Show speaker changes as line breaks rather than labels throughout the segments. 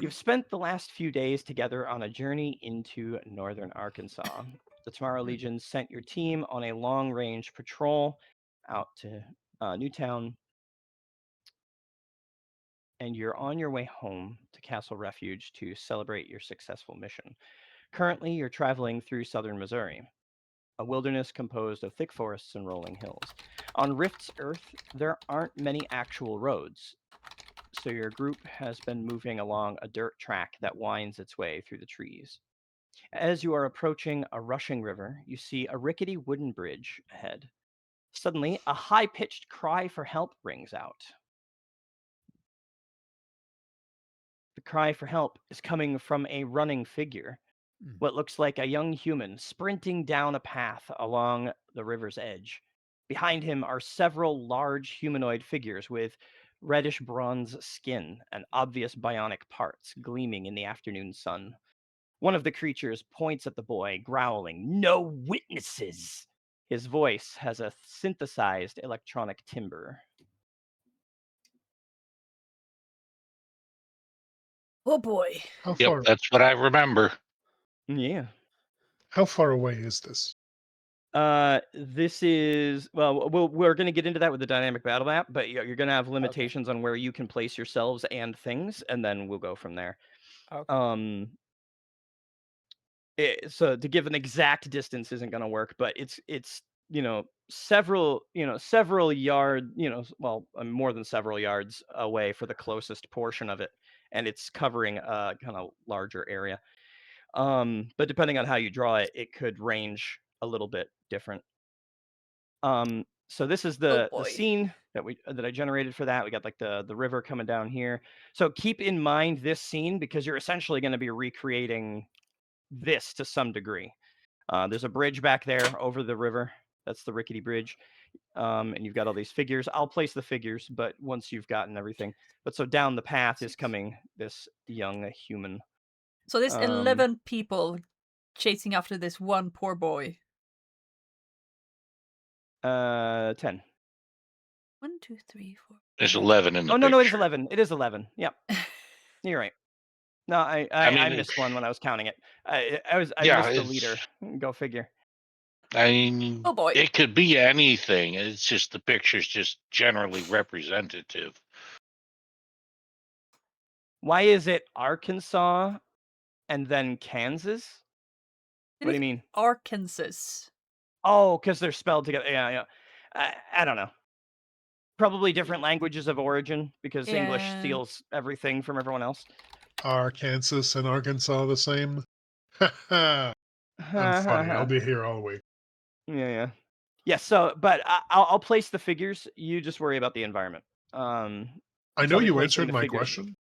You've spent the last few days together on a journey into northern Arkansas. The Tomorrow Legion sent your team on a long-range patrol out to Newtown, and you're on your way home to Castle Refuge to celebrate your successful mission. Currently, you're traveling through southern Missouri, a wilderness composed of thick forests and rolling hills. On Rift's Earth, there aren't many actual roads, so your group has been moving along a dirt track that winds its way through the trees. As you are approaching a rushing river, you see a rickety wooden bridge ahead. Suddenly, a high pitched cry for help rings out. The cry for help is coming from a running figure, what looks like a young human sprinting down a path along the river's edge. Behind him are several large humanoid figures with reddish bronze skin and obvious bionic parts gleaming in the afternoon sun. One of the creatures points at the boy, growling, "No witnesses!" His voice has a synthesized electronic timbre.
Oh boy.
How
Yep,
far?
that's what I remember.
Yeah.
How far away is this?
This is we're going to get into that with the dynamic battle map, but you're going to have limitations on where you can place yourselves and things, and then we'll go from there.
Okay.
So to give an exact distance isn't going to work, but it's several more than several yards away for the closest portion of it, and it's covering a kind of larger area. But depending on how you draw it, it could range a little bit different. So this is the scene that I generated for that. We got like the river coming down here. So keep in mind this scene because you're essentially going to be recreating this to some degree. There's a bridge back there over the river. That's the rickety bridge. And you've got all these figures. I'll place the figures, but once you've gotten everything. But so down the path is coming this young human.
So there's 11 people chasing after this one poor boy.
10.
1, 2, 3, 4.
There's 11 in the
Oh
picture.
no, it is 11. It is 11. Yep. You're right. No, I missed one when I was counting it. I missed the leader. Go figure.
I mean,
Oh boy.
it could be anything. It's just the picture's just generally representative.
Why is it Arkansas and then Kansas? What do you mean?
Arkansas.
Oh, because they're spelled together. Yeah. I don't know. Probably different languages of origin because English steals everything from everyone else.
Are Kansas and Arkansas the same? I'm funny. I'll be here all week.
Yeah. So, but I'll place the figures. You just worry about the environment.
I know you answered my question,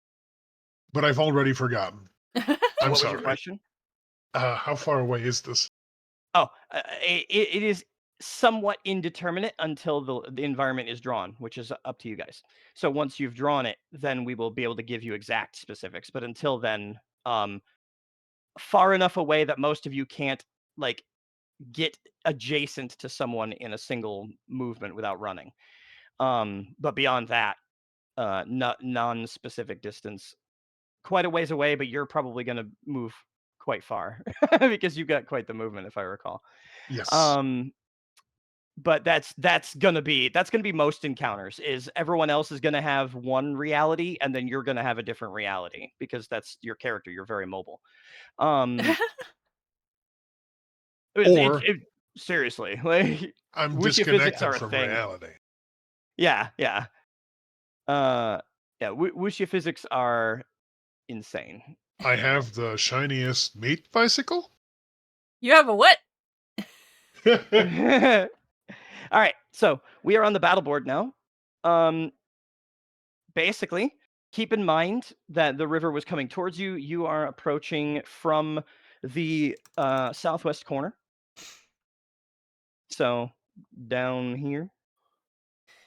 but I've already forgotten. I'm sorry.
What was your question?
How far away is this?
Oh, it is somewhat indeterminate until the environment is drawn, which is up to you guys. So once you've drawn it, then we will be able to give you exact specifics. But until then, far enough away that most of you can't like get adjacent to someone in a single movement without running. But beyond that, non-specific distance, quite a ways away, but you're probably going to move quite far because you've got quite the movement, if I recall.
Yes.
But that's gonna be most encounters. Is everyone else is gonna have one reality, and then you're gonna have a different reality because that's your character. You're very mobile. Seriously, like
I'm
physics are
disconnected
a
from
thing.
reality.
Yeah. Wuxia physics are insane.
I have the shiniest meat bicycle?
You have a what?
All right, so we are on the battle board now. Basically, keep in mind that the river was coming towards you. You are approaching from the southwest corner. So down here.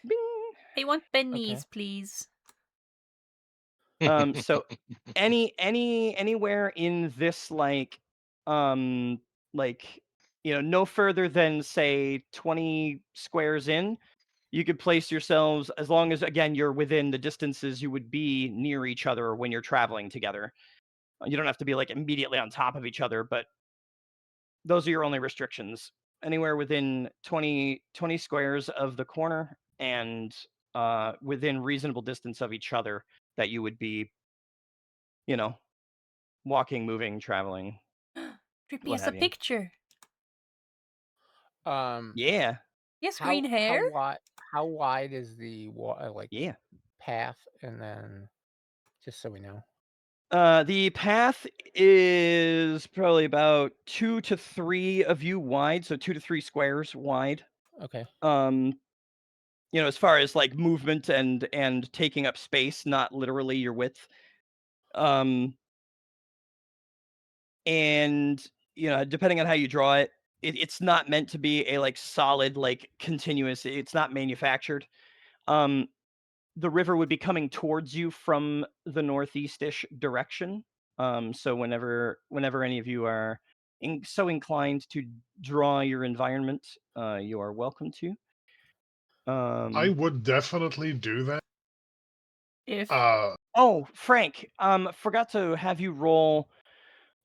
Bing.
I want pennies, please.
So anywhere in this no further than say 20 squares in, You could place yourselves, as long as, again, you're within the distances you would be near each other when you're traveling together. You don't have to be like immediately on top of each other, but those are your only restrictions. Anywhere within 20 squares of the corner and within reasonable distance of each other that you would be, walking, moving, traveling,
Drippy
what
has a
have you.
picture.
Yeah.
Yes, green hair.
How wide is the
Yeah.
path? And then, just so we know.
The path is probably about 2 to 3 of you wide, so 2 to 3 squares wide.
Okay.
As far as like movement and taking up space, not literally your width. And depending on how you draw it, it's not meant to be a like solid, like continuous. It's not manufactured. The river would be coming towards you from the northeast-ish direction. So whenever any of you are so inclined to draw your environment, you are welcome to.
I would definitely do that.
If
Oh, Frank, forgot to have you roll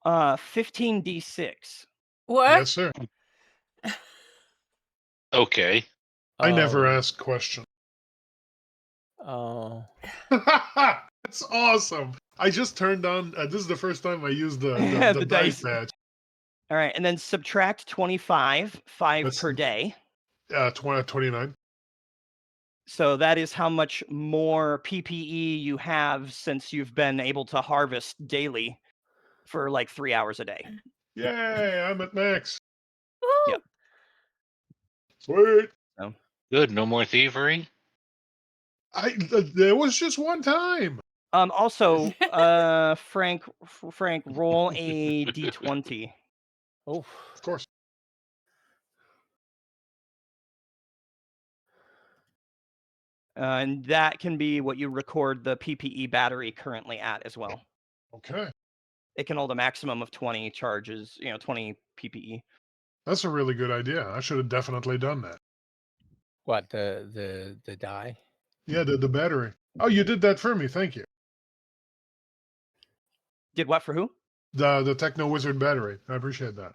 15d6.
what?
Yes, sir.
Okay.
I never
Oh,
ask questions.
Oh.
That's awesome. I just turned on. This is the first time I used the
The
dice
dice.
patch.
All right, and then subtract 25, 5
That's
per day.
29.
So that is how much more PPE you have since you've been able to harvest daily for like 3 hours a day.
Yay! I'm at max.
Woo!
Yep.
Sweet.
So,
Good. No more thievery.
There was just one time.
also, Frank, roll a d20.
Oh.
Of course.
And that can be what you record the PPE battery currently at as well.
Okay.
It can hold a maximum of 20 charges, 20 PPE.
That's a really good idea. I should have definitely done that.
What, the die?
Yeah, the battery. Oh, you did that for me. Thank you.
Did what for who?
The Techno Wizard battery. I appreciate that.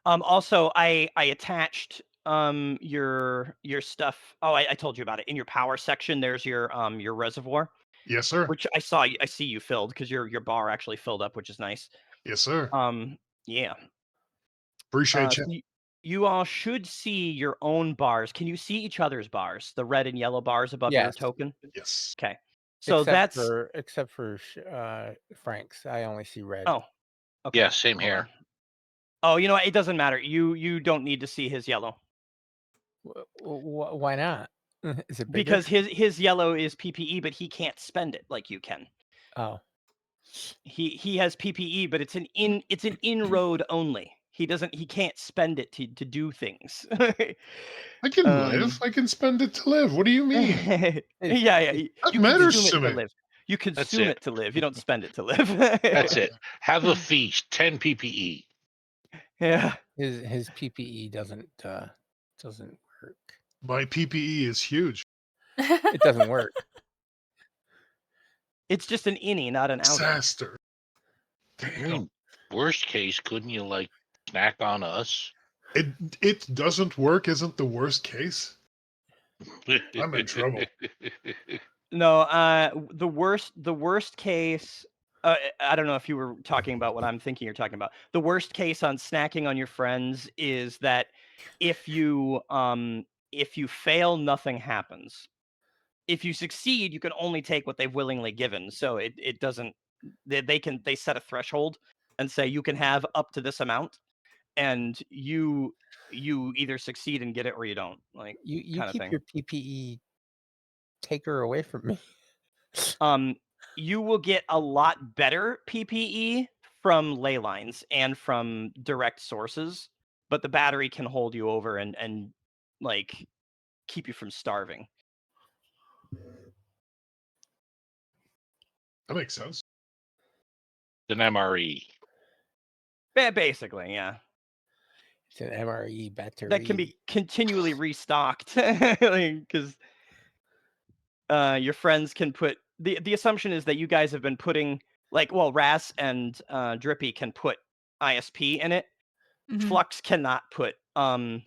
Also, I attached your stuff. Oh, I told you about it. In your power section, there's your reservoir,
Yes, sir.
which I see you filled because your bar actually filled up, which is nice.
Yes, sir.
Yeah.
Appreciate you.
So you all should see your own bars. Can you see each other's bars? The red and yellow bars above your
Yes.
token?
Yes.
Okay. So
except for Frank's. I only see red.
Oh, okay.
Yeah, same
Hold
here.
on. Oh, you know what? It doesn't matter. You don't need to see his yellow
Why not? Is it bigger?
because his yellow is PPE, but he can't spend it like you can.
Oh.
He has PPE, but it's an inroad only. He can't spend it to do things.
I can live. I can spend it to live. What do you mean?
Yeah.
That
You
matters
consume it
to
to
me.
live. You
That's
consume
it.
it to live. You don't spend it to live.
That's it. Have a feast. 10 PPE.
Yeah.
His PPE doesn't work.
My PPE is huge.
It doesn't work.
It's just an innie, not an outie.
Disaster.
I
Damn.
mean, worst case, couldn't you like snack on us?
It doesn't work isn't the worst case. I'm in trouble.
No, the worst case. I don't know if you were talking about what I'm thinking you're talking about. The worst case on snacking on your friends is that if you fail, nothing happens. If you succeed, you can only take what they've willingly given. So it doesn't. They set a threshold and say you can have up to this amount, and you either succeed and get it or you don't. Like
You
kind of
keep
thing.
your PPE taker away from me.
You will get a lot better PPE from ley lines and from direct sources, but the battery can hold you over and like keep you from starving.
That makes sense.
An MRE.
Basically, yeah.
It's an MRE battery.
that can be continually restocked, because your friends can put the assumption is that you guys have been putting Ras and Drippy can put ISP in it.
Mhm.
Flux cannot put nanite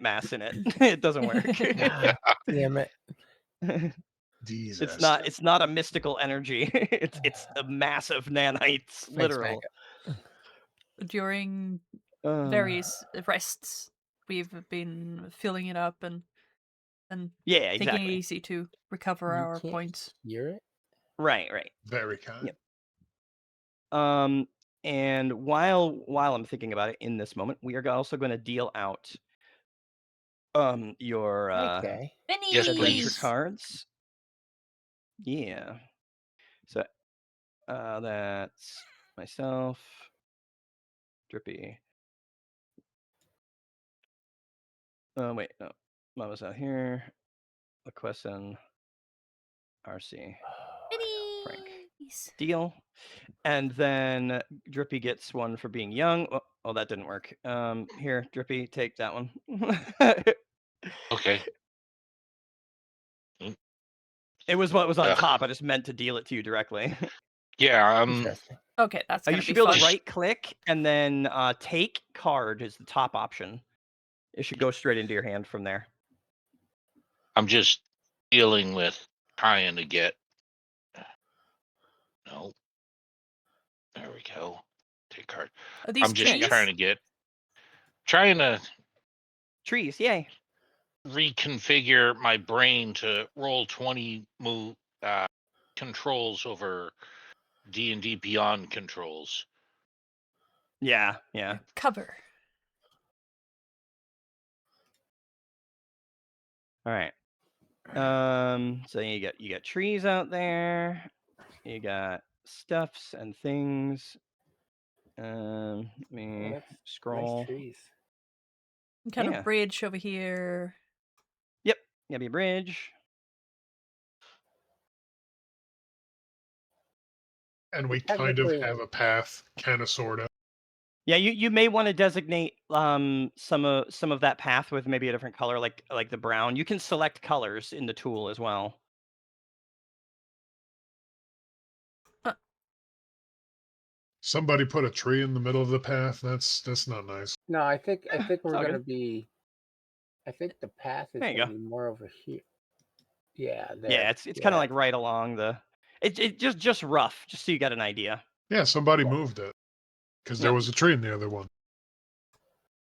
mass in it. It doesn't work.
Ah, damn it.
Disaster.
It's not a mystical energy. It's a massive nanites,
Thanks,
literal.
During
Uh,
various rests, we've been filling it up and
yeah,
taking it
exactly.
easy to recover
You
our
can't
points.
hear it?
Right.
Very kind.
Yep. And while I'm thinking about it in this moment, we are also going to deal out your
Okay.
Yes,
adventure
please.
cards. Yeah. So that's myself, Drippy. Oh wait, no, Mama's out here. Liquessen, RC, Frank.
Minis.
Deal. And then Drippy gets one for being young. Oh, that didn't work. Here, Drippy, take that one.
Okay.
It was what was on
Ugh.
top. I just meant to deal it to you directly.
Yeah.
Interesting.
Okay, that's gonna
You should
be
be able
fun.
to right click and then take card is the top option. It should go straight into your hand from there.
I'm just dealing with trying to get. No. There we go. Take card.
Are these
I'm just
trees?
trying to
Trees, yay.
reconfigure my brain to roll 20 move controls over D&D Beyond controls.
Yeah.
Cover.
All right. So you got trees out there. You got stuffs and things. Let me
That's
scroll.
nice trees.
Kind
Yeah.
of bridge over here.
Yep. Gotta be a bridge.
And we kind of
Technically-
have a path, kind of, sort of.
Yeah, you may want to designate some of that path with maybe a different color, like the brown. You can select colors in the tool as well.
Somebody put a tree in the middle of the path. That's not nice.
No, I think we're
all
gonna
good.
be. I think the path is
There you
gonna
go.
be more over here. Yeah, there.
Yeah, it's kind of like right along the. It just rough, just so you got an idea.
Yeah, somebody moved it because there
Yep.
was a tree in the other one.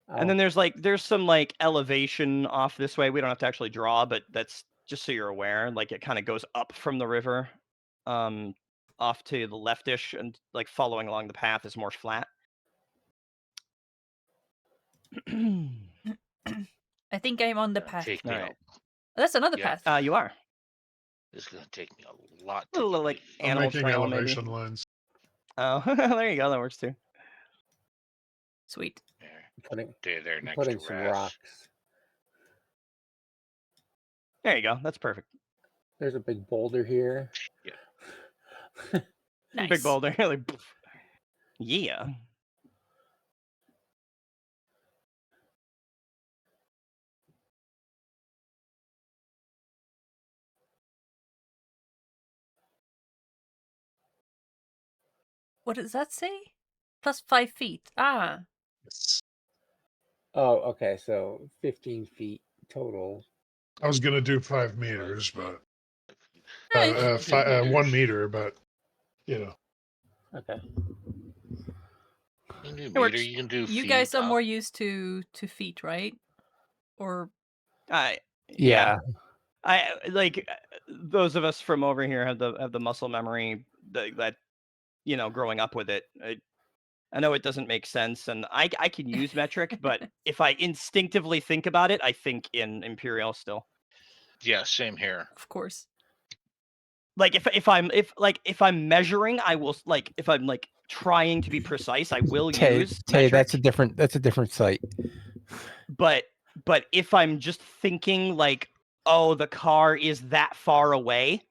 And then there's some elevation off this way. We don't have to actually draw, but that's just so you're aware. Like it kind of goes up from the river, off to the leftish, and following along the path is more flat.
I think I'm on the
Gonna
path.
take me
Alright.
That's another
Yeah.
path.
You are
It's gonna take me a lot
a
to
little
get
I'm
animal
making
trail maybe.
elevation lines.
Oh, there you go. That works too.
Sweet.
there next
putting
to
some
Ras.
rocks.
There you go. That's perfect.
There's a big boulder here.
Yeah.
Nice.
Big boulder. Like, poof. Yeah.
What does that say? Plus 5 feet. Ah.
Oh, okay. So 15 feet total.
I was gonna do 5 meters, but
Eh,
1 meter, but you know.
Okay.
You can do
It
meter,
works.
you can do
you
feet.
guys are more used to feet, right? Or
Yeah. I those of us from over here have the muscle memory that growing up with it. I know it doesn't make sense, and I can use metric, but if I instinctively think about it, I think in imperial still.
Yeah, same here.
of course.
Like if I'm measuring, I will if I'm trying to be precise, I will use
Tay,
metric.
that's a different site.
But if I'm just thinking oh, the car is that far away,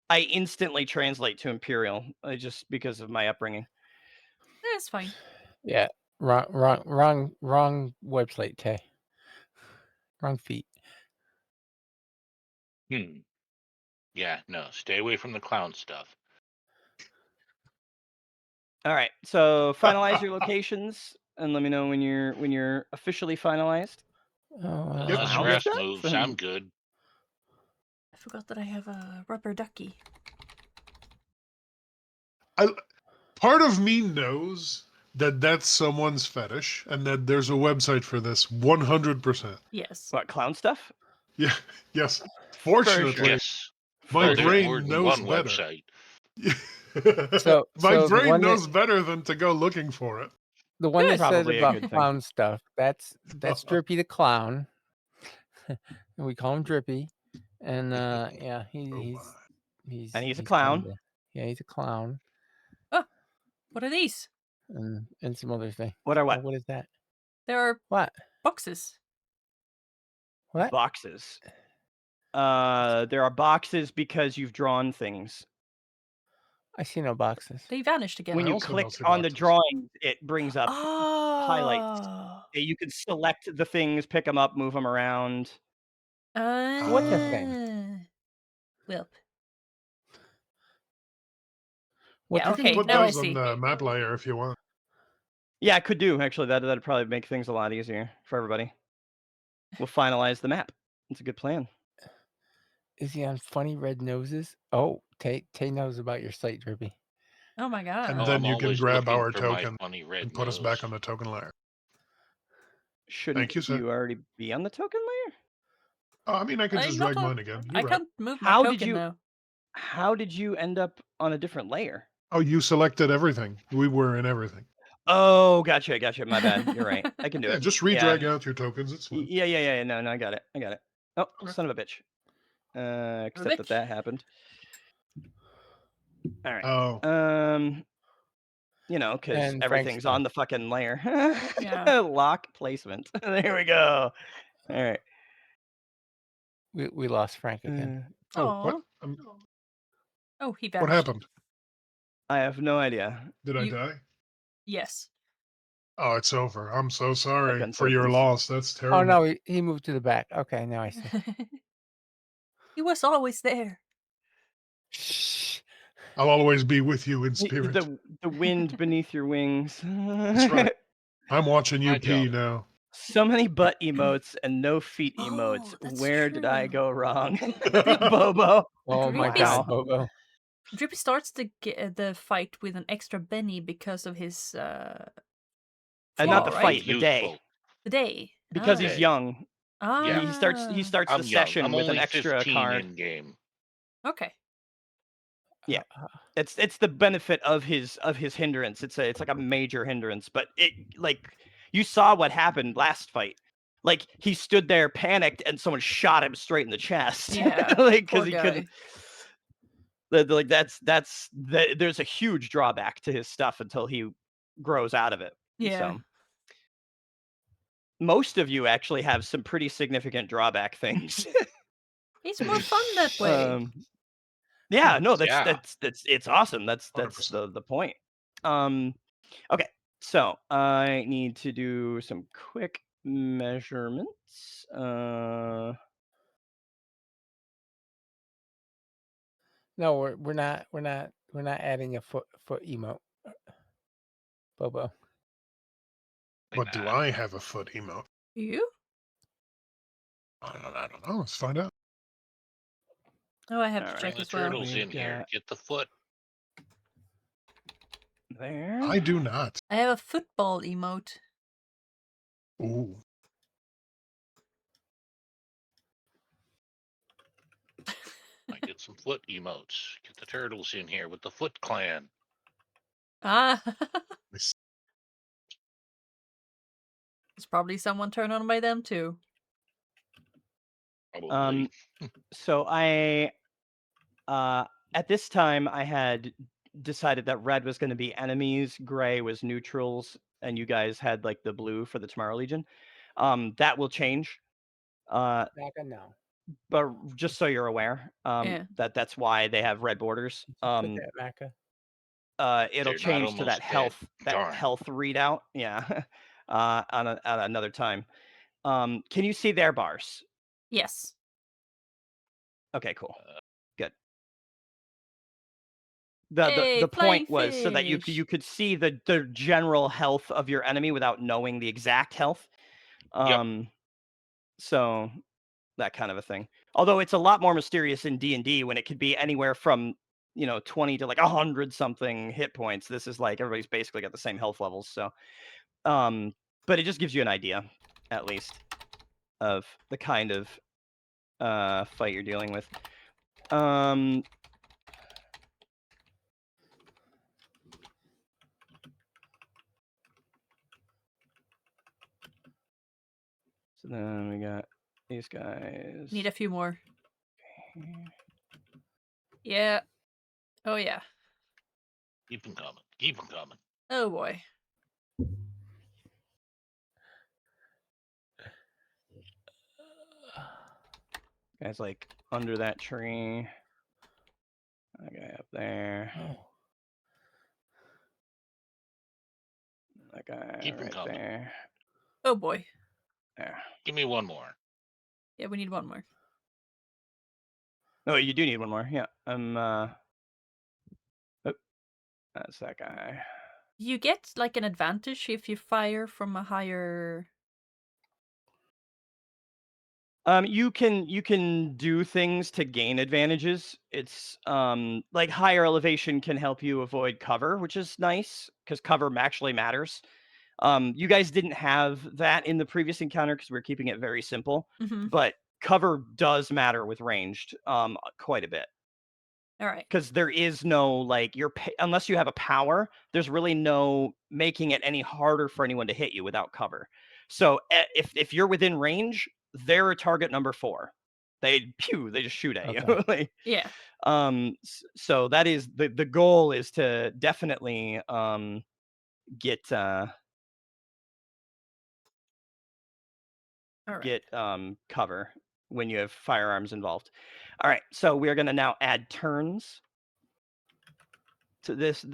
I instantly translate to imperial, just because of my upbringing.
It's fine.
Yeah. Wrong website, Tay. Wrong feet.
Yeah, no, stay away from the clown stuff.
All right. So finalize your locations and let me know when you're officially finalized.
Oh,
Unless
Clown
Ref
stuff
moves, I'm good.
I forgot that I have a rubber ducky.
Part of me knows that that's someone's fetish and that there's a website for this 100%.
Yes.
What, clown stuff?
Yeah, yes.
sure.
Fortunately,
Yes.
my
Well, there's more
brain
than
knows
one
better.
website.
My
So the
brain
one
knows better than to go looking for it.
The one
Good.
that said
Probably a
about
good thing.
clown stuff, that's Drippy the clown. And we call him Drippy. And yeah,
Oh
he's
And he's a
kind
clown.
of yeah, he's a clown.
Oh, what are these?
And some other thing.
What are
Oh,
what?
what is that?
There are
What?
boxes.
What?
Boxes. There are boxes because you've drawn things.
I see no boxes.
They vanished again.
When
I
you
also
click
don't see
on the
boxes.
drawing, it brings up highlights.
Oh.
You can select the things, pick them up, move them around.
What's a thing?
Wilp.
What's
Yeah,
a
You can
okay,
put
now I
those on
see.
the map layer if you want.
Yeah, I could do actually. That'd probably make things a lot easier for everybody. We'll finalize the map. It's a good plan.
Is he on funny red noses? Oh, Tay knows about your site, Drippy.
Oh my god.
And
Oh,
then
I'm
you can
always
grab
looking
our
for my
token
funny red
and put us
nose.
back on the token layer.
Shouldn't
Thank you, sir.
you already be on the token layer?
Oh, I mean, I could
I
just
got
drag
to-
mine again.
I
You're right.
can't move my
How
token
did you?
though.
How did you end up on a different layer?
Oh, you selected everything. We were in everything.
Oh, gotcha. My bad. You're right. I can do
Yeah,
it.
just redrag out your tokens. It's fine.
Yeah. No, I got it. Oh,
Okay.
son of a bitch. Except that happened. All right.
Oh,
Because
And
everything's
Frank's
on the fucking layer.
Yeah.
Lock placement. There we go. All right.
we lost Frank again.
oh, what?
Aw. Oh, he
What
vanished.
happened?
I have no idea.
Did I
You-
die?
Yes.
Oh, it's over. I'm so sorry
Shotgun
for your
tokens.
loss. That's terrible.
Oh no, he moved to the back. Okay, now I see.
He was always there.
Shh.
I'll always be with you in
Y-
spirit.
The wind beneath your wings.
That's right. I'm watching you
My
pee
job.
now.
So many butt emotes and no feet
Oh,
emotes.
that's
Where did I
true.
go wrong? Bobo.
Oh my
Drippy's-
god, Bobo.
Drippy starts the fight with an extra Benny because of his
And not
flaw,
the
right?
fight, the day.
Youthful.
The day.
Because
Ah.
he's
Day.
young.
Ah.
He starts
I'm
the
young.
session
I'm
with an
only
extra
15
card.
in game.
Okay.
Yeah. It's the benefit of his hindrance. It's like a major hindrance, but it like you saw what happened last fight. Like he stood there panicked and someone shot him straight in the chest.
Yeah.
like
Poor
because he
guy.
couldn't. Like there's a huge drawback to his stuff until he grows out of it.
Yeah.
So most of you actually have some pretty significant drawback things.
It's more fun that way.
Yeah, no,
Yeah.
that's it's awesome. That's
100%.
the point. Okay, so I need to do some quick measurements.
No, we're not adding a foot emote. Bobo.
But do I have a foot emote?
You?
I don't know. Let's find out.
Oh, I have to
Alright.
check
Bring the
as well.
turtles
We've
in here.
got-
Get the foot.
There.
I do not.
I have a football emote.
Ooh.
I get some foot emotes. Get the turtles in here with the Foot Clan.
Ah.
Nice.
It's probably someone turned on by them too.
Probably.
So I at this time I had decided that red was going to be enemies, gray was neutrals, and you guys had like the blue for the Tomorrow Legion. That will change.
Back on now.
But just so you're aware,
Yeah.
that's why they have red borders.
Put that, Maka.
it'll
They're not
change to that
almost dead. Darn.
health readout. Yeah, at another time. Can you see their bars?
Yes.
Okay, cool. Good.
Hey,
The
flying
point was so that you
fish.
could see the general health of your enemy without knowing the exact health. So that kind of a thing. Although it's a lot more mysterious in D&D when it could be anywhere from 20 to like 100 something hit points. This is like everybody's basically got the same health levels. So, but it just gives you an idea, at least, of the kind of fight you're dealing with. So then we got these guys.
Need a few more. Yeah. Oh yeah.
Keep them coming. Keep them coming.
Oh boy.
Guys like under that tree. That guy up there.
Oh.
That guy
Keep 'em
right
coming.
there.
Oh boy.
There.
Give me one more.
Yeah, we need one more.
No, you do need one more. Yeah. Oh, that's that guy.
You get like an advantage if you fire from a higher.
You can do things to gain advantages. It's like higher elevation can help you avoid cover, which is nice because cover actually matters. You guys didn't have that in the previous encounter because we were keeping it very simple, but cover does matter with ranged quite a bit.
All right.
Because there is no like unless you have a power, there's really no making it any harder for anyone to hit you without cover. So if you're within range, they're a target number 4. They just shoot at you.
Okay.
Like,
Yeah.
so that is the goal is to definitely get
All right.
get cover when you have firearms involved. All right, so we are going to now add turns to this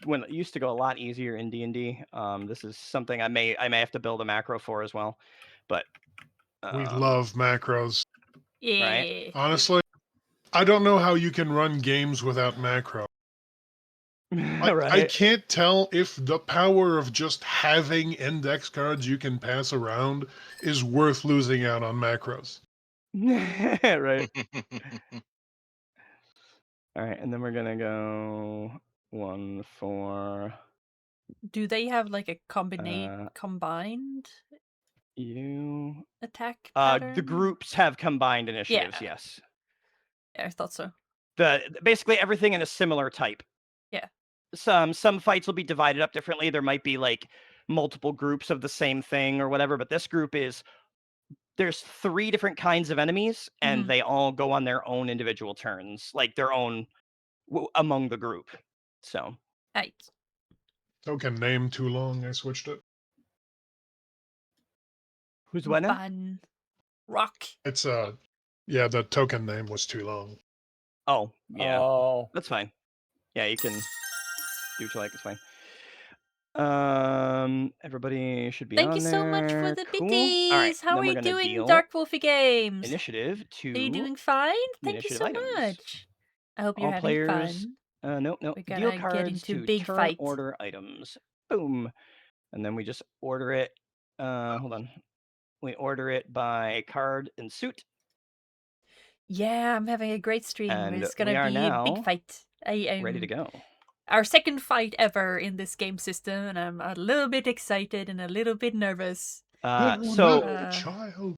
when it used to go a lot easier in D&D. This is something I may have to build a macro for as well, but
We love macros.
Yeah.
Right?
Honestly, I don't know how you can run games without macro. I
right.
can't tell if the power of just having index cards you can pass around is worth losing out on macros.
Right. All right, and then we're gonna go 1 for
Do they have like a combined
you.
attack pattern?
The groups have combined initiatives.
Yeah.
Yes.
Yeah, I thought so.
Basically everything in a similar type.
Yeah.
Some fights will be divided up differently. There might be like multiple groups of the same thing or whatever, but this group there's 3 different kinds of enemies and they all go on their own individual turns, like their own among the group. So
Right.
Token name too long, I switched it.
who's winning?
Ban Rock.
It's yeah, the token name was too long.
Oh, yeah.
Oh.
That's fine. Yeah, you can do what you like, it's fine. Everybody should be
Thank
on
you so much for
there.
the
Cool.
biggies.
All right,
How
then
are
we're
you
gonna
doing,
deal
Dark Wolfie Games?
initiative to
Are you doing fine?
the
Thank you
initiative
so
items.
much. I hope you're
All
having
players.
fun.
No.
We're
Deal
gonna get
cards
into
to
big
turn
fight.
order items. Boom. And then we just order it. Hold on. We order it by card and suit.
Yeah, I'm having a great stream.
And
It's gonna
we are
be a big
now
fight.
ready to go.
Our second fight ever in this game system, and I'm a little bit excited and a little bit nervous.
So
no, child.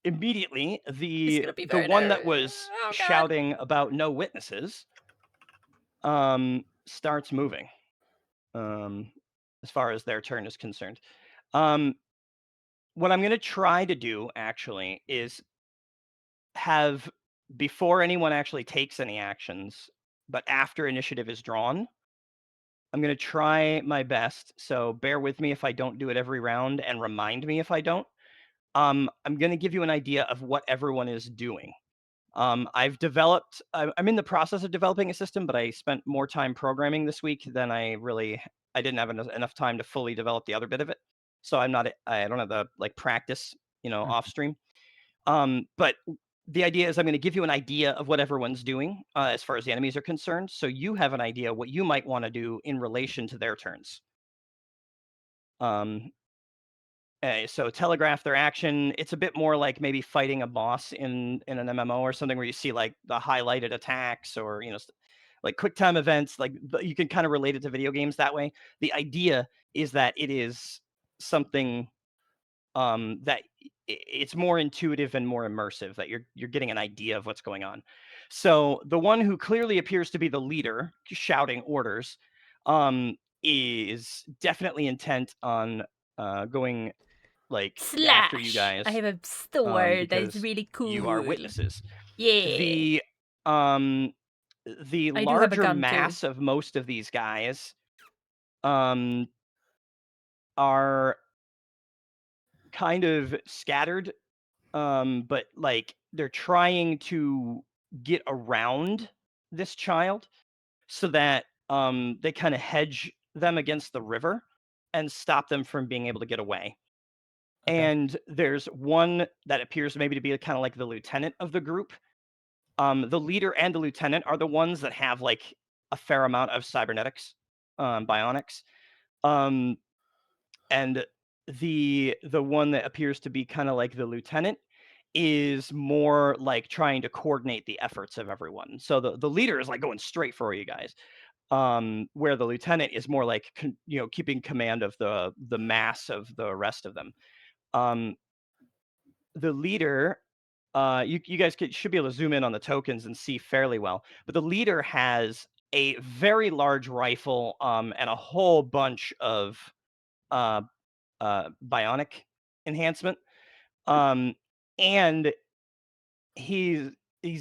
immediately
It's gonna be
the
very
one that
nervous.
was
Oh, God.
shouting about no witnesses starts moving as far as their turn is concerned. What I'm going to try to do actually is have before anyone actually takes any actions, but after initiative is drawn, I'm going to try my best. So bear with me if I don't do it every round and remind me if I don't. I'm going to give you an idea of what everyone is doing. I've developed. I'm in the process of developing a system, but I spent more time programming this week than I didn't have enough time to fully develop the other bit of it. So I don't have the practice, off stream. But the idea is I'm going to give you an idea of what everyone's doing as far as the enemies are concerned, so you have an idea what you might want to do in relation to their turns. So telegraph their action. It's a bit more like maybe fighting a boss in an MMO or something, where you see like the highlighted attacks, or like quick time events. Like you can kind of relate it to video games that way. The idea is that it is something that it's more intuitive and more immersive, that you're getting an idea of what's going on. So the one who clearly appears to be the leader shouting orders is definitely intent on going after you
Slash!
guys,
I have a sword that is
because
really cool.
you are witnesses.
Yeah.
The
I do have a
larger
gun, too.
mass of most of these guys are kind of scattered, but like they're trying to get around this child so that they kind of hedge them against the river and stop them from being able to get away.
Okay.
And there's one that appears maybe to be kind of like the lieutenant of the group. The leader and the lieutenant are the ones that have like a fair amount of cybernetics, bionics. And the one that appears to be kind of like the lieutenant is more like trying to coordinate the efforts of everyone. So the leader is like going straight for you guys, where the lieutenant is more like keeping command of the mass of the rest of them. The leader, you guys should be able to zoom in on the tokens and see fairly well, but the leader has a very large rifle and a whole bunch of uh, bionic enhancement, and he's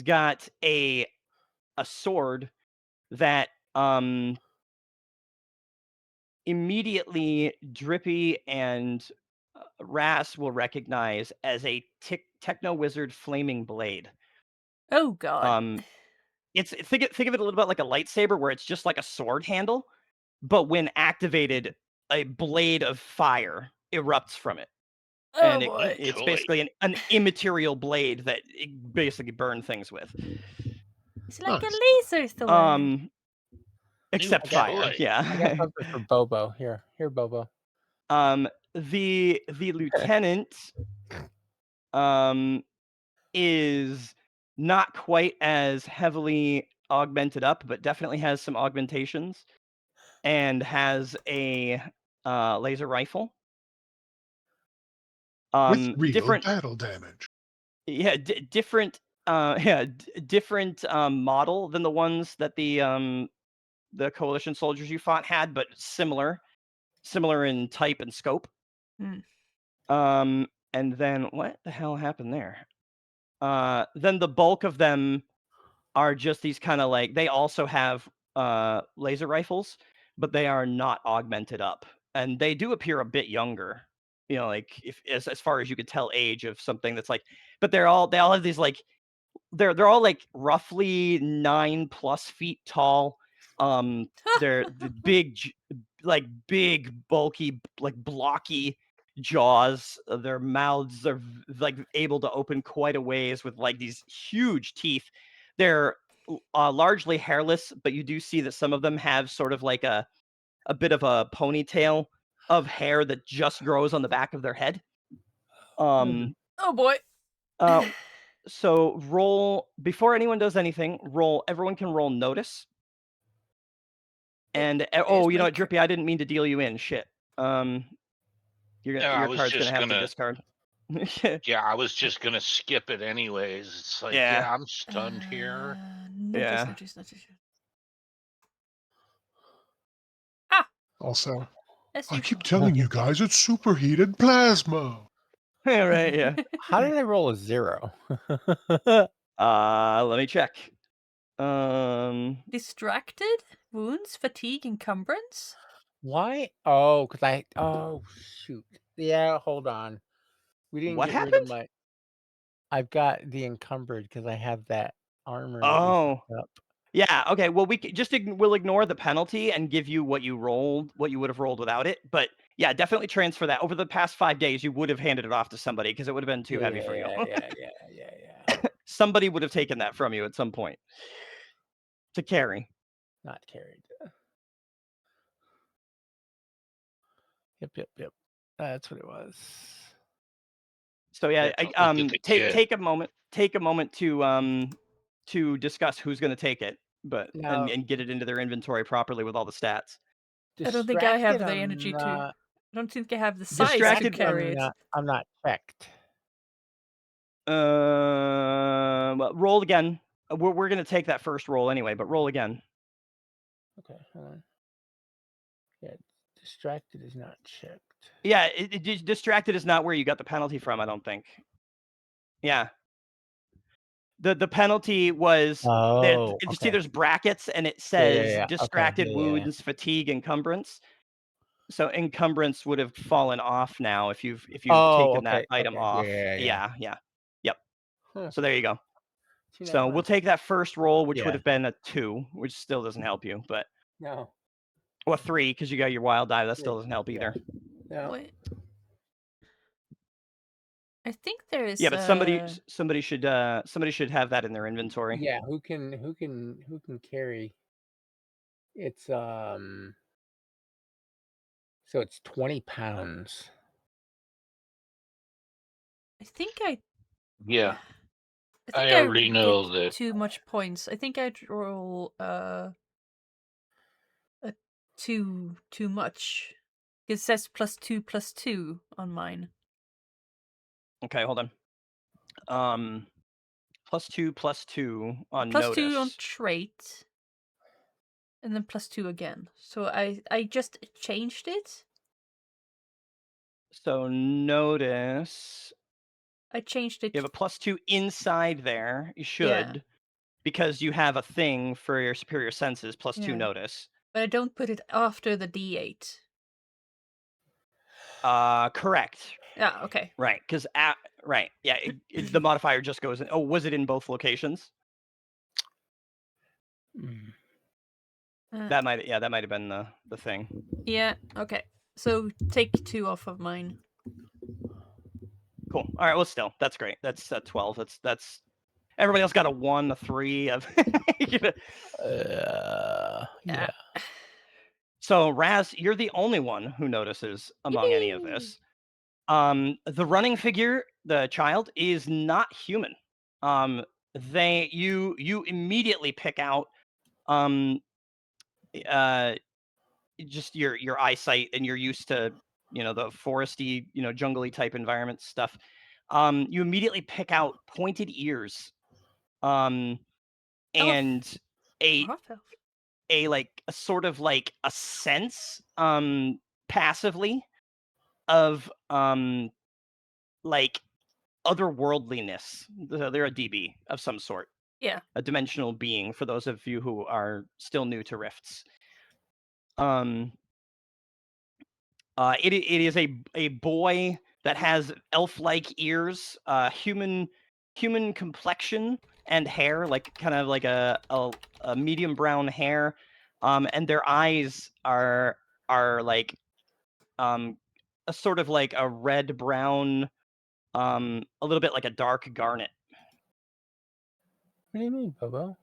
got a sword that immediately Drippy and Ras will recognize as a techno wizard flaming blade.
Oh, God.
It's think of it a little bit like a lightsaber, where it's just like a sword handle, but when activated, a blade of fire erupts from it.
Oh,
And
boy.
it's
Joy.
basically an immaterial blade that it basically burn things with.
It's like
Nice.
a laser sword.
Except
New
fire,
toy.
I
yeah.
got something for Bobo. Here, Bobo.
The lieutenant is not quite as heavily augmented up, but definitely has some augmentations, and has a laser rifle.
With real
Different,
battle damage.
yeah, different, different model than the ones that the coalition soldiers you fought had, but similar in type and scope. And then what the hell happened there? Then the bulk of them are just these kind of like, they also have laser rifles, but they are not augmented up, and they do appear a bit younger. Like if as far as you could tell age of something that's like, but they all have these like, they're all like roughly 9+ feet tall. They're the like big, bulky, like blocky jaws. Their mouths are like able to open quite a ways with like these huge teeth. They're largely hairless, but you do see that some of them have sort of like a bit of a ponytail of hair that just grows on the back of their head.
Oh, boy.
So roll, before anyone does anything, everyone can roll notice. And oh, you know what, Drippy, I didn't mean to deal you in. Shit.
I
Your
was
card's gonna
just
have to
gonna.
discard.
Yeah, I was just gonna skip it anyways. It's like,
Yeah.
yeah, I'm stunned here.
Yeah.
Notice.
Also,
As
I
usual.
keep telling you guys it's superheated plasma.
Yeah, right, yeah.
How did I roll a 0?
Let me check.
Distracted? Wounds? Fatigue? Encumbrance?
Why? Oh, because oh, shoot. Yeah, hold on. We didn't
What
get rid of
happened?
I've got the encumbered because I have that armor that you
Oh.
picked up.
Yeah, okay, well, we'll ignore the penalty and give you what you would have rolled without it, but, yeah, definitely transfer that. Over the past 5 days, you would have handed it off to somebody because it would have been too heavy for you.
Yeah.
Somebody would have taken that from you at some point to carry.
Not carried. Yep. That's what it was.
So, yeah,
Look at the kid.
take a moment to discuss who's gonna take it, but
Now,
and get it into their inventory properly with all the stats.
I don't think I have
distracted,
the energy to. I don't think I have the size to
Distracted,
carry it.
I'm not checked.
Well, roll again. We're gonna take that first roll anyway, but roll again.
Okay, hold on. Yeah, distracted is not checked.
Yeah, distracted is not where you got the penalty from, I don't think. Yeah. The penalty was
Oh,
you see
okay.
there's brackets and it says
Yeah. Okay.
distracted,
Yeah.
wounds, fatigue, encumbrance. So encumbrance would have fallen off now if you've taken that item off.
Yeah.
Yep.
Huh.
So there you go.
See, now
So
what?
we'll take that first roll, which would
Yeah.
have been a 2, which still doesn't help you, but
No.
well, 3 because you got your wild die. That still
3,
doesn't help
yeah.
either.
No.
Wait. I think there is.
Yeah, but somebody should have that in their inventory.
Yeah. Who can carry? It's So it's 20 pounds.
I think I.
Yeah,
I think
I already know
get
that.
too much points. I think I'd roll a too much. It says +2 on mine.
Okay, hold on. +2 on
+2
notice.
on trait, and then +2 again. So I just changed it.
So notice
I changed it.
you have a +2 inside there. You should, because you have a thing for your superior senses +2
Yeah.
notice.
But I don't put it after the D8.
Correct.
Yeah. Okay.
Right, because right, yeah, the modifier just goes in. Oh, was it in both locations?
Mm.
That might have been the thing.
Yeah. Okay. So take 2 off of mine.
Cool. All right. Well, still, that's great. That's 12. That's everybody else got a 1, a 3 of.
Yeah.
So Raz, you're the only one who notices among any of this. The running figure, the child, is not human. You immediately pick out just your eyesight, and you're used to the foresty, jungly type environment stuff. You immediately pick out pointed ears, and a
Half-elf.
a sort of like a sense passively of like otherworldliness. They're a DB of some sort.
Yeah.
A dimensional being for those of you who are still new to rifts. It is a boy that has elf-like ears, human complexion and hair, like kind of like a medium brown hair, and their eyes are like a sort of like a red brown, a little bit like a dark garnet.
What do you mean, Bobo?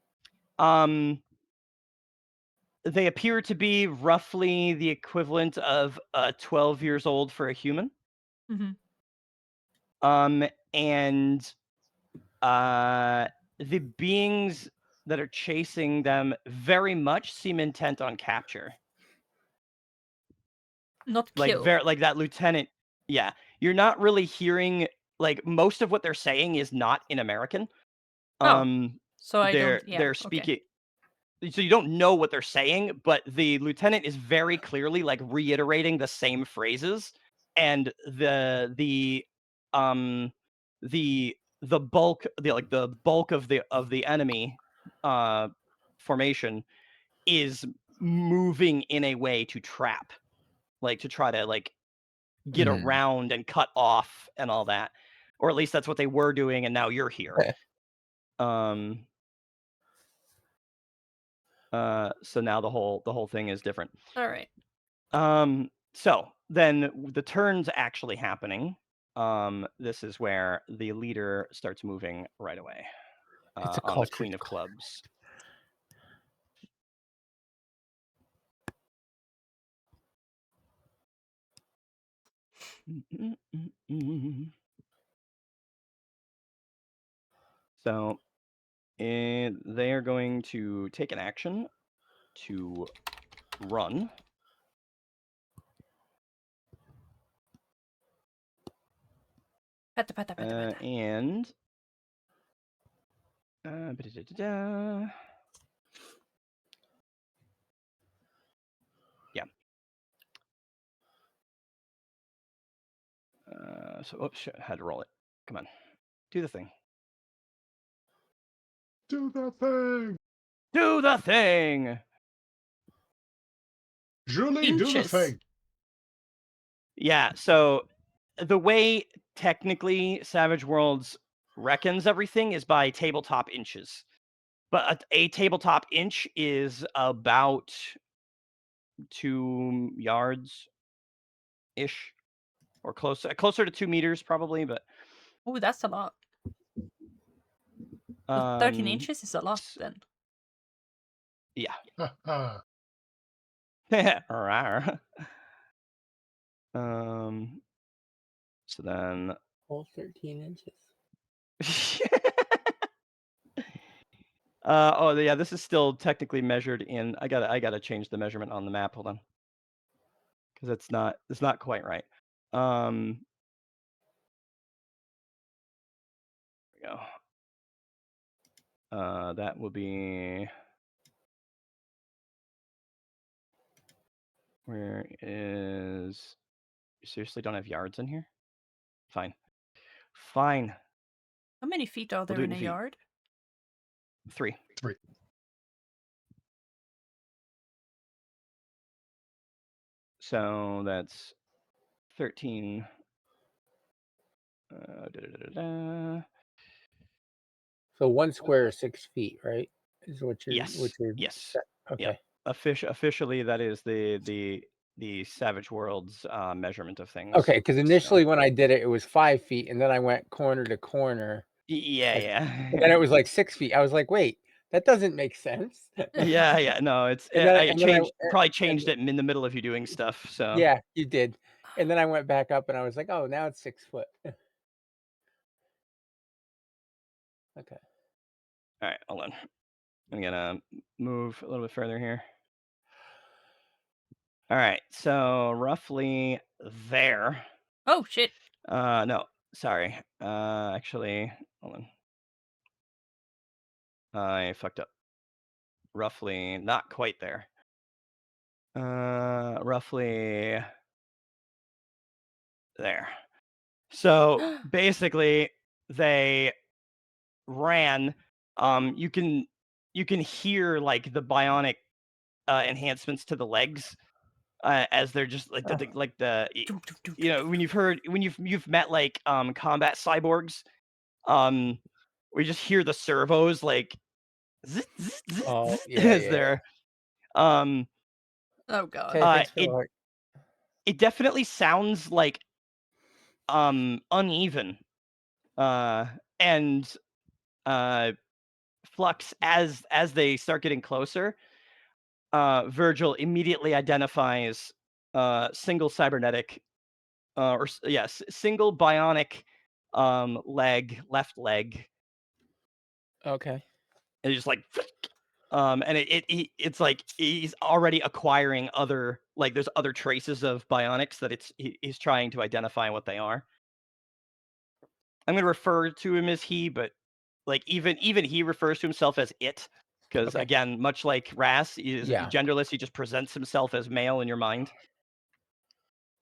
They appear to be roughly the equivalent of 12 years old for a human.
Mm-hmm.
And the beings that are chasing them very much seem intent on capture.
Not kill.
Like that lieutenant. Yeah, you're not really hearing, like, most of what they're saying is not in American.
So I don't. Yeah.
They're speaking. So you don't know what they're saying, but the lieutenant is very clearly like reiterating the same phrases, and the bulk of the enemy formation is moving in a way to trap, like to try to like get around and cut off and all that. or at least that's what they were doing, and now you're here. So now the whole thing is different.
All right.
So then the turn's actually happening. This is where the leader starts moving right away.
It's a
on the
culture
Queen of Clubs. So they are going to take an action to run.
Pata, pata, pata, pata.
And ba-da-da-da-da. Yeah. So, oops, shit, had to roll it. Come on, do the thing.
Do the thing.
Do the thing.
Julie, do the
Inches.
thing.
Yeah. So the way technically Savage Worlds reckons everything is by tabletop inches, but a tabletop inch is about 2 yards ish, or closer to 2 meters probably, but
Oh, that's a lot. So 13 inches is a lot then.
Yeah.
Ha-ha.
Rawr. So then
Whole 13 inches.
oh yeah, this is still technically measured in. I gotta change the measurement on the map. Hold on, because it's not quite right. There we go. That will be. Where is? You seriously don't have yards in here? Fine.
How many feet are
We'll
there
do it
in a
in feet.
yard?
3.
3.
So that's 13. Da-da-da-da-da.
So 1 square is 6 feet, right? Is what you're
Yes.
set. Okay.
Yep. Officially, that is the Savage Worlds measurement of things.
Okay, because initially when I did it, it was 5 feet, and then I went corner to corner.
Yeah.
And then it was like 6 feet. I was like, wait, that doesn't make sense.
Yeah. No, it's
And then,
I
and then I,
probably
and,
changed it in the middle of you doing stuff. So
yeah, you did. And then I went back up, and I was like, oh, now it's 6 foot. Okay.
All right, hold on. I'm gonna move a little bit further here. All right, so roughly there.
Oh shit.
No, sorry. Actually, hold on. I fucked up. Roughly, not quite there. Roughly there. So basically, they ran. You can hear like the bionic enhancements to the legs as they're just like when you've met like combat cyborgs, we just hear the servos like zzz, zzz, zzz,
Oh,
zzz,
yeah,
as
yeah.
they're
Oh god.
Okay, thanks for the work.
it definitely sounds like uneven and Flux as they start getting closer. Virgil immediately identifies single cybernetic single bionic left leg.
Okay.
And it's just like and it's like he's already acquiring other, like there's other traces of bionics that he's trying to identify what they are. I'm going to refer to him as he, but like even he refers to himself as it, because
Okay.
again, much like Ras, he is
Yeah.
genderless. He just presents himself as male in your mind.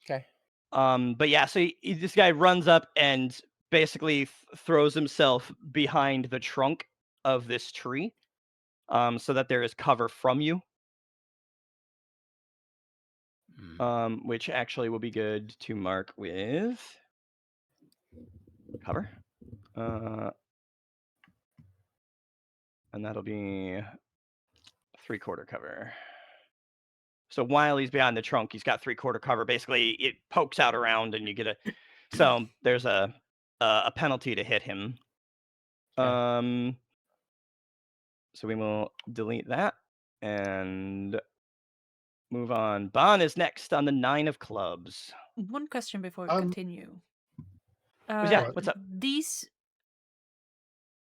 Okay.
But yeah, so this guy runs up and basically throws himself behind the trunk of this tree, so that there is cover from you. Which actually will be good to mark with. cover. And that'll be 3/4 cover. So while he's behind the trunk, he's got 3/4 cover. Basically, it pokes out around, and you get a. So there's a penalty to hit him.
Okay.
So we will delete that and move on. Bon is next on the 9 of clubs.
One question before we
Um,
continue.
Yeah, what's up?
These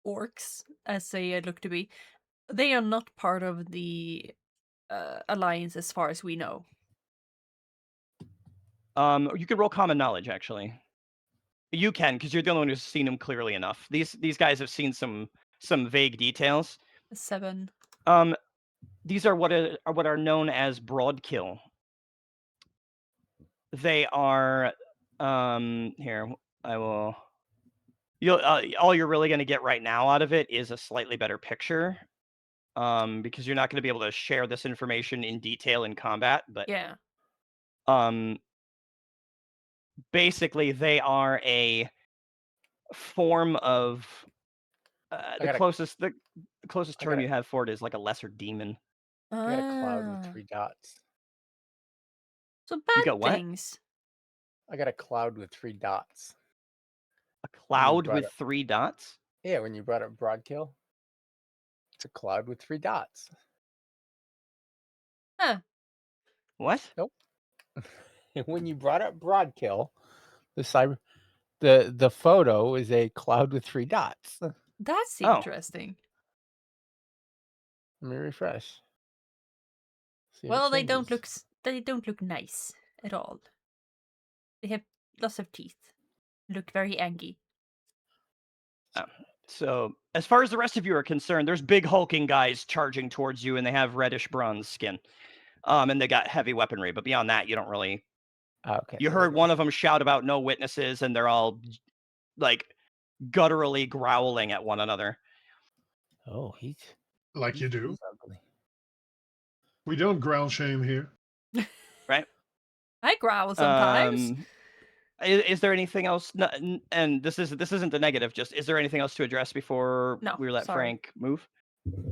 orcs, as they look to be, they are not part of the alliance as far as we know.
You can roll common knowledge, actually. You can, because you're the only one who's seen them clearly enough. These guys have seen some vague details.
7.
These are what are known as broadkill. They are here. I will. All you're really going to get right now out of it is a slightly better picture, because you're not going to be able to share this information in detail in combat. But
Yeah.
basically, they are a form of the closest term you have for it is like a lesser demon.
I got a cloud with 3 dots.
So
You
bad
got what?
things.
I got a cloud with 3 dots.
A cloud
brought
with
up-
3 dots?
Yeah, when you brought up broadkill, it's a cloud with 3 dots.
Huh.
What?
Nope. When you brought up broadkill, the photo is a cloud with 3 dots.
That's
Oh.
interesting.
Let me refresh. See if it
Well, they don't
changes.
look nice at all. They have lots of teeth. Look very angry.
So, as far as the rest of you are concerned, there's big hulking guys charging towards you, and they have reddish bronze skin. And they got heavy weaponry. But beyond that, you don't really.
Okay.
You heard one of them shout about no witnesses, and they're all like gutturally growling at one another.
Oh, he's
like you do.
he's ugly.
We don't growl shame here.
Right?
I growl sometimes.
Is there anything else? And this isn't a negative. Just is there anything else to address before
No,
we let
sorry.
Frank move?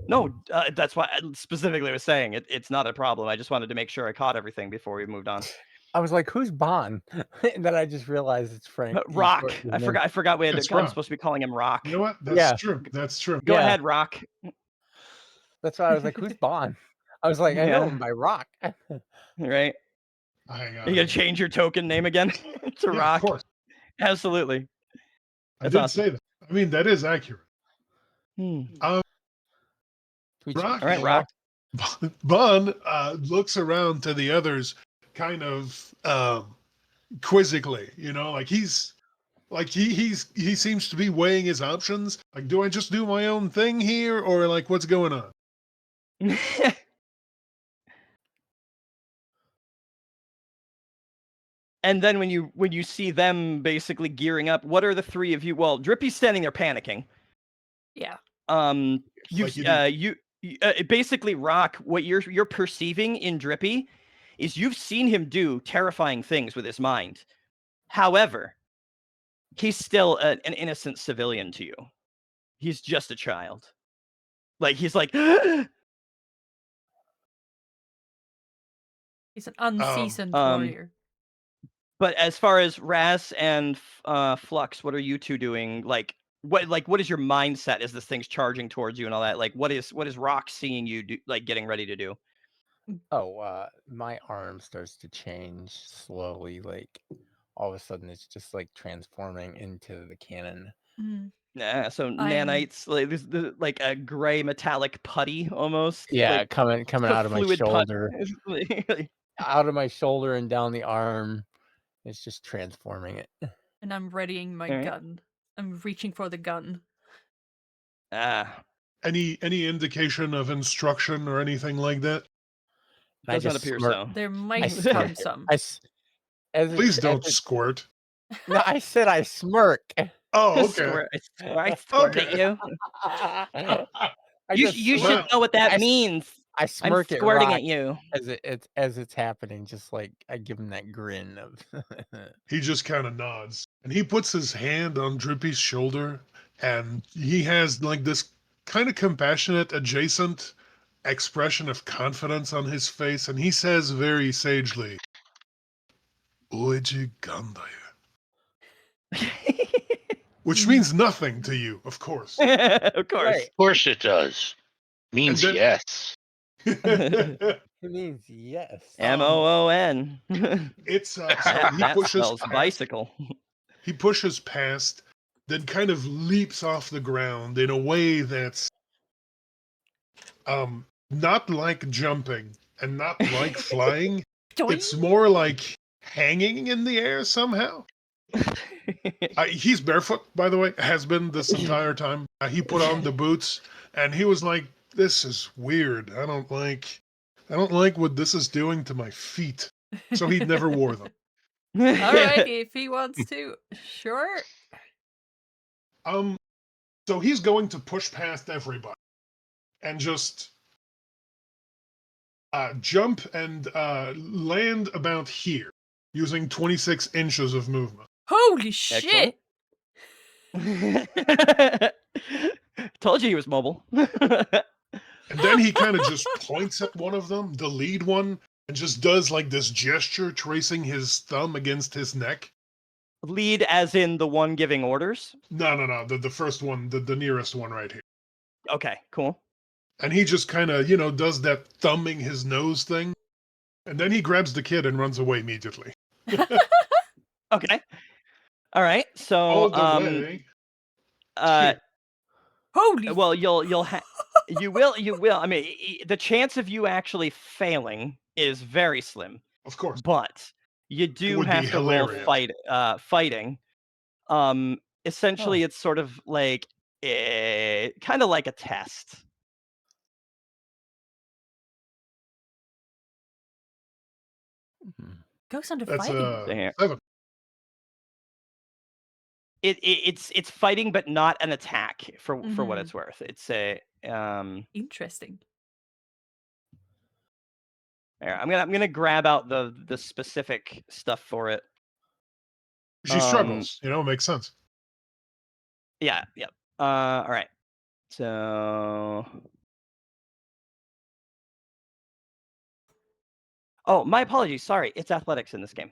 No, that's why I specifically was saying it's not a problem. I just wanted to make sure I caught everything before we moved on.
I was like, "Who's Bon?" And then I just realized it's Frank. He
Rock.
shortened his
I
name.
forgot we had.
It's
I'm
Rock.
supposed to be calling him Rock.
You know what? That's
Yeah.
true. That's true.
Go
Yeah.
ahead, Rock.
That's why I was like, "Who's Bon?" I was like, "I know
Yeah.
him by Rock."
Right?
Hang on.
You gonna change your token name again to
Yeah,
Rock?
of course.
Absolutely.
I
That's
did
awesome.
say that. I mean, that is accurate. Rock.
All right, Rock.
Bon looks around to the others kind of quizzically, like he seems to be weighing his options. Like, do I just do my own thing here, or like what's going on?
And then when you see them basically gearing up, what are the three of you? Well, Drippy's standing there panicking.
Yeah.
Basically, Rock, what you're perceiving in Drippy is you've seen him do terrifying things with his mind. However, he's still an innocent civilian to you. He's just a child. Like he's like.
He's an unseasoned warrior.
But as far as Raz and Flux, what are you two doing? What is your mindset as this thing's charging towards you and all that? Like, what is Rock seeing you do, like getting ready to do?
Oh, my arm starts to change slowly. Like all of a sudden, it's just like transforming into the cannon.
Yeah, so nanites, like this, like a gray metallic putty almost.
Yeah,
like,
coming out of my shoulder, out of my shoulder and down the arm. It's just transforming it.
And I'm readying my gun. I'm reaching for the gun.
Any indication of instruction or anything like that?
Does not appear so.
There might come some.
Please don't squirt.
No, I said I smirk.
Oh, okay.
I squirt at you. You should know what that means.
I smirk at
squirting
Rock
at you.
as it's happening, just like I give him that grin of.
He just kind of nods. And he puts his hand on Drippy's shoulder, and he has like this kind of compassionate, adjacent expression of confidence on his face, and he says very sagely, Oeji Gandaya. Which means nothing to you, of course.
Of course.
Right.
Of course it does. Means
then-
yes.
It means yes.
MOON.
It's so
That,
he
that
pushes
spells
past,
bicycle.
he pushes past, then kind of leaps off the ground in a way that's not like jumping and not like flying. It's more like hanging in the air somehow. He's barefoot, by the way, has been this entire time. He put on the boots, and he was like, "This is weird. I don't like what this is doing to my feet." So he never wore them.
All right, if he wants to, sure.
So he's going to push past everybody and just jump and land about here using 26 inches of movement.
Holy shit!
Excellent. Told you he was mobile.
And then he kind of just points at one of them, the lead one, and just does like this gesture, tracing his thumb against his neck.
Lead as in the one giving orders?
No. The first one, the nearest one right here.
Okay, cool.
And he just kind of, does that thumbing his nose thing. And then he grabs the kid and runs away immediately.
Okay. All right. So
All the way.
Holy
well, you will. I mean, the chance of you actually failing is very slim.
Of course.
But you do
would be
have to roll
hilarious.
fighting. Essentially, it's sort of like kind of like a test.
goes under
That's
fighting.
There.
7.
It's fighting, but not an attack for what
Mhm.
it's worth. It's a
Interesting.
there, I'm gonna grab out the specific stuff for it.
She struggles, makes sense.
Yeah, yep. All right. So oh, my apologies. Sorry, it's athletics in this game.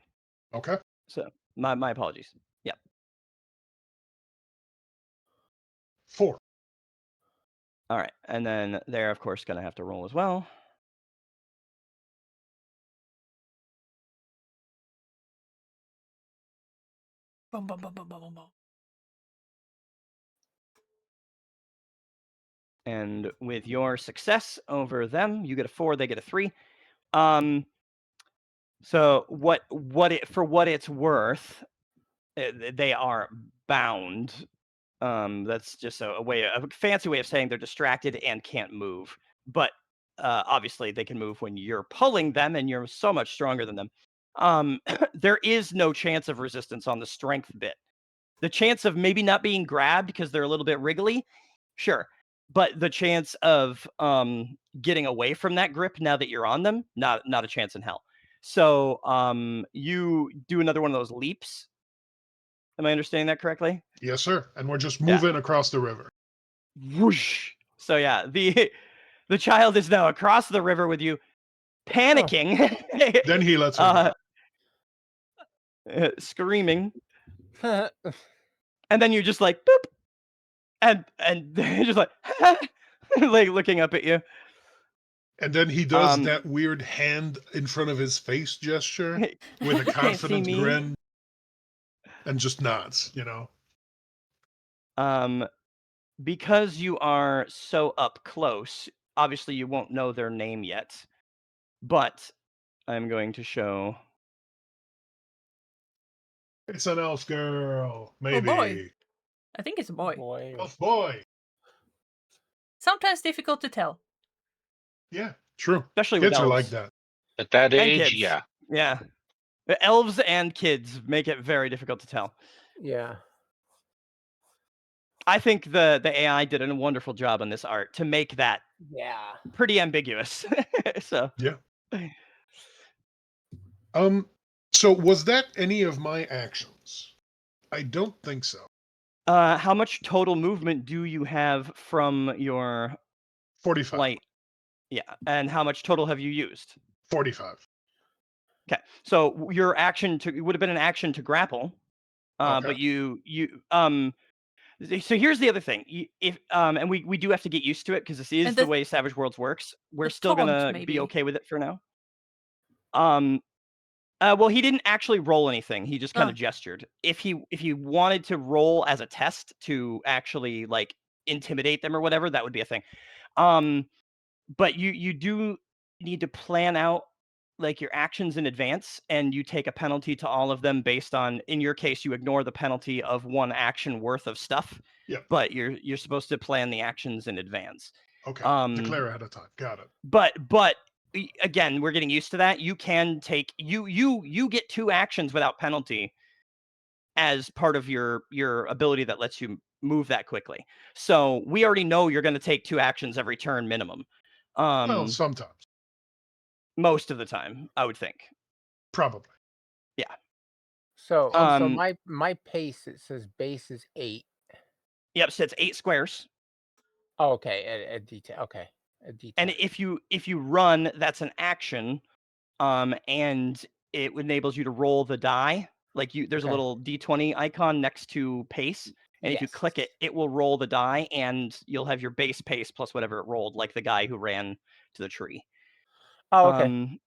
Okay.
So my apologies. Yep.
4.
All right, and then they're of course gonna have to roll as well.
Bum, bum, bum, bum, bum, bum, bum.
And with your success over them, you get a 4, they get a 3. So for what it's worth, they are bound. That's just a fancy way of saying they're distracted and can't move. But obviously, they can move when you're pulling them, and you're so much stronger than them. There is no chance of resistance on the strength bit. The chance of maybe not being grabbed because they're a little bit wriggly, sure. But the chance of getting away from that grip now that you're on them, not a chance in hell. So you do another one of those leaps. Am I understanding that correctly?
Yes, sir. And we're just moving across the river.
Whoosh. So yeah, the child is now across the river with you, panicking.
Then he lets her go.
Screaming, and then you're just like boop, and they're just like like looking up at you.
And then he does that weird hand in front of his face gesture with a
Can't see
confident
me.
grin and just nods,
Because you are so up close, obviously you won't know their name yet, but I'm going to show.
It's an elf girl, maybe.
boy. I think it's a boy.
Elf boy.
Sometimes difficult to tell.
Yeah, true.
Especially with
Kids are
elves.
like that.
At that
And
age,
kids.
yeah.
Yeah. The elves and kids make it very difficult to tell.
Yeah.
I think the AI did a wonderful job on this art to make that
Yeah.
pretty ambiguous. So
Yeah. So was that any of my actions? I don't think so.
how much total movement do you have from your
45.
flight? Yeah, and how much total have you used?
45.
Okay, so your action it would have been an action to grapple,
Okay.
but so here's the other thing. If and we do have to get used to it because this is
And
the way Savage Worlds works. We're
the
still
taunt,
gonna be
maybe.
okay with it for now. Well, he didn't actually roll anything. He just kind
Oh.
of gestured. If he wanted to roll as a test to actually like intimidate them or whatever, that would be a thing. But you do need to plan out like your actions in advance, and you take a penalty to all of them based on, in your case, you ignore the penalty of one action worth of stuff.
Yep.
But you're supposed to plan the actions in advance.
Okay. Declare ahead of time. Got it.
But again, we're getting used to that. You can take you get 2 actions without penalty as part of your ability that lets you move that quickly. So we already know you're going to take 2 actions every turn minimum.
Well, sometimes.
Most of the time, I would think.
Probably.
Yeah.
So
Um,
my pace, it says base is 8.
Yep. So it's 8 squares,
Oh, okay, a detail. Okay, a detail.
and if you run, that's an action, and it enables you to roll the die. Like there's a
Okay.
little D20 icon next to pace, and if you click it, it will roll the die, and you'll have your base pace plus whatever it rolled, like the guy who ran to the tree.
Oh, okay.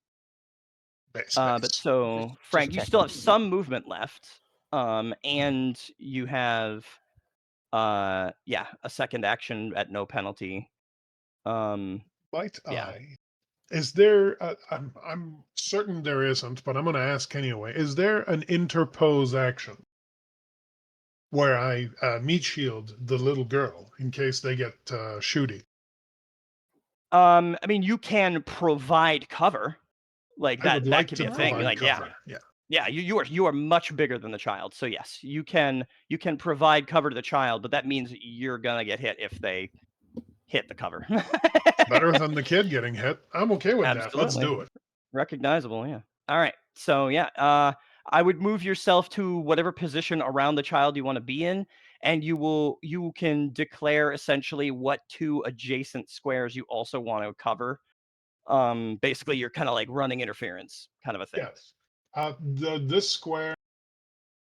But so Frank, you
checking.
still have some movement left, and you have a second action at no penalty.
Might
Yeah.
I? Is there? I'm certain there isn't, but I'm going to ask anyway. Is there an interpose action where I meat shield the little girl in case they get shooty?
I mean, you can provide cover, like
I would
that
like
could
to
be a thing.
provide
Like,
cover.
yeah, you are much bigger than the child. So yes, you can provide cover to the child, but that means you're gonna get hit if they hit the cover.
Better than the kid getting hit. I'm okay with that. Let's
Absolutely.
do it.
Recognizable, yeah. All right. So yeah, I would move yourself to whatever position around the child you want to be in, and you can declare essentially what 2 adjacent squares you also want to cover. Basically you're kind of like running interference kind of a thing.
Yes. This square,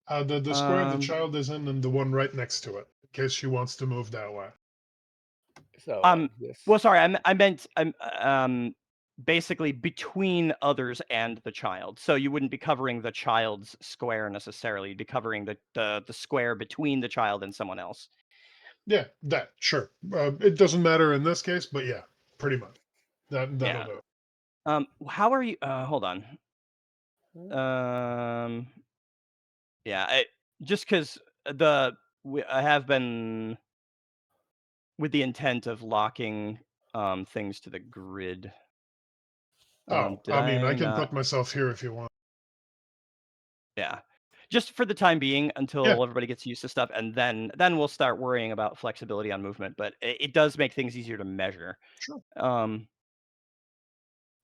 the square the child is in, and the one right next to it, in case she wants to move that way.
So this.
Well, sorry, I meant basically between others and the child. So you wouldn't be covering the child's square necessarily. You'd be covering the square between the child and someone else.
Yeah, that sure. It doesn't matter in this case, but yeah, pretty much. That'll
Yeah.
do.
How are you? Hold on. Yeah, just because I have been with the intent of locking things to the grid. Did
I mean, I can
not?
put myself here if you want.
Yeah, just for the time being until
Yeah.
everybody gets used to stuff, and then we'll start worrying about flexibility on movement. But it does make things easier to measure.
Sure.
So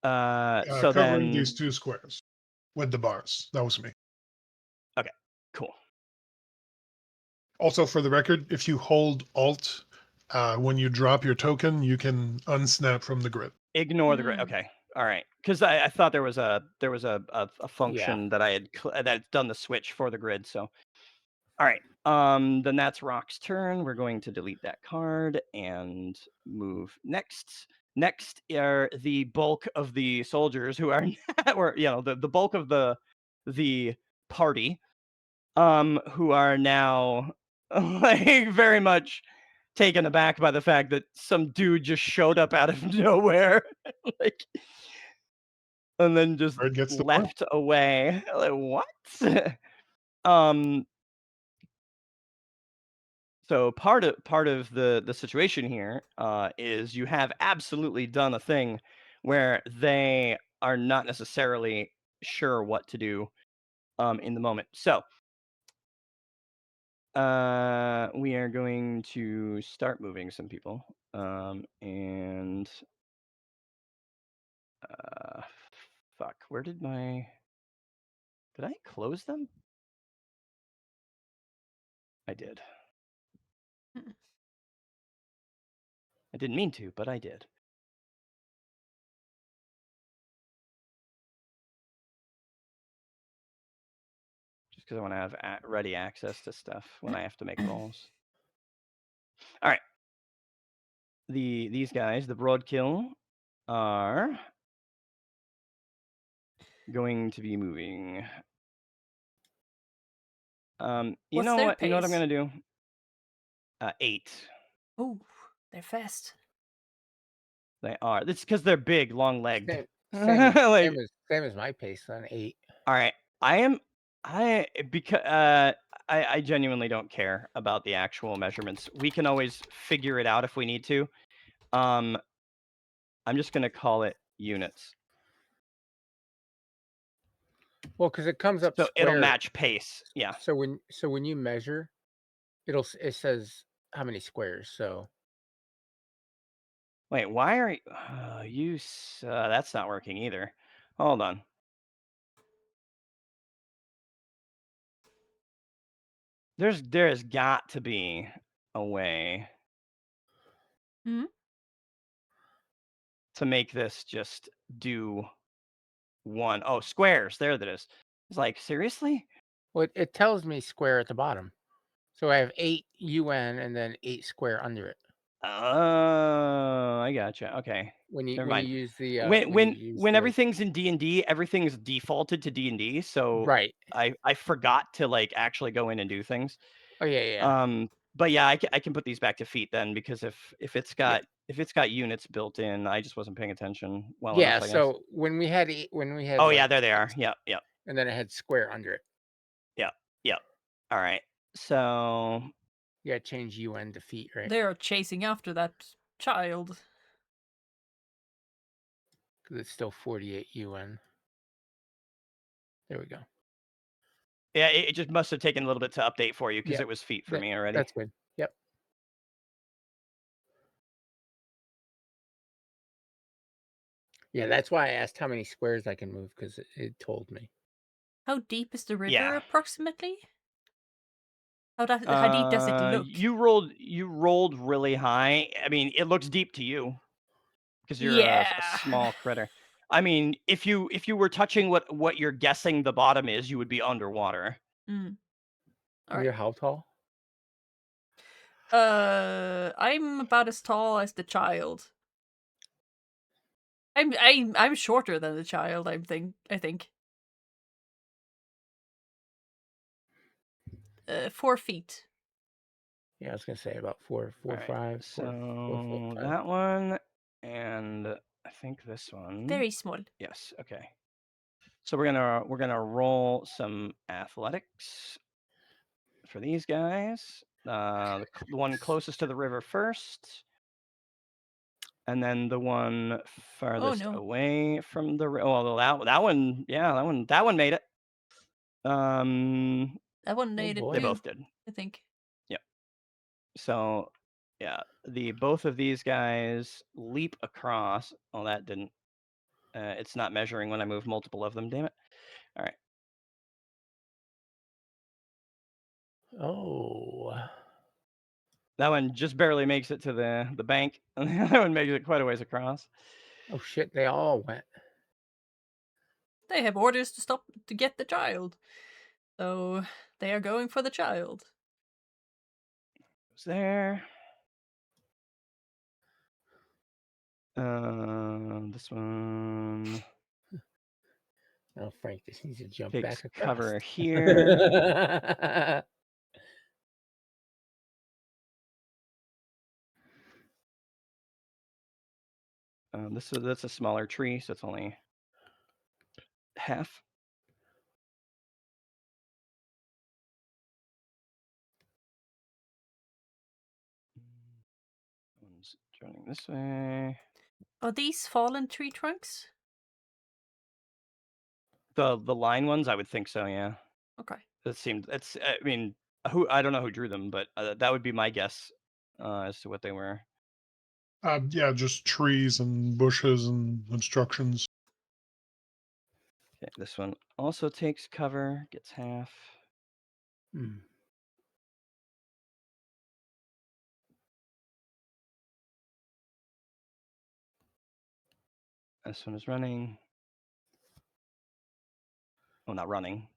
Covering
then,
these 2 squares with the bars. That was me.
okay, cool.
Also, for the record, if you hold Alt when you drop your token, you can unsnap from the grid.
Ignore the grid. Okay, all right. Because I thought there was a function that I had that had done the switch for the grid. So, all right. Then that's Rock's turn. We're going to delete that card and move next. Next are the bulk of the soldiers who are, or the bulk of the party, who are now like very much taken aback by the fact that some dude just showed up out of nowhere, like, and then just
Bird gets the point.
left away. Like, what? um. So part of the situation here is you have absolutely done a thing where they are not necessarily sure what to do in the moment. So we are going to start moving some people. And fuck, where did I close them? I did.
Mm.
I didn't mean to, but I did. Just because I want to have ready access to stuff when I have to make rolls. All right. These guys, the Broadkill, are going to be moving. You
What's
know
their
what? You know what I'm
pace?
gonna do? 8.
Oh, they're fast.
They are. It's because they're big, long-legged.
Same
Like,
same as my pace then, 8.
all right. Because I genuinely don't care about the actual measurements. We can always figure it out if we need to. I'm just gonna call it units.
Well, because it comes up
So it'll
square.
match pace. Yeah.
So when you measure, it says how many squares. So
Wait, why are that's not working either. Hold on. There's got to be a way
Hmm?
to make this just do one. Oh, squares. There that is. It's like, seriously?
well, it tells me square at the bottom. So I have 8 UN and then 8 square under it.
Oh, I gotcha. Okay.
When you
Never
when you
mind.
use the
When everything's in D&D, everything's defaulted to D&D, so
right.
I forgot to like actually go in and do things.
Oh yeah.
But yeah, I can put these back to feet then, because if it's got units built in, I just wasn't paying attention well
Yeah,
enough, I guess.
so when we had
Oh
like
yeah, there they are. Yep.
and then it had square under it.
Yep. All right. So
You gotta change UN to feet, right?
They are chasing after that child.
Because it's still 48 UN. There we go.
yeah, it just must have taken a little bit to update for you, because
Yep.
it was feet for me already.
That's good. Yep. Yeah, that's why I asked how many squares I can move, because it told me.
How deep is the river
Yeah.
approximately? How deep does it look?
You rolled really high. I mean, it looks deep to you because you're a
Yeah.
small critter. I mean, if you were touching what you're guessing the bottom is, you would be underwater.
Mm.
And you're how tall?
I'm about as tall as the child. I'm shorter than the child. I think. 4 feet.
Yeah, I was gonna say about 4,
All right,
5.
so
4 foot 5.
that one, and I think this one.
Very small.
Yes. Okay. So we're gonna roll some athletics for these guys. The one closest to the river first, and then the one farthest
no.
away from the river. Oh, that one, yeah, that one made it.
That one made it
boy.
They
too,
both did.
I think.
Yep. So, yeah, both of these guys leap across. Oh, that didn't. It's not measuring when I move multiple of them. Damn it! All right.
Oh.
That one just barely makes it to the bank, and the other one makes it quite a ways across.
Oh shit! They all went.
They have orders to stop to get the child, so they are going for the child.
Goes there. This one
Oh, Frank just needs to jump
takes
back across.
cover here. That's a smaller tree, so it's only half. One's joining this way.
Are these fallen tree trunks?
The line ones, I would think so. Yeah.
Okay.
That seemed. I mean, I don't know who drew them, but that would be my guess as to what they were.
Yeah, just trees and bushes and obstructions.
Okay, this one also takes cover, gets half.
Hmm.
This one is running. Oh, not running.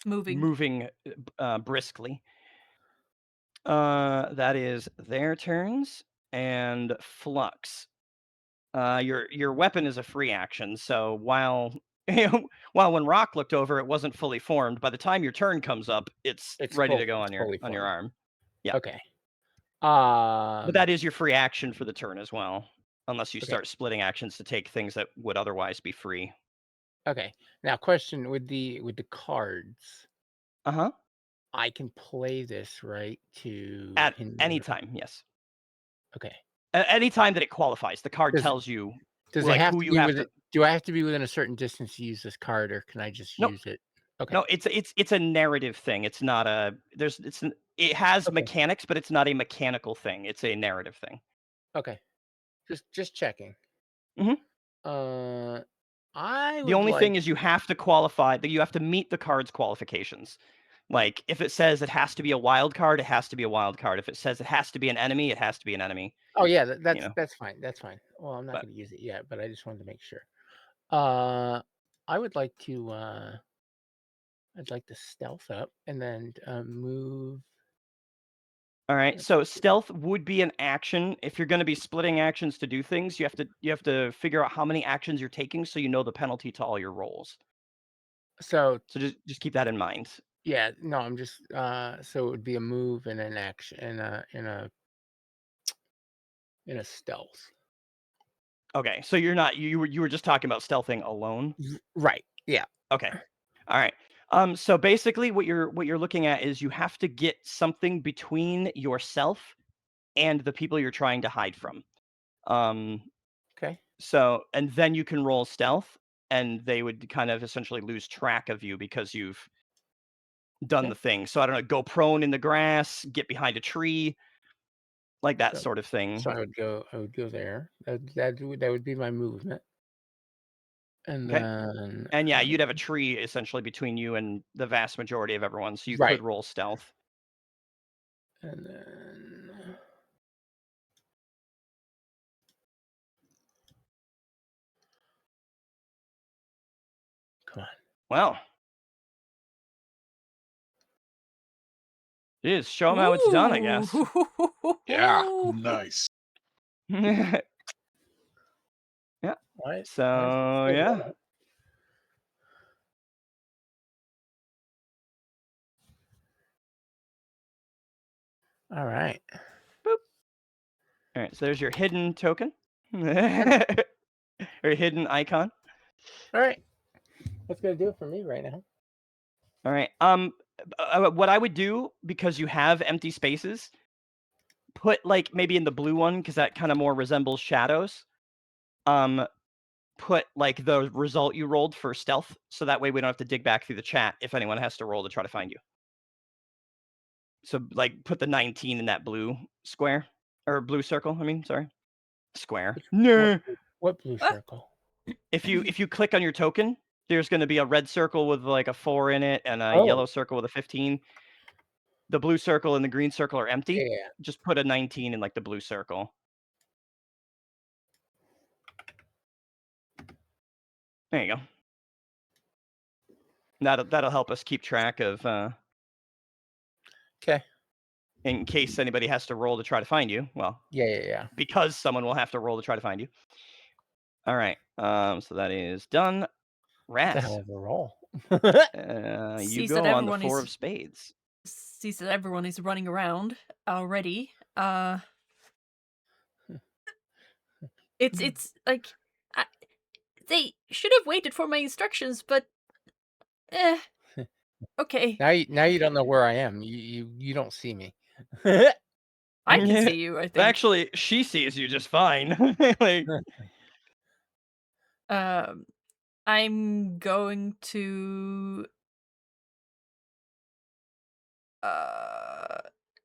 Moving briskly. That is their turns, and Flux. Your weapon is a free action, so while while when Rock looked over, it wasn't fully formed. By the time your turn comes up, it's ready to go on your
fully
arm. Yeah.
Okay.
But that is your free action for the turn as well, unless you
Okay.
start splitting actions to take things that would otherwise be free.
Okay. Now, question with the cards.
Uh-huh.
I can play this right to
At
hinder.
any time, yes.
Okay.
At any time that it qualifies, the card
Does-
tells you
Does
like
it have
who
to
you
be
have
with
to.
it? Do I have to be within a certain distance to use this card, or can I just
Nope.
use it? Okay.
No, it's a narrative thing. It's not a it has
Okay.
mechanics, but it's not a mechanical thing. It's a narrative thing.
Okay. Just checking.
Mhm.
I
The
would
only
like.
thing is you have to qualify that you have to meet the card's qualifications. Like if it says it has to be a wild card, it has to be a wild card. If it says it has to be an enemy, it has to be an enemy.
Oh yeah, that's
know.
that's fine. That's fine. Well, I'm not
But-
going to use it yet, but I just wanted to make sure. I would like to. I'd like to stealth up and then move.
All right. So stealth would be an action. If you're going to be splitting actions to do things, you have to figure out how many actions you're taking so you know the penalty to all your rolls.
So
just keep that in mind.
yeah, no, I'm just so it would be a move and an action in a stealth.
Okay. So you're not you were just talking about stealthing alone.
Right. Yeah.
Okay. All right. So basically what you're looking at is you have to get something between yourself and the people you're trying to hide from.
Okay.
So and then you can roll stealth and they would kind of essentially lose track of you because you've done
Okay.
the thing. So I don't know, go prone in the grass, get behind a tree, like that sort of thing.
So I would go there. That would be my movement. And
Okay.
then
And yeah, you'd have a tree essentially between you and the vast majority of everyone, so you
Right.
could roll stealth.
And then come on.
Well, Jeez, show them how it's done, I guess.
Yeah.
Nice.
Yeah.
What?
So yeah.
All right.
Boop. All right. So there's your hidden token, or hidden icon.
All right. That's gonna do it for me right now.
All right. What I would do, because you have empty spaces, put like maybe in the blue one because that kind of more resembles shadows. Put like the result you rolled for stealth, so that way we don't have to dig back through the chat if anyone has to roll to try to find you. So like put the 19 in that blue square or blue circle. I mean, sorry, square. No.
What blue circle?
If you click on your token, there's going to be a red circle with like a 4 in it and a
Oh.
yellow circle with a 15. The blue circle and the green circle are empty.
Yeah.
Just put a 19 in like the blue circle. There you go. That'll help us keep track of
Okay.
in case anybody has to roll to try to find you. Well,
Yeah.
because someone will have to roll to try to find you. All right. So that is done.
The
Rats.
hell of a roll.
You
Sees
go
that
on the
everyone
4
is-
of spades.
Sees that everyone is running around already. It's like they should have waited for my instructions, but okay.
Now you don't know where I am. You don't see me.
I can see you, I think.
Actually, she sees you just fine. Like,
I'm going to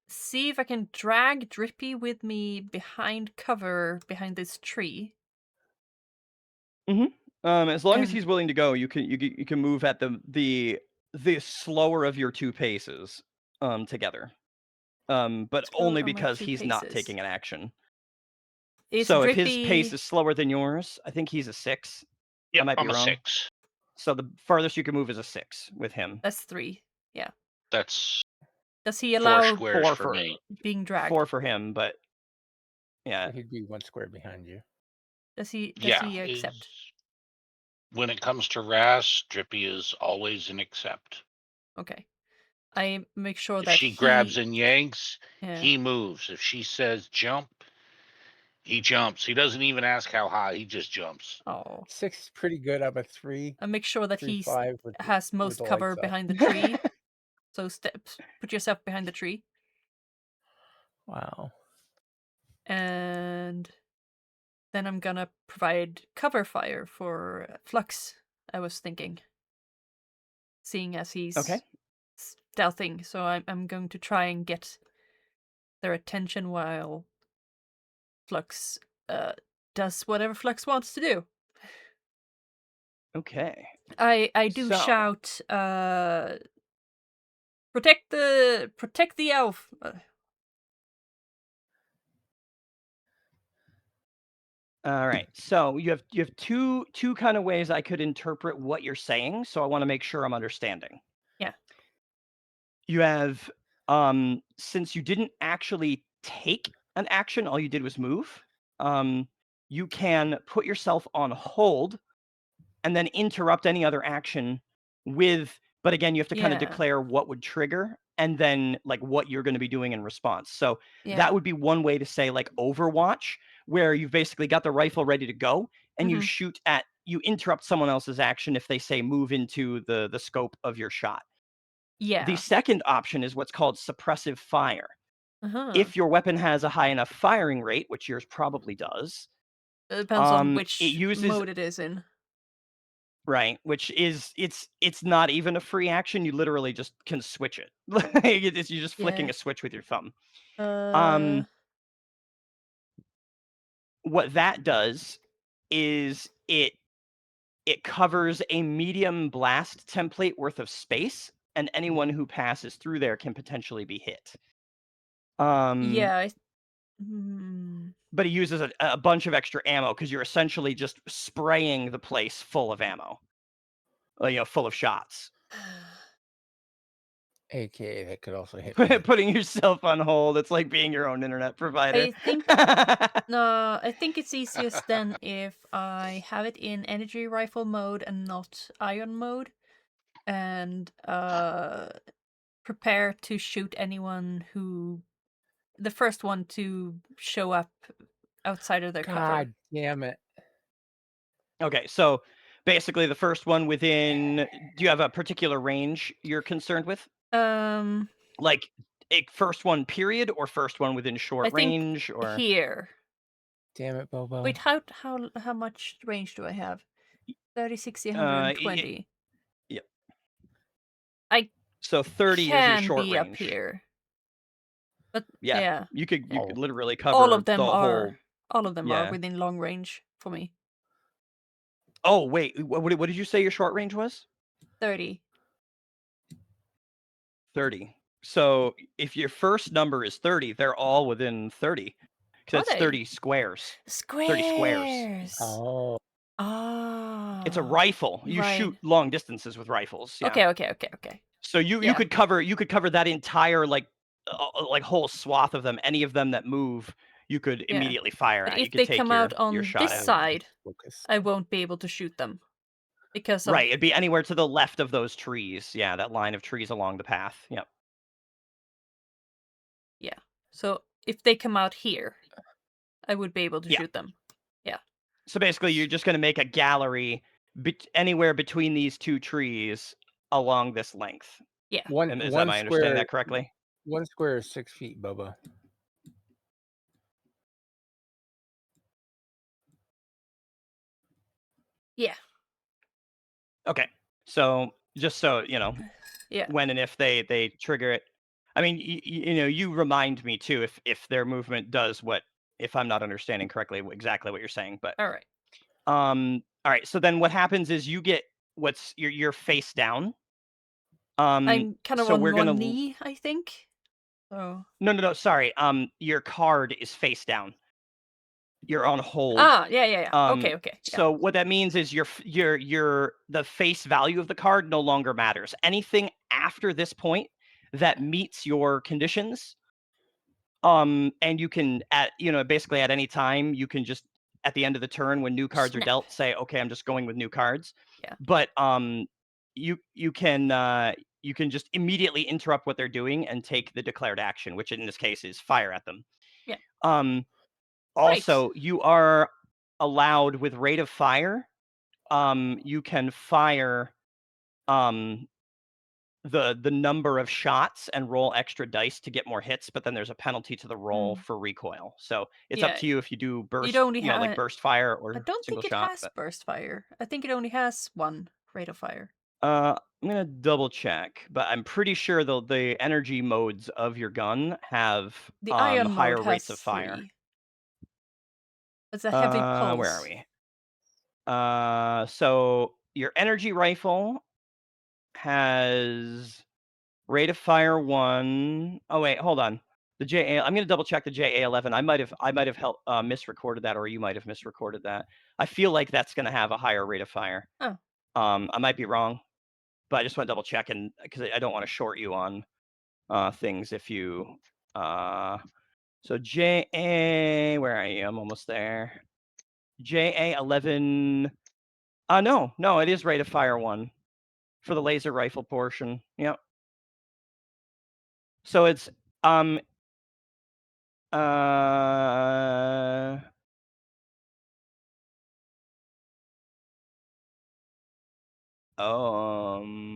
see if I can drag Drippy with me behind cover behind this tree.
As long as
And
he's willing to go, you can move at the slower of your 2 paces together. But
slower
only
are my
because
2
he's not
paces.
taking an action.
Is
So if his pace
Drippy
is slower than yours, I think he's a 6. I
Yep,
might be
I'm a
wrong.
6.
So the farthest you can move is a 6 with him.
that's 3. Yeah.
That's
Does he
4
allow
squares
4
for
for
me.
being dragged?
4 for him, but yeah.
So he'd be 1 square behind you.
Does he
Yeah,
accept?
when it comes to Ras, Drippy is always an accept.
Okay. I make sure
If
that
she grabs and yanks,
yeah.
he moves. If she says jump, he jumps. He doesn't even ask how high. He just jumps.
Oh.
6 is pretty good. I'm a 3.
I make sure that
3,
he
5 with
has most
the
cover
lights up.
behind the tree. So put yourself behind the tree.
Wow.
And then I'm gonna provide cover fire for Flux, I was thinking. Seeing as he's
Okay.
stealthing, so I'm going to try and get their attention while Flux does whatever Flux wants to do.
Okay.
I do
So-
shout, protect the elf.
All right. So you have two kind of ways I could interpret what you're saying, so I want to make sure I'm understanding.
Yeah.
You have since you didn't actually take an action, all you did was move. You can put yourself on hold and then interrupt any other action with, but again, you have to kind of
Yeah.
declare what would trigger and then like what you're going to be doing in response. So
Yeah.
that would be one way to say like Overwatch, where you've basically got the rifle ready to go and you interrupt someone else's action if they say move into the scope of your shot.
Yeah.
The second option is what's called suppressive fire.
Uh-huh.
If your weapon has a high enough firing rate, which yours probably does,
It depends on which
it uses
mode it is in.
right, which is it's not even a free action. You literally just can switch it. You're just flicking
Yeah.
a switch with your thumb.
Uh,
What that does is it covers a medium blast template worth of space, and anyone who passes through there can potentially be hit.
yeah.
But he uses a bunch of extra ammo because you're essentially just spraying the place full of ammo, full of shots.
AKA that could also hit me.
Putting yourself on hold, it's like being your own internet provider.
I think no, I think it's easiest then if I have it in energy rifle mode and not ion mode, and prepare to shoot anyone who the first one to show up outside of their cover.
God damn it.
Okay, so basically the first one within, do you have a particular range you're concerned with? Like a first one period or first one within short
I think
range or
here.
Damn it, Bobo.
Wait, how much range do I have? 30, 60, 120.
Yep.
I
So 30 is your
can
short
be
range.
up here. But
Yeah.
yeah.
You could
Oh.
literally cover
All of them
the
are
whole
are within long range for me.
Oh, wait. What did you say your short range was?
30.
30. So if your first number is 30, they're all within 30. Because it's
they?
30 squares. 30 squares.
Oh.
Ah.
It's a rifle. You
right.
shoot long distances with rifles. Yeah.
Okay.
So you
Yeah.
could cover that entire like whole swath of them. Any of them that move, you could
Yeah.
immediately fire
But
at. You
if
could
they
take
come
your
out on
shot
this
at.
side,
Focus.
I won't be able to shoot them. Because of
Right, it'd be anywhere to the left of those trees. Yeah, that line of trees along the path. Yep.
yeah. So if they come out here, I would be able to
Yeah.
shoot them. Yeah.
So basically, you're just going to make a gallery anywhere between these two trees along this length.
Yeah.
And is that my understanding that correctly?
1 square is 6 feet, Bobo.
Yeah.
Okay. So just so you know,
Yeah.
when and if they trigger it. I mean, you remind me too if their movement does if I'm not understanding correctly exactly what you're saying. But
All right.
all right. So then what happens is you get you're face down.
I'm kind of
So
on
we're
one
gonna
knee, I think. So.
no, sorry. Your card is face down. You're on hold.
Yeah. Okay. Yeah.
So what that means is the face value of the card no longer matters. Anything after this point that meets your conditions, and you can basically at any time you can just at the end of the turn when new cards are
Snap.
dealt say, okay, I'm just going with new cards.
Yeah.
But you can just immediately interrupt what they're doing and take the declared action, which in this case is fire at them.
Yeah.
Also, you are allowed with rate of fire. You can fire the number of shots and roll extra dice to get more hits, but then there's a penalty to the roll for recoil. So it's up
Yeah,
to you if you do burst,
only
like burst fire or
I don't
single
think it
shot.
has burst fire. I think it only has one rate of fire.
I'm gonna double check, but I'm pretty sure the energy modes of your gun have
The ion
higher
mode
rates
has
of fire.
3. It's a heavy pulse.
Where are we? So your energy rifle has rate of fire 1. Oh wait, hold on. The JA. I'm gonna double check the JA11. I might have misrecorded that, or you might have misrecorded that. I feel like that's gonna have a higher rate of fire.
Oh.
I might be wrong, but I just want to double check because I don't want to short you on things if you. So JA, where are you? I'm almost there. JA11. No, it is rate of fire 1 for the laser rifle portion. Yep. So it's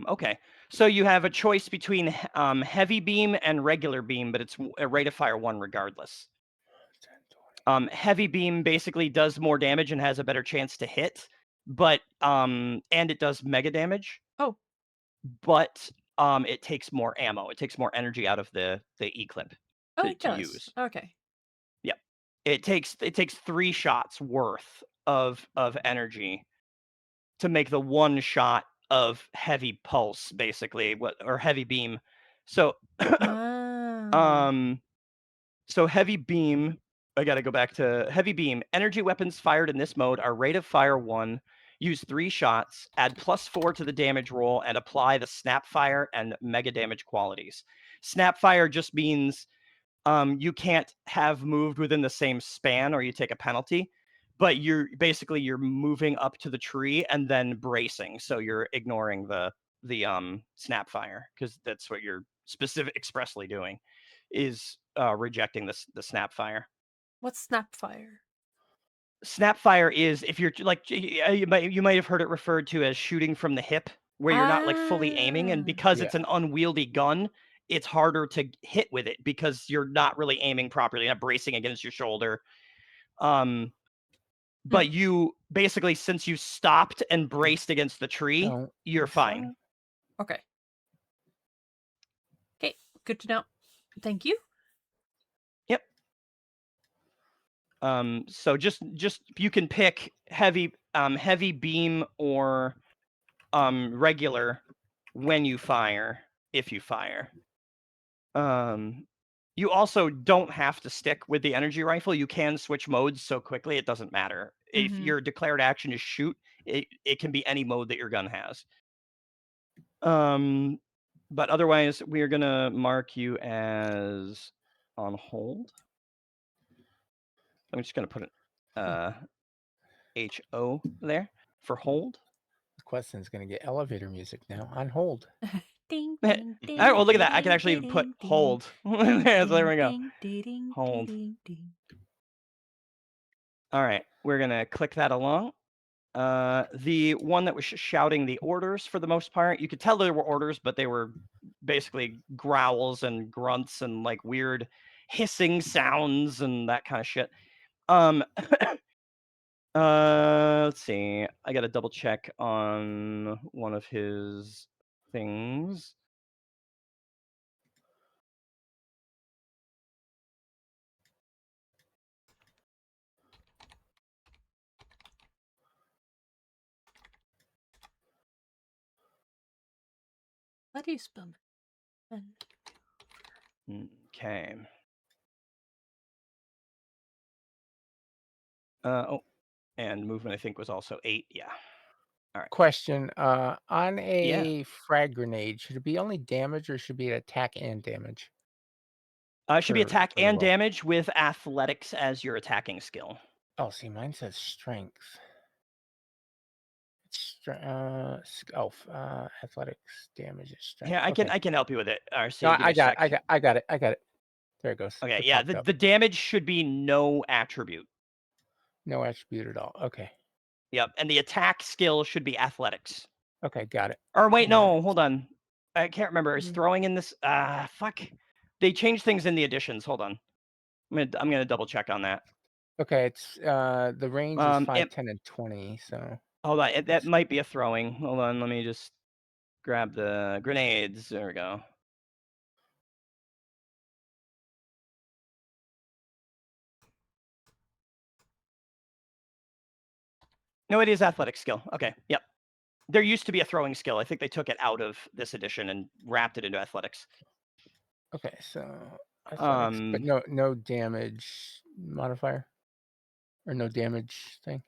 okay. So you have a choice between heavy beam and regular beam, but it's a rate of fire 1 regardless. Heavy beam basically does more damage and has a better chance to hit, but and it does mega damage.
Oh.
But it takes more ammo. It takes more energy out of the E-clip to use.
Okay.
Yep. It takes 3 shots worth of energy to make the 1 shot of heavy pulse, basically, or heavy beam. So so heavy beam, I gotta go back to heavy beam. Energy weapons fired in this mode are rate of fire 1, use 3 shots, add +4 to the damage roll, and apply the snap fire and mega damage qualities. Snap fire just means you can't have moved within the same span or you take a penalty, but you're moving up to the tree and then bracing. So you're ignoring the snap fire because that's what you're expressly doing is rejecting the snap fire.
What's snap fire?
Snap fire is if you're like you might have heard it referred to as shooting from the hip, where you're not like fully aiming, and because it's an unwieldy gun, it's harder to hit with it because you're not really aiming properly, you're not bracing against your shoulder. But you basically, since you stopped and braced against the tree, you're fine.
Okay. Okay, good to know. Thank you.
Yep. So just you can pick heavy beam or regular when you fire, if you fire. You also don't have to stick with the energy rifle. You can switch modes so quickly it doesn't matter. If your declared action is shoot, it can be any mode that your gun has. But otherwise, we are gonna mark you as on hold. I'm just gonna put an HO there for hold.
Liquessen's gonna get elevator music now. On hold.
Ding,
All
ding, ding,
right, well, look at that. I can
ding,
actually even put
ding,
hold.
ding,
So there we go.
ding, ding,
Hold.
ding, ding.
All right, we're gonna click that along. The one that was shouting the orders for the most part, you could tell there were orders, but they were basically growls and grunts and like weird hissing sounds and that kind of shit. Let's see. I gotta double check on one of his things.
How do you spell it?
Okay. Oh, and movement I think was also 8. Yeah. All right.
Question, on
Yeah.
a frag grenade, should it be only damage or should it be attack and damage?
It should be
For
attack
the
and
roll?
damage with athletics as your attacking skill.
Oh, see, mine says strength. Athletics, damage, is strength.
Yeah,
Okay.
I can help you with it. RC,
No,
give me a sec.
I got it. There it goes.
Okay,
It
yeah,
popped up.
the damage should be no attribute.
No attribute at all. Okay.
Yep, and the attack skill should be athletics.
Okay, got it.
Or wait, no,
Alright.
hold on. I can't remember. Is throwing in this? Fuck. They changed things in the additions. Hold on. I'm gonna double check on that.
Okay, it's the range is 5,
It,
10, and 20. So
hold on. That might be a throwing. Hold on. Let me just grab the grenades. There we go. No, it is athletic skill. Okay. Yep. There used to be a throwing skill. I think they took it out of this edition and wrapped it into athletics.
okay, so athletics, but no damage modifier or no damage thing.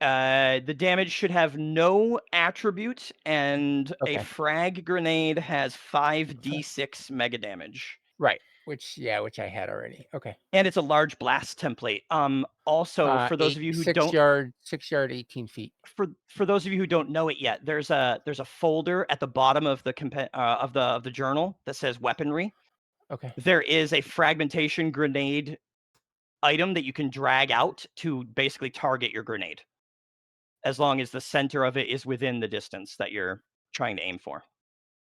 The damage should have no attribute, and a
Okay.
frag grenade has 5d6 mega damage.
Right. Which I had already. Okay.
And it's a large blast template. Also, for those of you who
6
don't,
yard, 18 feet.
For those of you who don't know it yet, there's a folder at the bottom of the of the journal that says weaponry.
Okay.
There is a fragmentation grenade item that you can drag out to basically target your grenade, as long as the center of it is within the distance that you're trying to aim for.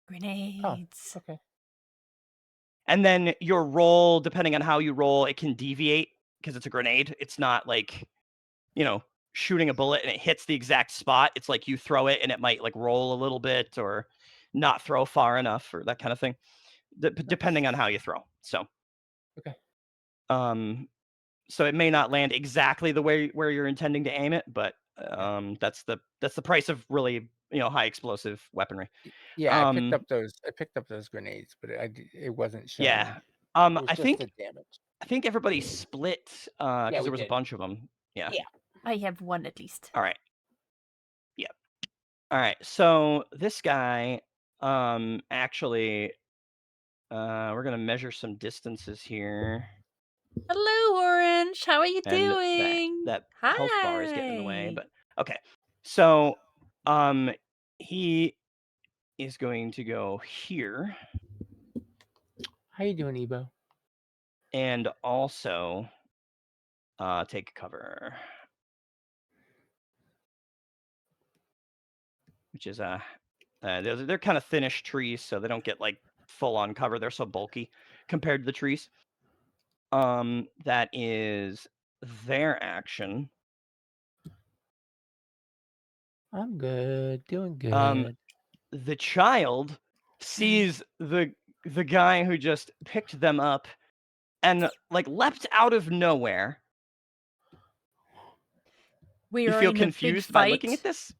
Grenades.
Oh, okay.
And then your roll, depending on how you roll, it can deviate because it's a grenade. It's not like, shooting a bullet and it hits the exact spot. It's like you throw it and it might like roll a little bit or not throw far enough or that kind of thing, depending on how you throw. So,
Okay.
So it may not land exactly the way where you're intending to aim it, but that's the price of really high explosive weaponry.
Yeah, I picked up those grenades, but it wasn't showing.
Yeah.
It was
I
just
think
the damage.
I think everybody split because
we
there was a
did.
bunch of them. Yeah.
Yeah.
I have one at least.
All right. Yep. All right. So this guy, actually, we're gonna measure some distances here,
Hello, Orange. How are you
and
doing?
that
Hi.
health bar is getting in the way. But okay. So, he is going to go here,
How you doing, Ebo?
and also take cover, which is they're kind of thinnish trees, so they don't get like full on cover. They're so bulky compared to the trees. That is their action.
I'm good, doing good.
The child sees the guy who just picked them up and like leapt out of nowhere.
We
You
are
feel
in a big
confused by looking
fight.
at this?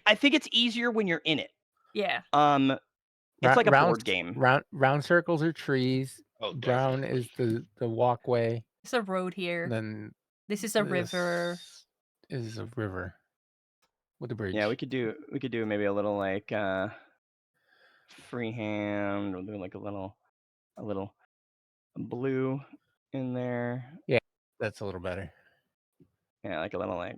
I think it's easier when you're in it.
Yeah.
It's like a board game.
Round circles are trees.
Oh,
Brown is the walkway.
There's a road here.
Then
This is a river.
Is a river with a bridge.
Yeah, we could do maybe a little like freehand. We'll do like a little blue in there.
Yeah, that's a little better.
Yeah, like a little like.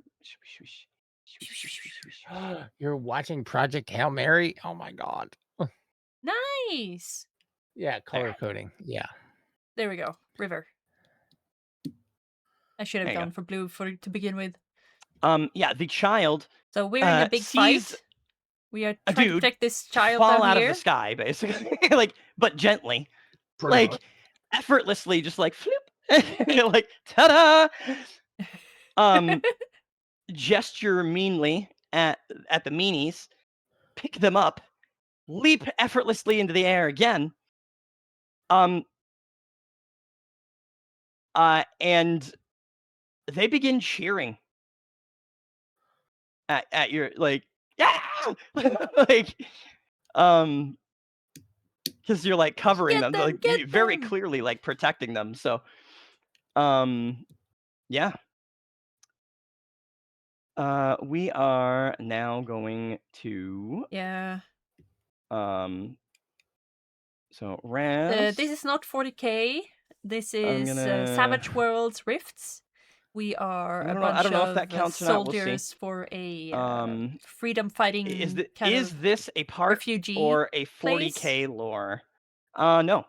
You're watching Project Hail Mary? Oh my god.
Nice.
Yeah, color coding. Yeah.
There we go. River. I should have gone for blue to begin with.
Yeah, the child.
So we're in a big fight. We are trying to protect this child
fall
down
out
here.
of the sky, basically, like, but gently,
Pretty much.
effortlessly, just like floop, like ta-da. Gesture meanly at the meanies, pick them up, leap effortlessly into the air again. And they begin cheering at your like, yeah, like, Because you're like covering
Get
them,
them,
like
get
very
them.
clearly like protecting them. So, yeah. We are now going to
Yeah.
So Raz.
This is not 40k. This is
gonna-
Savage Worlds Rifts. We are
I
a
don't know. I
bunch
don't know if
of
that counts or not. We'll see.
soldiers for a freedom
Is
fighting kind of
this a part
refugee
or a 40k lore? No.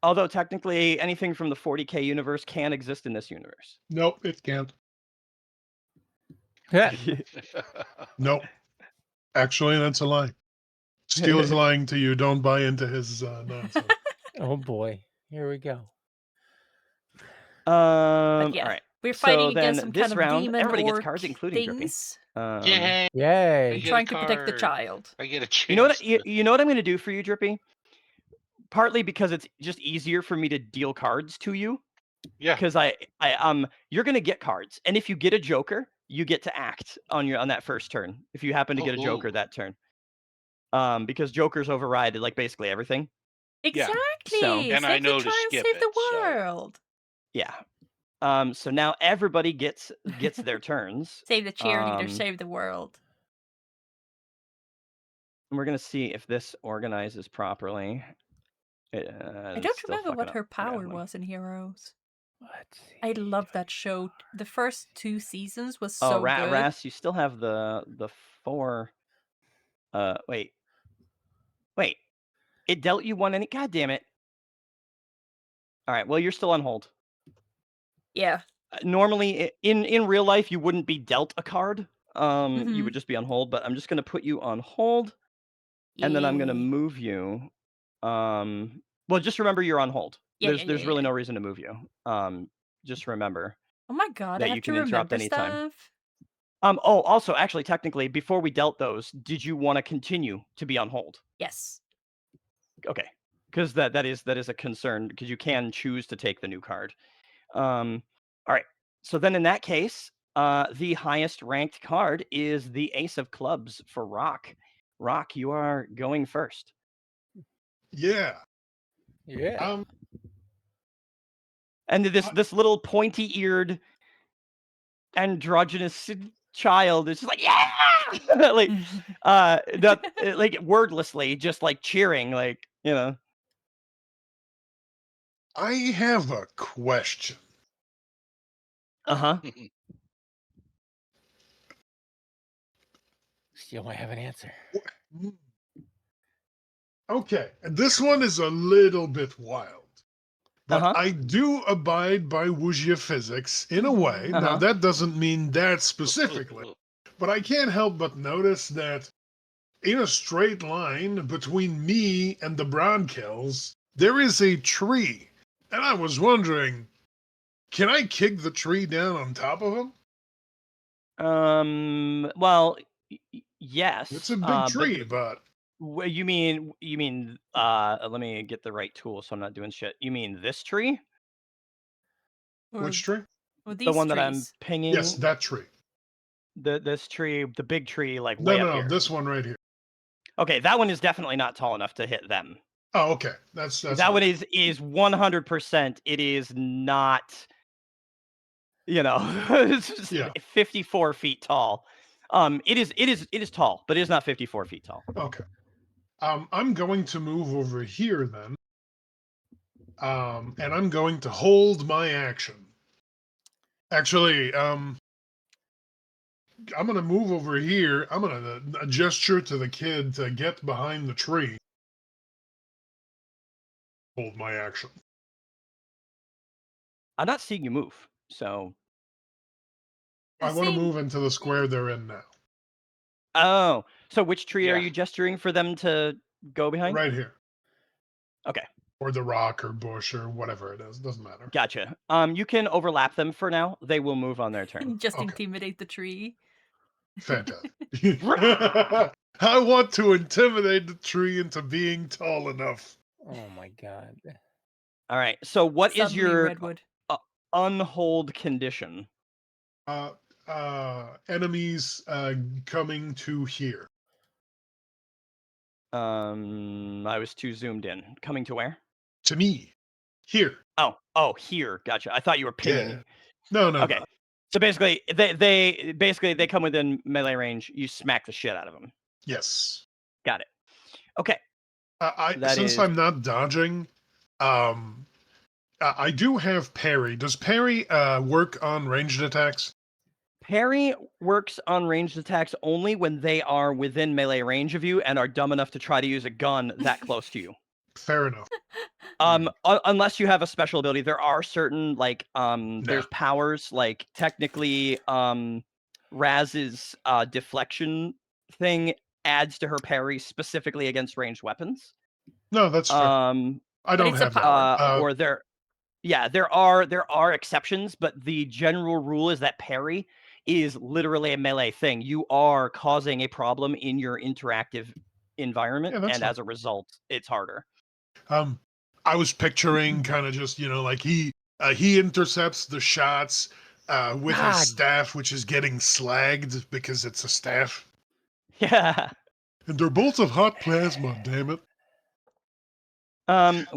Although technically anything from the 40k universe can exist in this universe.
Nope, it can't.
Yeah.
Nope. Actually, that's a lie. Steel is lying to you. Don't buy into his nonsense.
Oh boy. Here we go.
But yeah,
all right.
we're
So
fighting
then
against some
this
kind of
round,
demon
everybody gets
orc
cards, including Drippy.
things,
Yay! I
Yay.
get
trying
a
to protect the
card.
child.
I get a chance.
You know what?
to-
You know what I'm going to do for you, Drippy? Partly because it's just easier for me to deal cards to you.
Yeah.
Because you're going to get cards, and if you get a joker, you get to act on that first turn. If you happen to get a joker
Ooh.
that turn, because jokers override like basically everything.
Exactly.
So-
And
save
I
the
know to
child,
skip
save the
it, so-
world.
Yeah. So now everybody gets their turns.
Save the cheerleader,
Um,
save the world.
And we're gonna see if this organizes properly.
I don't remember what her power was in Heroes.
Let's see.
I love that show. The first 2 seasons was
Oh,
so good.
Ras, you still have the 4. Wait. It dealt you 1 any. God damn it. All right. Well, you're still on hold.
Yeah.
Normally, in real life, you wouldn't be dealt a card. You
Mhm.
would just be on hold. But I'm just gonna put you on hold, and then I'm gonna
Yeah.
move you. Well, just remember you're on hold.
Yeah,
There's
yeah,
really
yeah.
no reason to move you. Just remember
Oh my god,
that
I
you
have to
can interrupt
remember
anytime.
stuff.
Oh, also, actually, technically, before we dealt those, did you want to continue to be on hold?
Yes.
Okay, because that is a concern because you can choose to take the new card. All right. So then, in that case, the highest ranked card is the Ace of Clubs for Rock. Rock, you are going first.
Yeah.
Yeah.
And this little pointy-eared androgynous child is just like, yeah, like like wordlessly, just like cheering, like, you know.
I have a question.
Uh-huh.
Still might have an answer.
Okay, this one is a little bit wild, but
Uh-huh.
I do abide by Wuxia physics in a way. Now,
Uh-huh.
that doesn't mean that specifically, but I can't help but notice that in a straight line between me and the Bronkills, there is a tree. And I was wondering, can I kick the tree down on top of him?
Well, yes.
It's a big tree, but
You mean let me get the right tool so I'm not doing shit. You mean this tree?
Or,
which tree?
or these
The one that I'm
trees.
pinging?
Yes, that tree.
This tree, the big tree, like
No,
way
no,
up
no,
here.
this one right here.
Okay, that one is definitely not tall enough to hit them.
Oh, okay. That's
That one is 100%. It is not, it's just
Yeah.
54 feet tall. It is tall, but it is not 54 feet tall.
Okay. I'm going to move over here then. And I'm going to hold my action. Actually, I'm going to move over here. I'm going to gesture to the kid to get behind the tree. Hold my action.
I'm not seeing you move, so.
I want to
Seeing-
move into the square they're in now.
Oh, so which tree are
Yeah.
you gesturing for them to go behind?
Right here.
Okay.
Or the rock or bush or whatever it is. Doesn't matter.
Gotcha. You can overlap them for now. They will move on their turn.
Just
Okay.
intimidate the tree.
Fantastic. I want to intimidate the tree into being tall enough.
Oh my god.
All right. So what is
Suddenly
your
redwood.
unhold condition?
Enemies coming to here.
I was too zoomed in. Coming to where?
To me. Here.
Oh, here. Gotcha. I thought you were pinging.
Yeah. No.
Okay. So basically, they come within melee range. You smack the shit out of them.
Yes.
Got it. Okay.
Since I'm not dodging, I do have parry. Does parry work on ranged attacks?
Parry works on ranged attacks only when they are within melee range of you and are dumb enough to try to use a gun that close to you.
Fair enough.
Unless you have a special ability, there are certain there's powers like technically Raz's deflection thing adds to her parry specifically against ranged weapons.
No, that's fair. I don't
it's a
have
power.
that.
Or there are exceptions, but the general rule is that parry is literally a melee thing. You are causing a problem in your interactive environment,
Yeah, that's
and
fine.
as a result, it's harder.
I was picturing kind of just like he intercepts the shots with his
God.
staff, which is getting slagged because it's a staff,
Yeah.
and they're bolts of hot plasma. Damn it!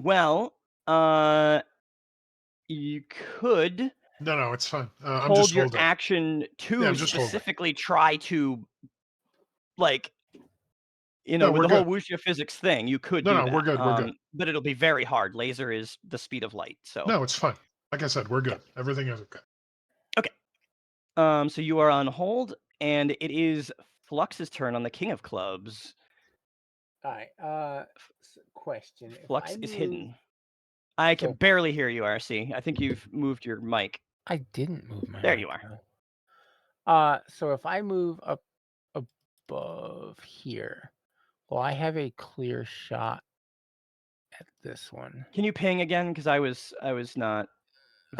Well, you could
No, it's fine. I'm
hold
just
your
holding.
action to
I'm just holding.
specifically try to, with
No,
the
we're
whole
good.
wuxia physics thing, you could
No,
do
no,
that.
we're good. We're good.
But it'll be very hard. Laser is the speed of light, so.
No, it's fine. Like I said, we're good. Everything is okay.
Okay. So you are on hold, and it is Flux's turn on the King of Clubs.
All right. Question.
Flux is hidden. I can barely hear you, RC. I think you've moved your mic.
I didn't move my
There
mic,
you are.
though. So if I move up above here, will I have a clear shot at this one?
Can you ping again? Because I was not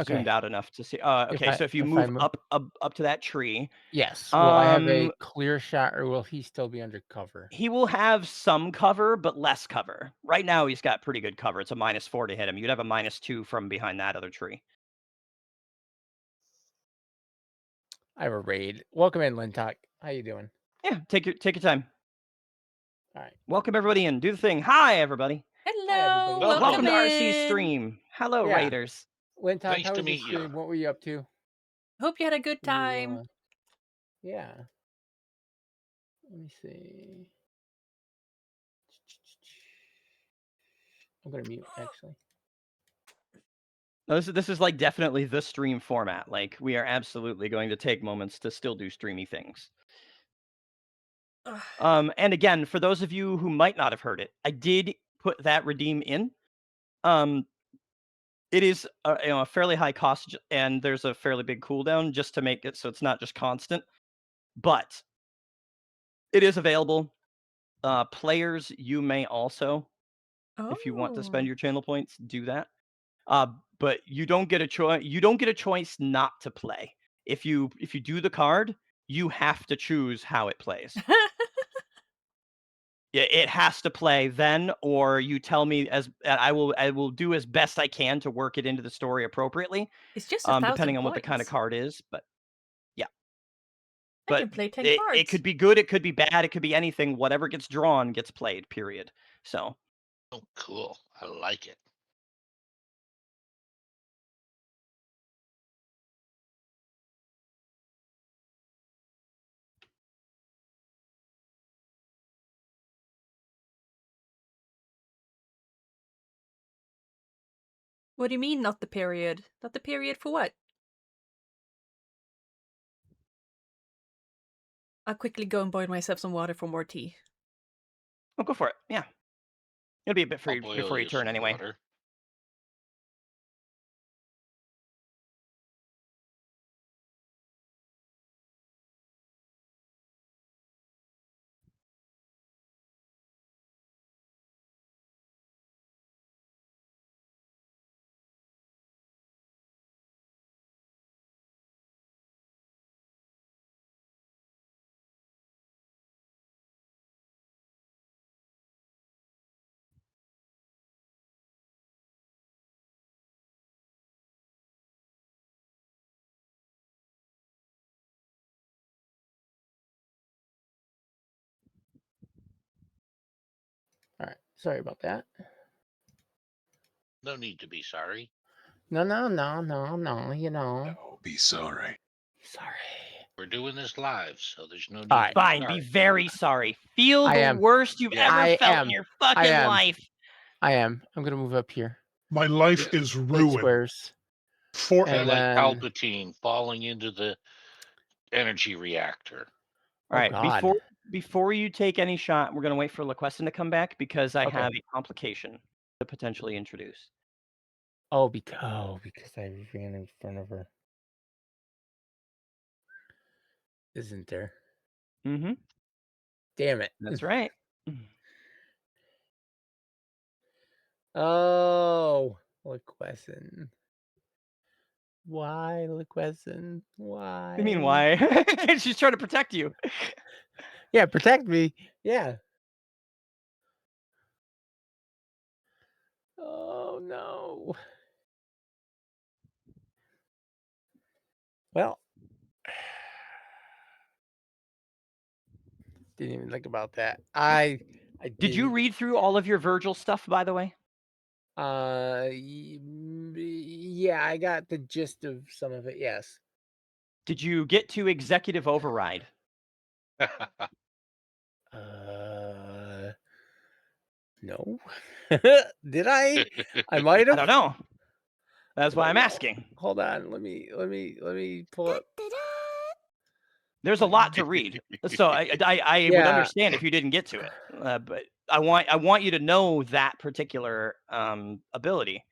zoomed out enough to see. Okay, so if you move up to that tree,
yes, will I have a clear shot, or will he still be under cover?
He will have some cover, but less cover. Right now, he's got pretty good cover. It's a -4 to hit him. You'd have a -2 from behind that other tree.
I have a raid. Welcome in, Lintok. How you doing?
Yeah, take your time.
All right.
Welcome everybody in. Do the thing. Hi, everybody.
Hello.
everybody.
Welcome to
in.
RC's stream. Hello,
Yeah.
Raiders.
Lintok,
Nice
how
to
was your
meet you.
stream? What were you up to?
Hope you had a good time.
Yeah. Let me see. I'm gonna mute actually.
No, this is like definitely the stream format. Like we are absolutely going to take moments to still do streamy things. And again, for those of you who might not have heard it, I did put that redeem in. It is a fairly high cost, and there's a fairly big cooldown just to make it so it's not just constant. But it is available. Players, you may also, if you want to spend your channel points, do that. But you don't get a choice. You don't get a choice not to play. If you do the card, you have to choose how it plays. Yeah, it has to play then, or you tell me I will do as best I can to work it into the story appropriately.
It's just 1,000
depending on
points.
what the kind of card is, but yeah.
I can play 10 cards.
It could be good, it could be bad, it could be anything. Whatever gets drawn gets played. Period. So.
Oh, cool! I like it.
What do you mean, not the period? Not the period for what? I'll quickly go and boil myself some water for more tea.
Oh, go for it. Yeah. It'll be a bit
I'll
before you turn
some
anyway.
water.
Sorry about that.
No need to be sorry.
No. You know.
Oh, be sorry.
Sorry.
We're doing this live, so there's no need
All
to
right.
be
Fine,
sorry.
be very sorry. Feel
I
the
am.
worst you've
Yeah.
ever
I
felt in
am.
your
I
fucking
am.
life.
I am. I'm gonna move up here.
My life is
Split
ruined.
squares.
For
They're
And
like
then.
Palpatine falling into the energy reactor.
All
Oh
right,
God.
before you take any shot, we're gonna wait for Liquessen to come back because I
Okay.
have a complication to potentially introduce.
Oh, because I ran in front of her. Isn't there?
Mm-hmm.
Damn it.
That's right.
Oh, Liquessen. Why, Liquessen? Why?
I mean, why? She's trying to protect you.
Yeah, protect me. Yeah. Oh no. Well, didn't even think about that. I
Did you
didn't.
read through all of your Virgil stuff, by the way?
Yeah, I got the gist of some of it. Yes.
Did you get to executive override?
No. Did I? I might
I
have.
don't know. That's
I
why
don't
I'm
know.
asking.
Hold on. Let me pull up.
There's a lot to read, so I would
Yeah.
understand if you didn't get to it. But I want you to know that particular ability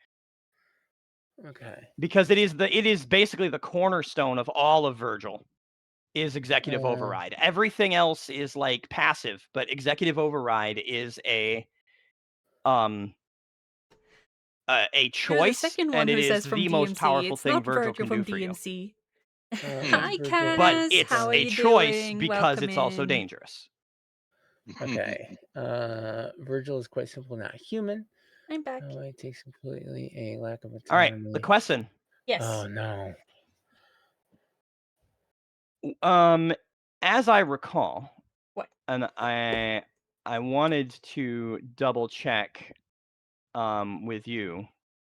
Okay.
because it is basically the cornerstone of all of Virgil. Is executive override. Everything else is like passive, but executive override is a choice,
You're the second one
and it
who
is
says from
the most
DMC.
powerful
It's
thing
not
Virgil
Virgil
can do
from
for you.
DMC.
What's
Hi,
Virgil?
But
Cass.
it's
How are
a
you
choice
doing?
because
Welcome
it's also
in.
dangerous.
Okay. Virgil is quite simple, not human.
I'm back.
Oh, it takes completely a lack of
All right,
autonomy.
Liquessen.
Yes.
Oh no.
As I recall,
What?
and I wanted to double check with you,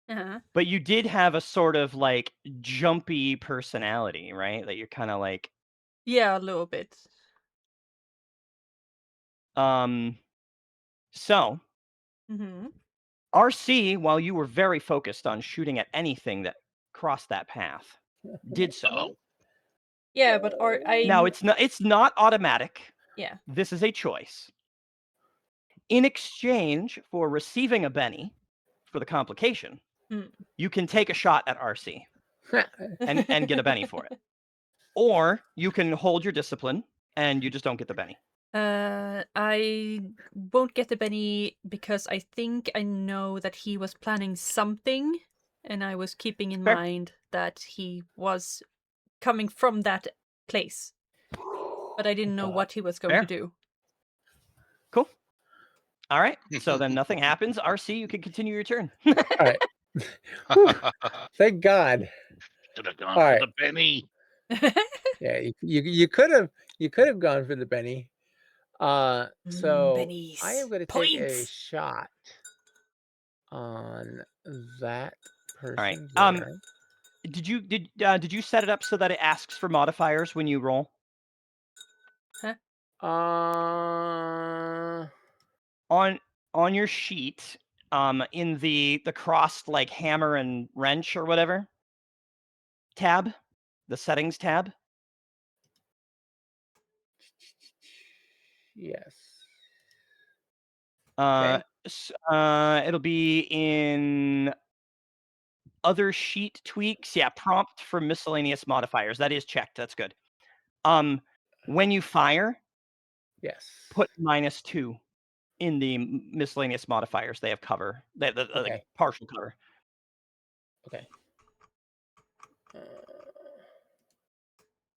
Uh-huh.
but you did have a sort of like jumpy personality, right? That you're kind of like
Yeah, a little bit.
So
Mm-hmm.
RC, while you were very focused on shooting at anything that crossed that path, did so.
Oh,
Yeah, but
Now it's not automatic.
Yeah.
This is a choice. In exchange for receiving a Benny for the complication, you can take a shot at RC and get a Benny for it. Or you can hold your discipline and you just don't get the Benny.
I won't get the Benny because I think I know that he was planning something, and I was keeping in
Fair.
mind that he was coming from that place, but I didn't know what he was going to
Fair.
do.
Cool. All right. So then nothing happens. RC, you can continue your turn.
All right. Whew. Thank God.
should have gone
All
for
right.
the penny.
Yeah, you could have gone for the Benny. So
Bennies.
I am going to take a
Points.
shot on that person.
All right.
There.
Did you set it up so that it asks for modifiers when you roll?
Huh?
On your sheet, in the crossed like hammer and wrench or whatever tab, the settings tab.
Yes.
Okay. It'll be in other sheet tweaks. Yeah, prompt for miscellaneous modifiers. That is checked. That's good. When you fire,
Yes.
put -2 in the miscellaneous modifiers. They have cover. They have
Okay.
like partial cover.
Okay.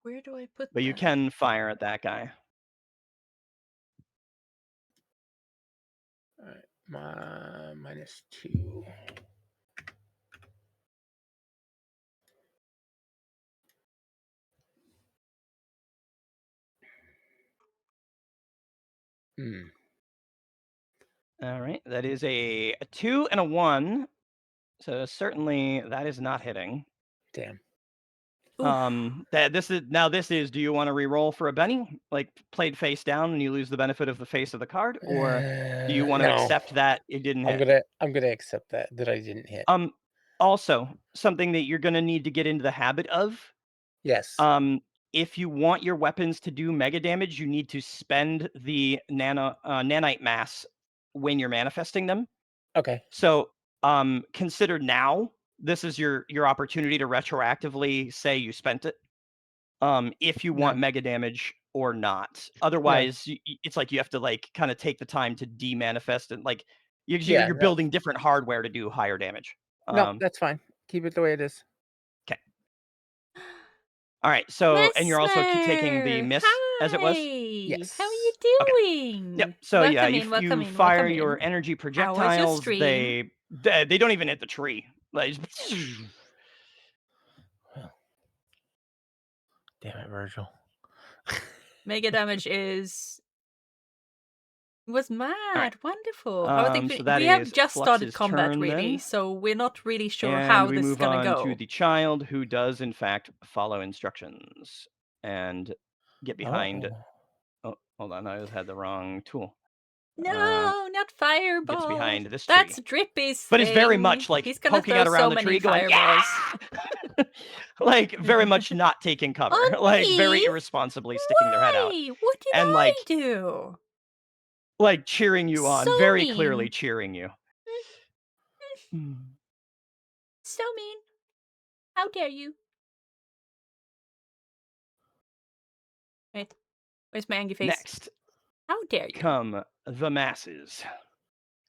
Where do I put
But you
that?
can fire at that guy.
All right. -2.
All right, that is a 2 and a 1. So certainly that is not hitting.
Damn.
This is. Do you want to re-roll for a Benny, like played face down, and you lose the benefit of the face of the card, or do you want to
No.
accept that it didn't
I'm
hit?
gonna accept that I didn't hit.
Also, something that you're gonna need to get into the habit of.
Yes.
If you want your weapons to do mega damage, you need to spend the nanite mass when you're manifesting them.
Okay.
So, consider now this is your opportunity to retroactively say you spent it. If you want
No.
mega damage or not. Otherwise, it's like you have to like kind of take the time to de-manifest and like you're
no.
building different hardware to do higher damage.
No, that's fine. Keep it the way it is.
All right. So, and you're also taking the
Messler,
miss as it was.
Hi.
Yes.
How are you doing?
Yep. So
welcome
yeah,
in, welcome
you
in,
fire
welcome
your
in.
energy
How was your
projectiles.
stream?
They don't even hit the tree. Like,
Well, damn it, Virgil.
Mega damage was mad.
right.
Wonderful. I think
so that
we have
is
just started
Flux's
combat
turn,
really,
then.
so we're not really sure
And
how
we
this is
move
gonna
on
go.
to the child, who does in fact follow instructions and get behind. Oh, hold on, I had the wrong tool.
No, not fireball.
Gets behind this
That's
tree.
Drippy's
But
thing.
it's very much like
He's gonna
poking
throw
out around
so
the
many
tree, going
fireballs.
yeah, like very much not taking cover,
On
like very
me?
irresponsibly sticking their head out,
Why? What did
and
I
like
do?
like cheering you on,
So
very
mean.
clearly cheering you.
So mean. How dare you? Wait, where's my angry face?
Next,
how dare you?
Come the masses.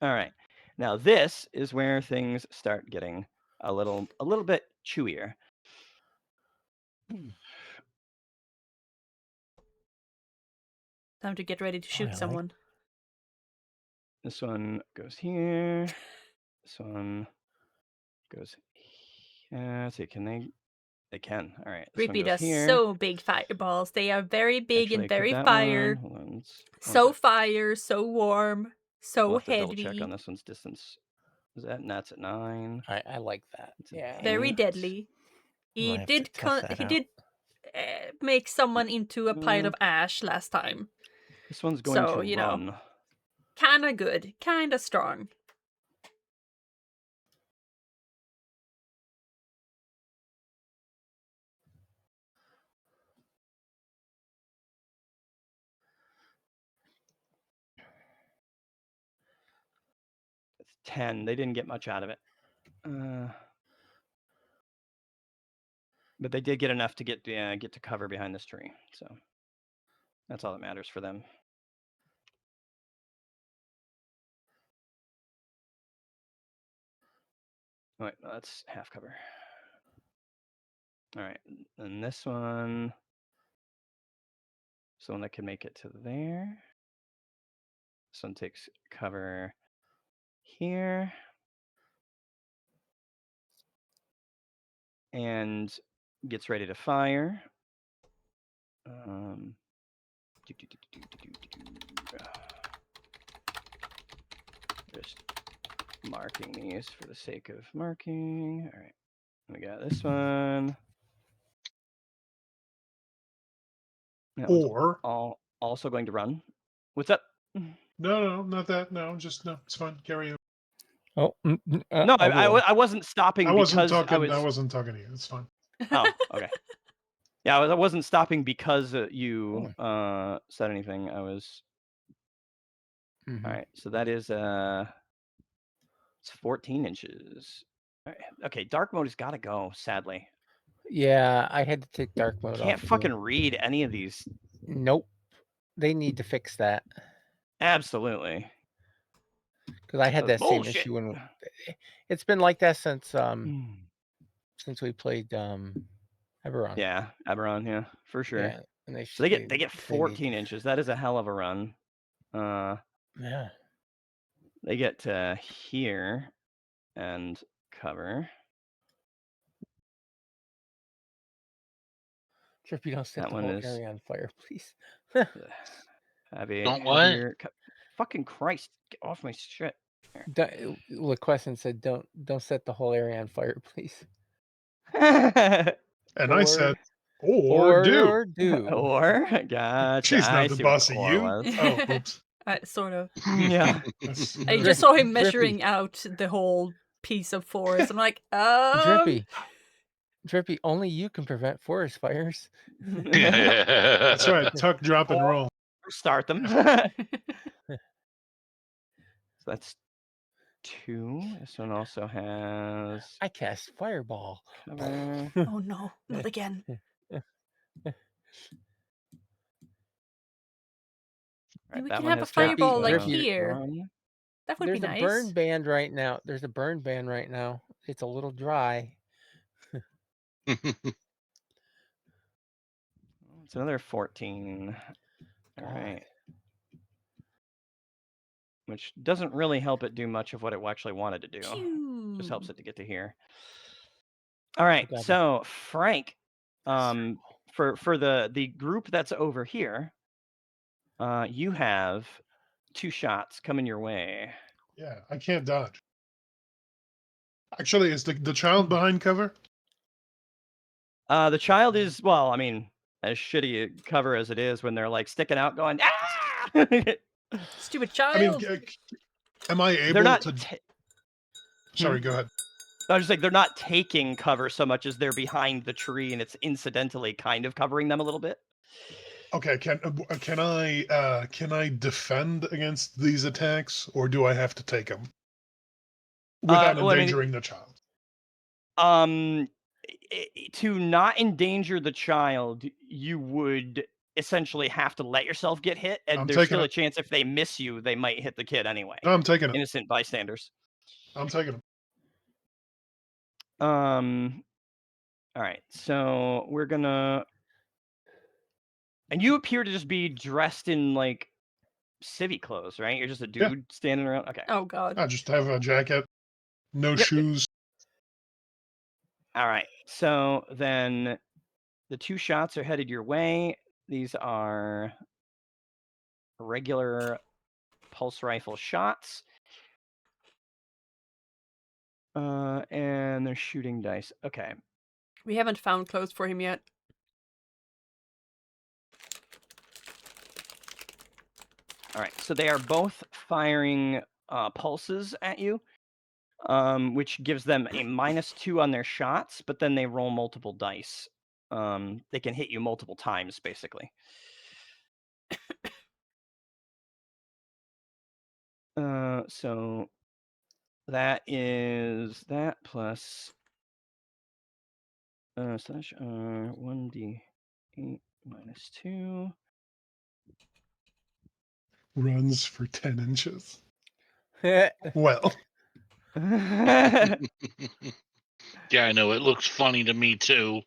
All right, now this is where things start getting a little bit chewier.
Time to get ready to shoot someone.
This one goes here. This one goes here. Let's see, can they? They can. All right. This one
Drippy
goes
does
here.
so big fireballs. They are very big
Actually,
and very
that
fire.
one, hold on, one
So
sec.
fire, so warm, so
We'll have to double check
heavy.
on this one's distance. Is that? And that's at 9.
I like that.
It's at
Yeah.
Very
8.
deadly. He
Might have to
did
test that
he
out.
did make someone into a pile of ash last time.
This one's going
So,
to
you know,
run.
kinda good, kinda strong.
It's 10. They didn't get much out of it. But they did get enough to get to cover behind this tree. So that's all that matters for them. Wait, no, that's half cover. All right, and this one, someone that can make it to there. This one takes cover here. And gets ready to fire. Just marking these for the sake of marking. All right, we got this one. That
Or
also going to run. What's up?
no, not that. No, just no. It's fine. Carry on.
Oh
No, I wasn't stopping because I
wasn't talking to you. It's fine.
Oh, okay. Yeah, I wasn't stopping because you said anything. I was. All right, so that is it's 14 inches. All right. Okay, dark mode has got to go. Sadly,
Yeah, I had to take dark mode
can't
off.
fucking read any of these.
Nope. They need to fix that.
Absolutely.
Because I had
That's
that same
bullshit.
issue when it's been like that since we played Eberron.
Yeah, Eberron, yeah, for sure.
Yeah, and
So they get 14 inches. That is a hell of a run.
Yeah.
They get to here and cover.
Drippy, don't set
That
the
one
whole
is
area on fire, please.
have a
Don't what?
heavier Fucking Christ! Get off my shit.
Liquessen said, "Don't set the whole area on fire, please."
And I said,
or
do.
do.
Or gotcha.
She's not
I
the
see what
boss
the
of
or
you.
was.
Oh, oops.
Sort of.
Yeah.
That's,
I
yeah.
just saw him
Drippy.
measuring out the whole piece of forest. I'm like,
Drippy, only you can prevent forest fires.
That's right. Tuck, drop, and roll.
Start them. So that's 2. This one also has
I cast fireball.
cover.
Oh no, not again.
Right,
We
that
can
one
have a
has
fireball like
Drippy,
here.
run.
That would
There's
be
a
nice.
burn band right now. There's a burn band right now. It's a little dry.
It's another 14. All
God.
right. Which doesn't really help it do much of what it actually wanted to do. Just helps it to get to here. All right.
God.
So Frank, for the group that's over here, you have 2 shots coming your way.
Yeah, I can't dodge. Actually, is the child behind cover?
The child is, well, I mean, as shitty a cover as it is when they're like sticking out going, ah!
Stupid child.
I mean, am I
They're
able
not.
to? Sorry, go ahead.
I was just like, they're not taking cover so much as they're behind the tree and it's incidentally kind of covering them a little bit.
Okay, can I defend against these attacks, or do I have to take them without
Well, I mean,
endangering the child?
To not endanger the child, you would essentially have to let yourself get hit, and
I'm
there's
taking
still a
it.
chance if they miss you, they might hit the kid anyway.
No, I'm taking it.
Innocent bystanders.
I'm taking them.
All right, so we're gonna, and you appear to just be dressed in like civvy clothes, right? You're just a dude standing around. Okay.
Oh god.
I just have a jacket, no shoes.
All right. So then the 2 shots are headed your way. These are regular pulse rifle shots. And they're shooting dice. Okay.
We haven't found clothes for him yet.
All right. So they are both firing pulses at you, which gives them a -2 on their shots, but then they roll multiple dice. They can hit you multiple times, basically. So that is that plus slash 1d8 -2.
Runs for 10 inches. Well,
Yeah, I know. It looks funny to me, too.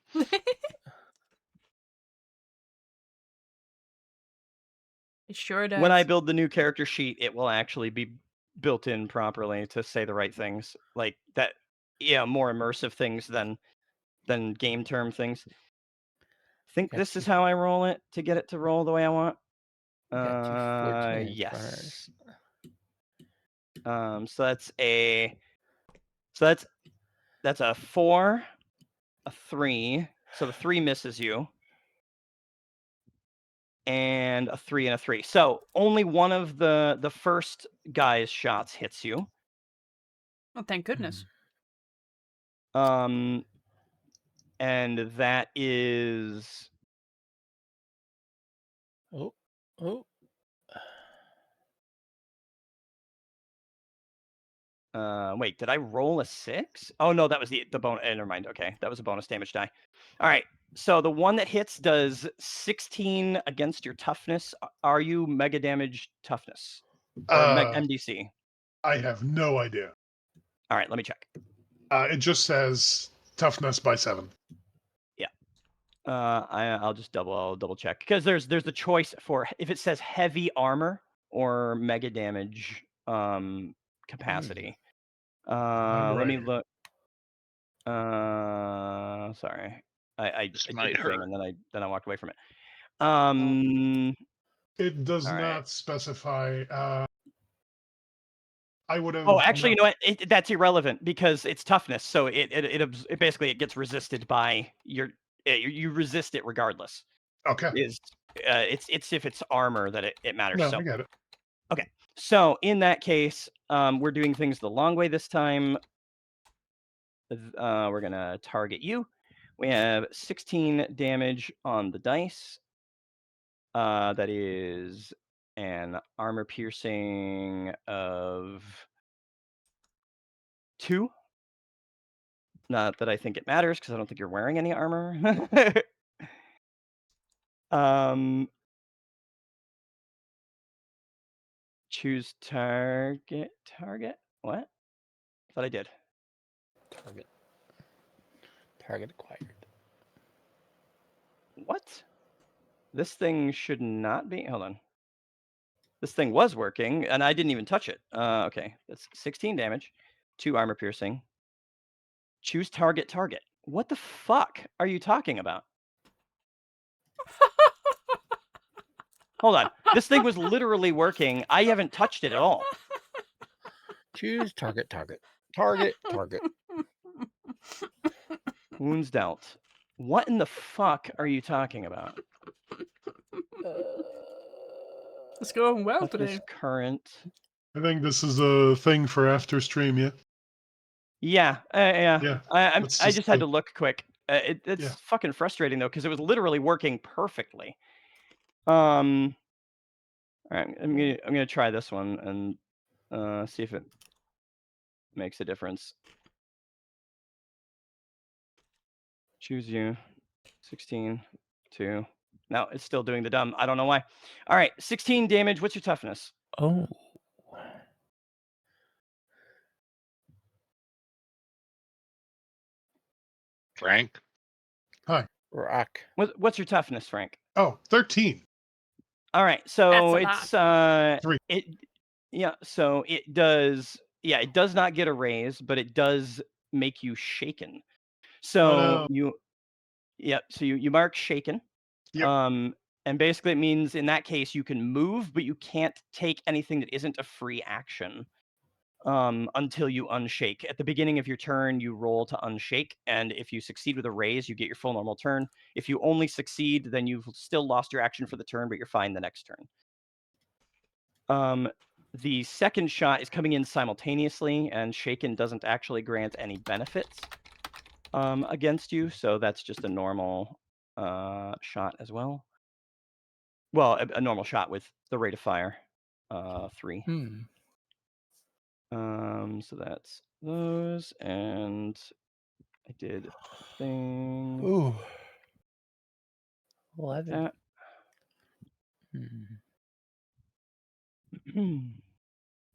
It sure does.
When I build the new character sheet, it will actually be built in properly to say the right things, like that. Yeah, more immersive things than game term things. I think this is how I roll it to get it to roll the way I want. Yes. So that's a 4, a 3. So the 3 misses you, and a 3 and a 3. So only one of the first guy's shots hits you.
Oh, thank goodness.
And that is
Oh.
wait, did I roll a 6? Oh no, that was the bonus. Never mind. Okay, that was a bonus damage die. All right. So the one that hits does 16 against your toughness. Are you mega damage toughness or MDC?
I have no idea.
All right, let me check.
It just says toughness by 7.
Yeah. I'll just double check because there's the choice for if it says heavy armor or mega damage capacity. Let me look. Sorry. I
This
did
might
the thing
hurt.
and then I walked away from it.
It does
all
not
right.
specify. I would have.
Oh, actually, you know what? That's irrelevant because it's toughness. So it basically it gets resisted by you resist it regardless.
Okay.
It's if it's armor that it matters.
No,
So
I got it.
okay. So in that case, we're doing things the long way this time. We're gonna target you. We have 16 damage on the dice. That is an armor piercing of 2. Not that I think it matters because I don't think you're wearing any armor. Choose target. Target? What? I thought I did.
Target acquired.
What? This thing should not be. Hold on. This thing was working, and I didn't even touch it. Okay, that's 16 damage, 2 armor piercing. Choose target. Target. What the fuck are you talking about? Hold on. This thing was literally working. I haven't touched it at all.
Choose target. Target.
Wounds dealt. What in the fuck are you talking about?
It's going well
Toughness
today.
current.
I think this is a thing for after stream. Yeah.
Yeah.
Yeah.
I
let's
just had
do-
to look quick. It's
Yeah.
fucking frustrating though because it was literally working perfectly. All right, I'm gonna try this one and see if it makes a difference. Choose you. 16, 2. No, it's still doing the dumb. I don't know why. All right, 16 damage. What's your toughness?
Oh.
Frank?
Rock.
What's your toughness, Frank?
Oh, 13.
All right, so
That's
it's
a
3.
so it does not get a raise, but it does make you shaken. So
no.
so you mark shaken.
Yep.
And basically it means in that case you can move, but you can't take anything that isn't a free action until you unshake. At the beginning of your turn, you roll to unshake, and if you succeed with a raise, you get your full normal turn. If you only succeed, then you've still lost your action for the turn, but you're fine the next turn. The second shot is coming in simultaneously, and shaken doesn't actually grant any benefits against you, so that's just a normal shot as well. Well, a normal shot with the rate of fire, 3. So that's those, and I did a thing.
Ooh. 11.
That.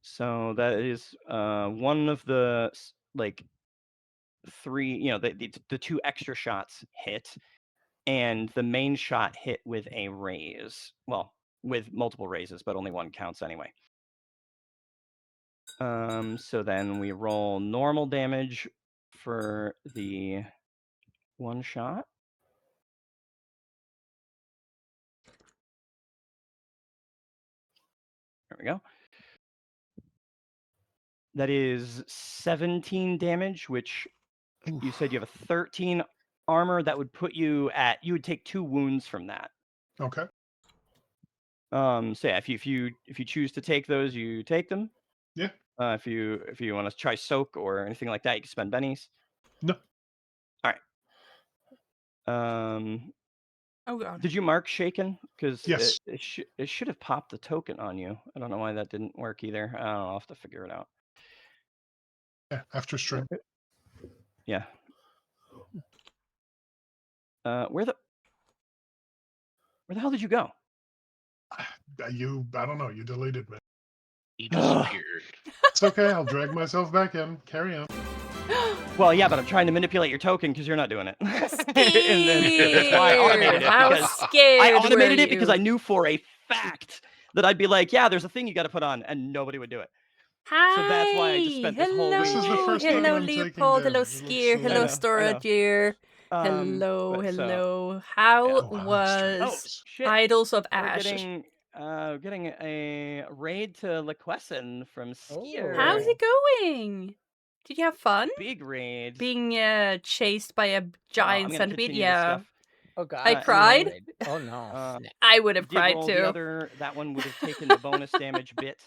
So that is one of the like 3. The 2 extra shots hit, and the main shot hit with a raise. Well, with multiple raises, but only one counts anyway. So then we roll normal damage for the 1 shot. There we go. That is 17 damage, which you said you have a 13 armor. That would put you you would take 2 wounds from that.
Okay.
So yeah, if you choose to take those, you take them.
Yeah.
If you want to try soak or anything like that, you can spend bennies.
No.
All right.
Oh god.
Did you mark shaken? Because
Yes.
it should have popped the token on you. I don't know why that didn't work either. I don't know, I'll have to figure it out.
Yeah. After stream.
Yeah. Where the hell did you go?
I don't know. You deleted me.
He disappeared.
It's okay. I'll drag myself back in. Carry on.
Well, yeah, but I'm trying to manipulate your token because you're not doing it. And then that's why I automated it.
How
Because
scared
I automated
were
it because
you?
I knew for a fact that I'd be like, yeah, there's a thing you got to put on, and nobody would do it.
Hi.
So that's why I just spent this whole
This is the
week.
first time
Hello,
I'm taking
Leopold. Hello,
damage.
Skier.
Let's,
Hello,
I know.
Storage here. Hello.
But so-
Hello. How
Oh, wow,
was
shit.
Idols of
We're
Ash?
getting getting a raid to Liquessen from Skier.
How's it
Oh.
going? Did you have fun?
Big raid.
Being chased by a
I'm
giant
gonna
centipede?
continue this
Yeah.
stuff.
Oh god.
I
and
cried.
then,
Oh no. snap.
I would have
did
cried
roll
too.
the other. That one would have taken the bonus damage bit.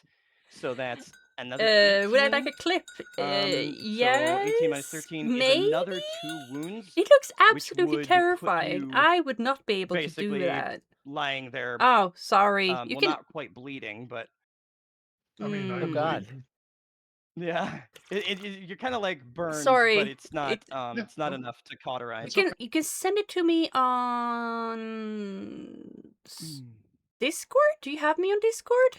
So that's another 18.
Would I like a clip?
So
Yes.
18 minus 13 is
Maybe?
another 2 wounds,
It looks
which
absolutely
would put
terrifying.
you
I would not be able to do
basically
that.
lying there.
Oh, sorry. You
Well,
can.
not quite bleeding, but
I mean,
Mm.
Oh
I'm
god.
bleeding.
yeah, you're kind of like burns,
Sorry.
but it's not.
Yeah,
It's not
no,
enough to cauterize.
You can send it to me on
Mm.
Discord. Do you have me on Discord?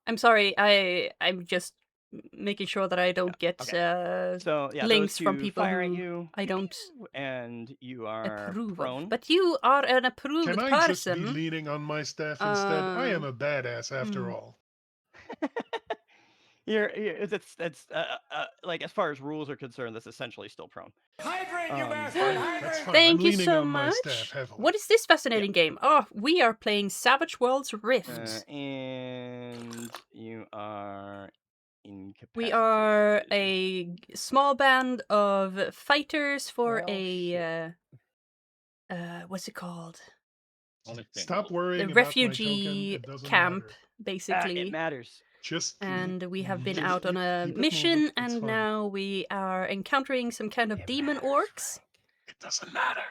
I'm sorry. I'm just making sure that I don't get
So yeah,
links
those two
from people
fire
who
at you,
I don't
and you are
approve
prone.
of. But you are an approved
Can I
person.
just be leaning on my staff instead? I am a badass after all.
It's like as far as rules are concerned, that's essentially still prone.
Hydrate, you bastard!
That's
Hydrate!
fine.
Thank
I'm
you
leaning
so
on my
much.
staff heavily.
What is this fascinating game? Oh, we are playing Savage Worlds Rift.
And you are incapacitated.
We are a small band of fighters for
Well,
a what's it called?
Only thing.
Stop worrying
The
about my
refugee
token. It doesn't
camp,
matter.
basically.
It matters.
Just
And we have been
just
out on a
keep it
mission,
moving. It's
and
fine.
now we are encountering some kind of demon orcs.
It doesn't matter.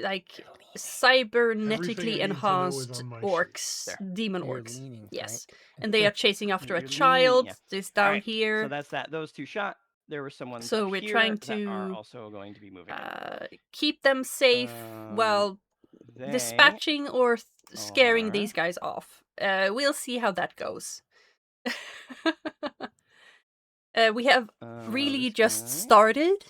Like cybernetically
Everything I need to know is
enhanced
on my sheet.
orcs,
There.
demon
You're
orcs.
leaning,
Yes,
Frank.
and they are chasing after a
You're leaning,
child.
yeah.
This down
Alright,
here.
So that's that. Those two shot. There were some ones
So
up
we're
here
trying
that are
to,
also going to be moving in.
keep them safe while
They
dispatching or scaring
are-
these guys off. We'll see how that goes. We have really
this
just
guy,
started.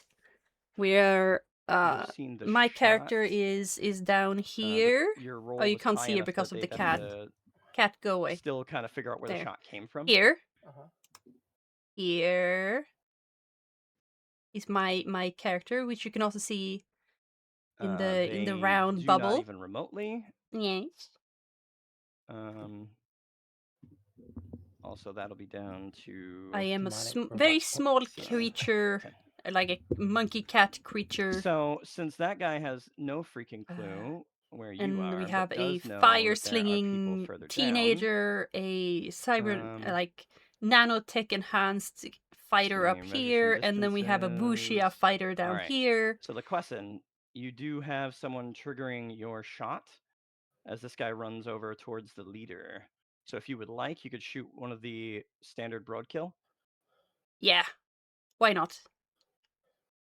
We're
you've seen the
my character
shot.
is down here.
Your roll
Oh, you
was
can't
high
see it
enough
because
that
of the
they'd
cat.
have to
Cat, go away.
Still kind of figure out where
There.
the shot came from.
Here.
Uh-huh.
Here is my character, which you can also see in the
They
round
do
bubble.
Not even remotely.
Yes.
Also, that'll be down to.
I am a
Demonic
very
robot.
small
So,
creature, like a monkey cat creature.
So, since that guy has no freaking clue where you
And
are,
we
but
have a
does know that there are
fire
people
slinging
further down,
teenager, a cyber
Um,
like nanotech enhanced fighter up
Same measures
here,
and
and then we have a wuxia
distances.
fighter down
Alright.
here.
So, Liquessen, you do have someone triggering your shot as this guy runs over towards the leader. So, if you would like, you could shoot one of the standard broadkill.
Yeah, why not?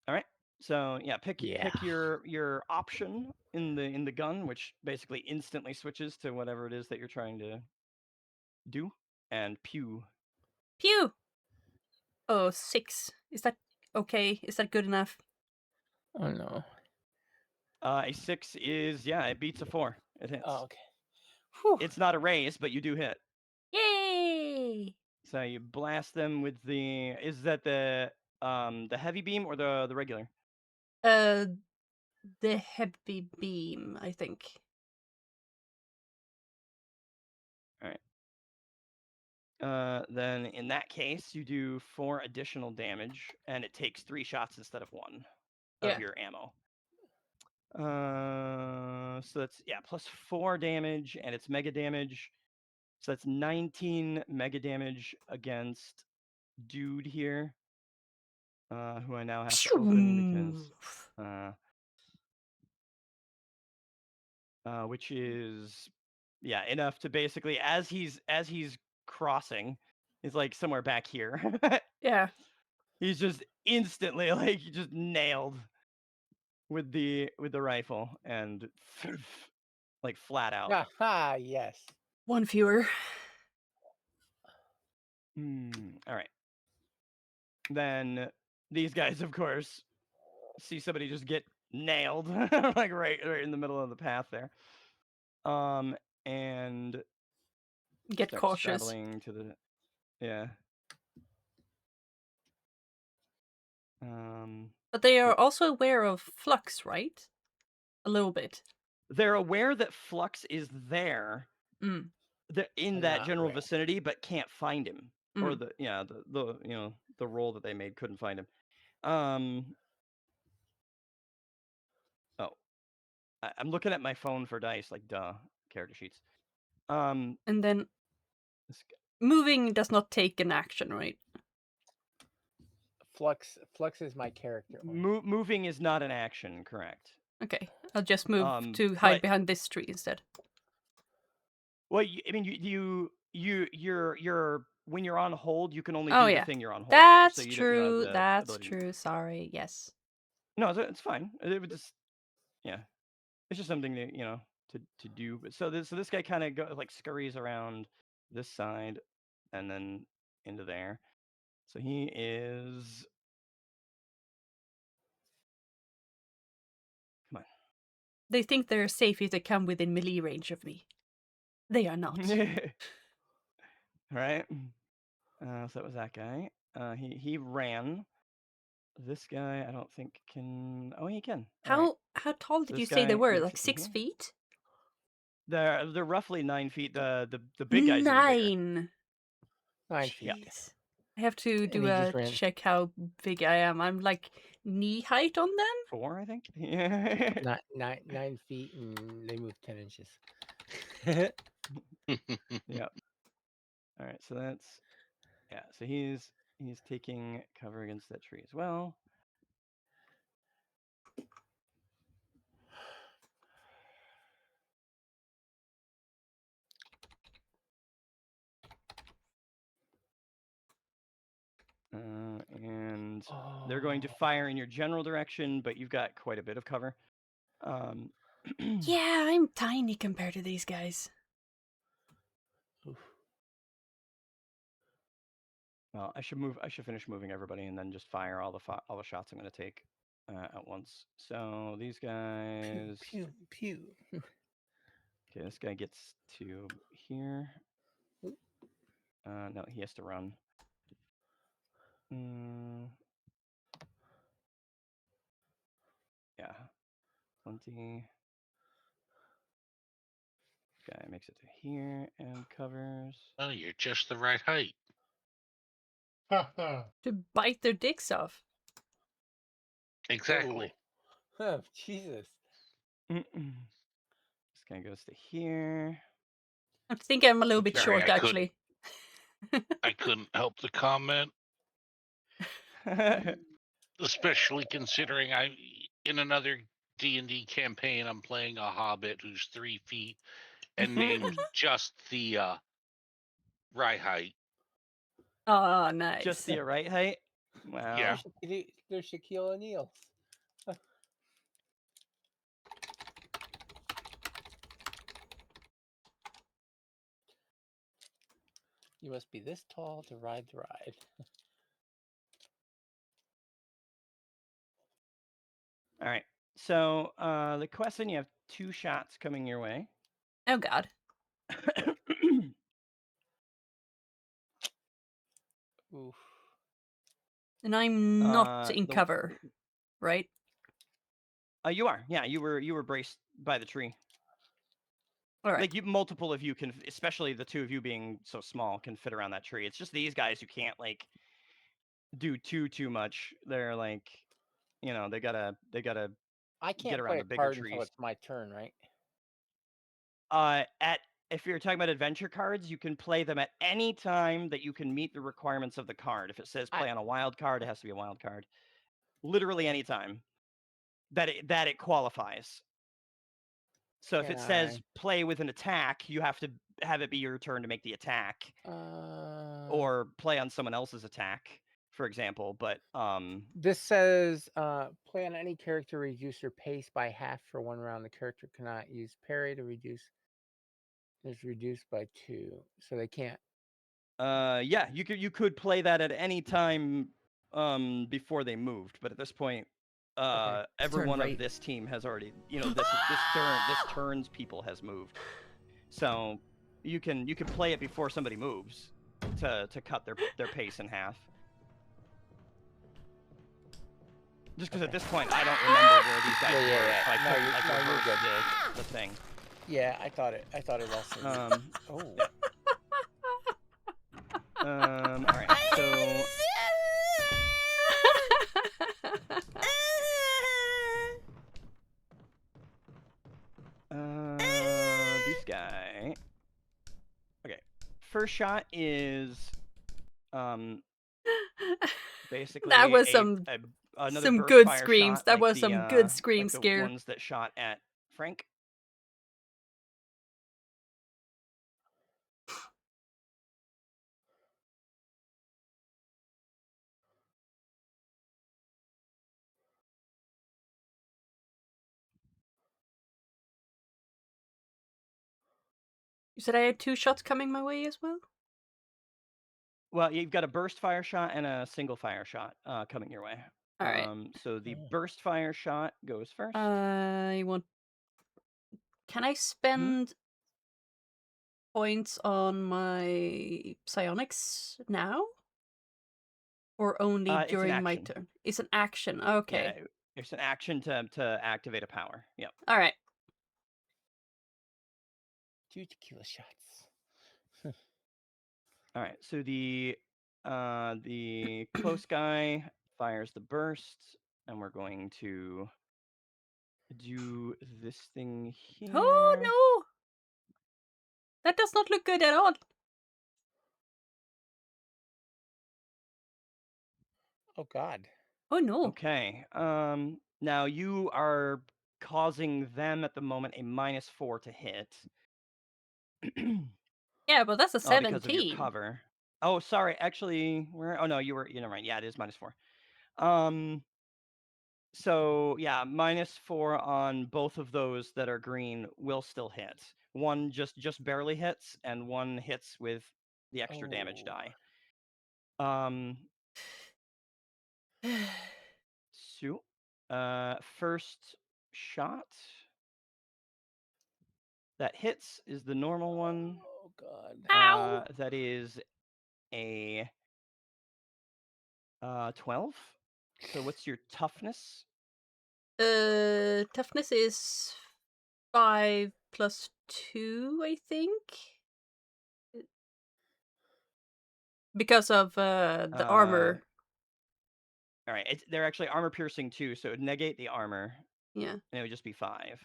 All right. So yeah, pick
Yeah.
your option in the gun, which basically instantly switches to whatever it is that you're trying to do, and pew.
Pew. Oh, 6. Is that okay? Is that good enough?
Oh no.
A 6 is it beats a 4. It hits.
Oh, okay.
Whew.
It's not a raise, but you do hit.
Yay!
So you blast them with the. Is that the heavy beam or the regular?
The heavy beam, I think.
All right. Then in that case, you do 4 additional damage, and it takes 3 shots instead of 1 of your ammo. So that's plus 4 damage, and it's mega damage. So that's 19 mega damage against dude here, who I now have to open because, which is enough to basically as he's crossing, he's like somewhere back here.
Yeah.
He's just instantly just nailed with the rifle and like flat out.
Aha, yes.
One fewer.
All right. Then these guys, of course, see somebody just get nailed, like right in the middle of the path there. And
Get
start
cautious.
straddling to the
But they are also aware of Flux, right? A little bit.
They're aware that Flux is there
Mm.
in
And
that
not
general
red.
vicinity, but can't find him. Or
Mm.
the roll that they made couldn't find him. Oh, I'm looking at my phone for dice, like character sheets.
And then
This guy-
moving does not take an action, right?
Flux is my character.
moving is not an action, correct?
Okay, I'll just move to hide
but-
behind this tree instead.
Well, I mean, you're when you're on hold, you can only
Oh,
do
yeah.
the thing you're on hold
That's
for. So you don't have
true.
the
That's
ability.
true. Sorry. Yes.
No, it's fine. It would just, yeah, it's just something that to do. But so this guy kind of scurries around this side, and then into there. So he is. Come on.
They think they're safe if they come within melee range of me. They are not.
Right. So that was that guy. He ran. This guy, I don't think can. Oh, he can. All right.
How tall
So
did you
this
say they
guy
were?
moves
Like
in
6
here.
feet?
They're roughly 9 feet. The big guy's even bigger.
9.
9 feet.
Jeez. I have to
And
do
he
a
just ran.
check how big I am. I'm like knee height on them?
4, I think. Yeah.
9 feet, and they move 10 inches.
Yep. All right. So that's So he's taking cover against that tree as well. And they're going to fire in your general direction, but you've got quite a bit of cover.
Yeah, I'm tiny compared to these guys.
Oof.
Well, I should finish moving everybody and then just fire all the shots I'm going to take at once. So these guys.
Pew, pew.
Okay, this guy gets to here. No, he has to run. Yeah, 20. Guy makes it to here and covers.
Oh, you're just the right height.
To bite their dicks off.
Exactly.
Oh, Jesus.
This guy goes to here.
I think I'm a little bit
Sorry,
short, actually.
I couldn't help the comment, especially considering in another D&D campaign, I'm playing a hobbit who's 3 feet and named just the right height.
Oh, nice.
Just the right height. Wow.
Yeah.
There's Shaquille O'Neal. You must be this tall to ride the ride.
All right. So Liquessen, you have 2 shots coming your way.
Oh, God.
Oof.
And I'm not in cover, right?
You are. Yeah, you were braced by the tree.
All right.
Like multiple of you can, especially the 2 of you being so small, can fit around that tree. It's just these guys who can't do too much. They're they gotta
I can't
get around
play
the
a
bigger
card
trees.
until it's my turn, right?
If you're talking about adventure cards, you can play them at any time that you can meet the requirements of the card. If it says play on a wild card, it has to be a wild card. Literally any time that it qualifies. So if it says play with an attack, you have to have it be your turn to make the attack, or play on someone else's attack, for example. But
this says play on any character, reduce your pace by half for 1 round. The character cannot use parry to reduce. It's reduced by 2, so they can't.
Yeah, you could play that at any time before they moved, but at this point, everyone of this team has already, this turn's people has moved, so you can play it before somebody moves to cut their pace in half. Just because at
Okay.
this point I don't remember where these guys
Yeah,
were,
yeah.
so I
No,
couldn't
you're-
like
no, you're
reverse
good.
the thing.
Yeah, I thought it all seemed. Oh.
Yeah. All right. So this guy. Okay. First shot is basically
That was
another
some
burst
good
fire
screams.
shot,
That
like
was some good scream
like the
scare.
ones that shot at Frank.
You said I had 2 shots coming my way as well?
Well, you've got a burst fire shot and a single fire shot coming your way.
All right.
So the burst fire shot goes first.
I want. Can I spend points on my psionics now? Or only
It's an
during my
action.
turn? It's an action. Okay.
Yeah, it's an action to activate a power. Yep.
All right.
2 tequila shots.
All right. So the close guy fires the burst, and we're going to do this thing here.
Oh no! That does not look good at all.
Oh God.
Oh no.
Okay. Now you are causing them at the moment a -4 to hit.
Yeah, but that's a
Oh, because of your
17.
cover. Oh, sorry. Actually, where? Oh no, you were. Never mind. Yeah, it is -4. So yeah, -4 on both of those that are green will still hit. One just barely hits, and one hits with the extra damage
Oh.
die. So, first shot that hits is the normal one.
Oh God.
Ow!
That is a 12. So what's your toughness?
Toughness is 5 plus 2, I think. Because of the armor.
All right, they're actually armor piercing too, so it would negate the armor,
Yeah.
and it would just be 5.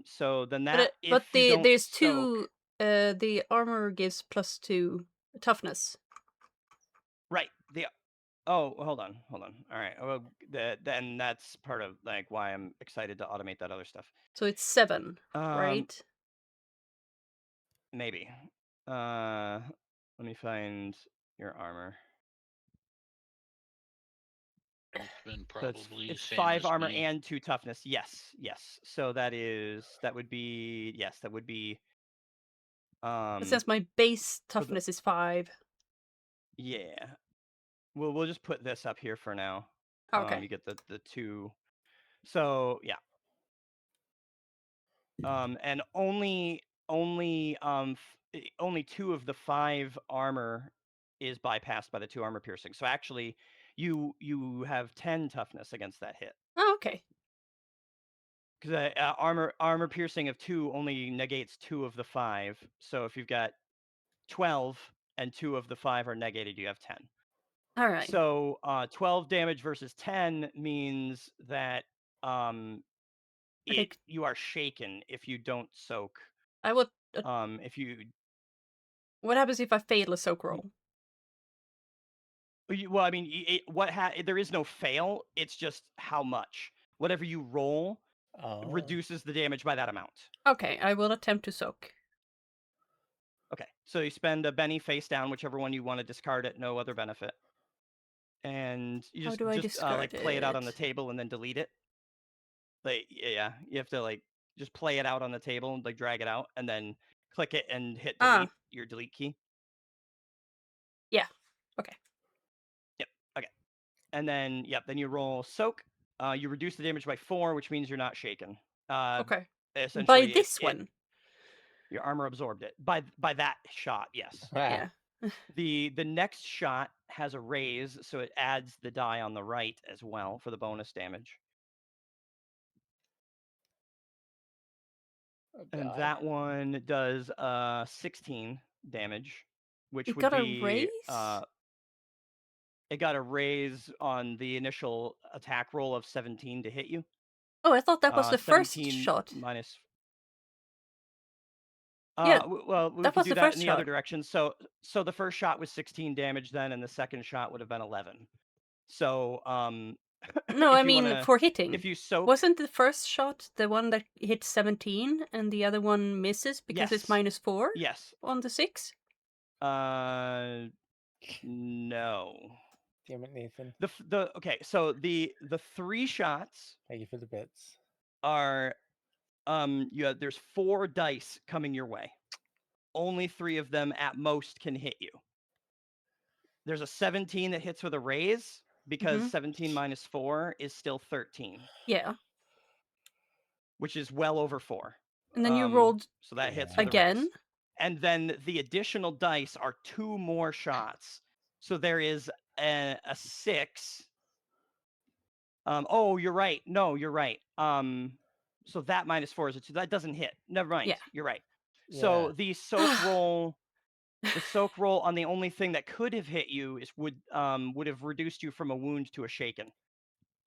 So then
But
that if you don't
there's
soak,
2. The armor gives plus 2 toughness.
right? Oh, hold on. All right. Well, then that's part of like why I'm excited to automate that other stuff.
So it's 7, right?
Maybe. Let me find your armor.
It's been
So
probably
it's
same
5
as
armor
me.
and 2 toughness. Yes. So that would be
But since my base toughness is 5.
yeah. We'll just put this up here for now.
Okay.
You get the 2. So yeah. And only 2 of the 5 armor is bypassed by the 2 armor piercing. So actually, you have 10 toughness against that hit.
Oh, okay.
Because armor piercing of 2 only negates 2 of the 5. So if you've got 12 and 2 of the 5 are negated, you have 10.
All right.
So 12 damage versus 10 means that you are shaken if you don't soak.
I would.
If you.
What happens if I fail a soak roll?
Well, I mean, there is no fail. It's just how much. Whatever you roll reduces the damage by that amount.
Okay, I will attempt to soak.
Okay, so you spend a Benny face down, whichever one you want to discard at no other benefit. And you
How do I discard
play it out on the
it?
table and then delete it. Like, yeah, you have to like just play it out on the table and like drag it out and then click it and hit delete, your delete key.
Yeah. Okay.
Yep. Okay. And then then you roll soak. You reduce the damage by 4, which means you're not shaken.
Okay.
Essentially,
By this one.
Your armor absorbed it. By that shot, yes.
Yeah.
The next shot has a raise, so it adds the die on the right as well for the bonus damage.
Oh,
And
God.
that one does 16 damage, which
It
would
got a
be
raise?
it got a raise on the initial attack roll of 17 to hit you.
Oh, I thought that was the first
17
shot.
minus.
Yeah,
well, we
that
could
was
do
the
that
first
in the other
shot.
direction. So the first shot was 16 damage then, and the second shot would have been 11. So
No,
if
I
you
mean
wanna,
for hitting.
if you soak,
Wasn't the first shot the one that hit 17 and the other one misses because it's
yes,
-4
yes,
on the 6?
no.
Damn it, Nathan.
Okay, so the 3 shots
Thank you for the bits.
are there's 4 dice coming your way. Only 3 of them at most can hit you. There's a 17 that hits with a raise because 17 minus 4 is still 13,
Yeah.
which is well over 4.
And then you rolled
so that hits
Yeah.
with a
again.
raise. And then the additional dice are 2 more shots. So there is a 6. Oh, you're right. No, you're right. So that -4 is a 2. That doesn't hit. Never mind.
Yeah.
You're right.
Yeah.
So the soak roll, on the only thing that could have hit you would have reduced you from a wound to a shaken.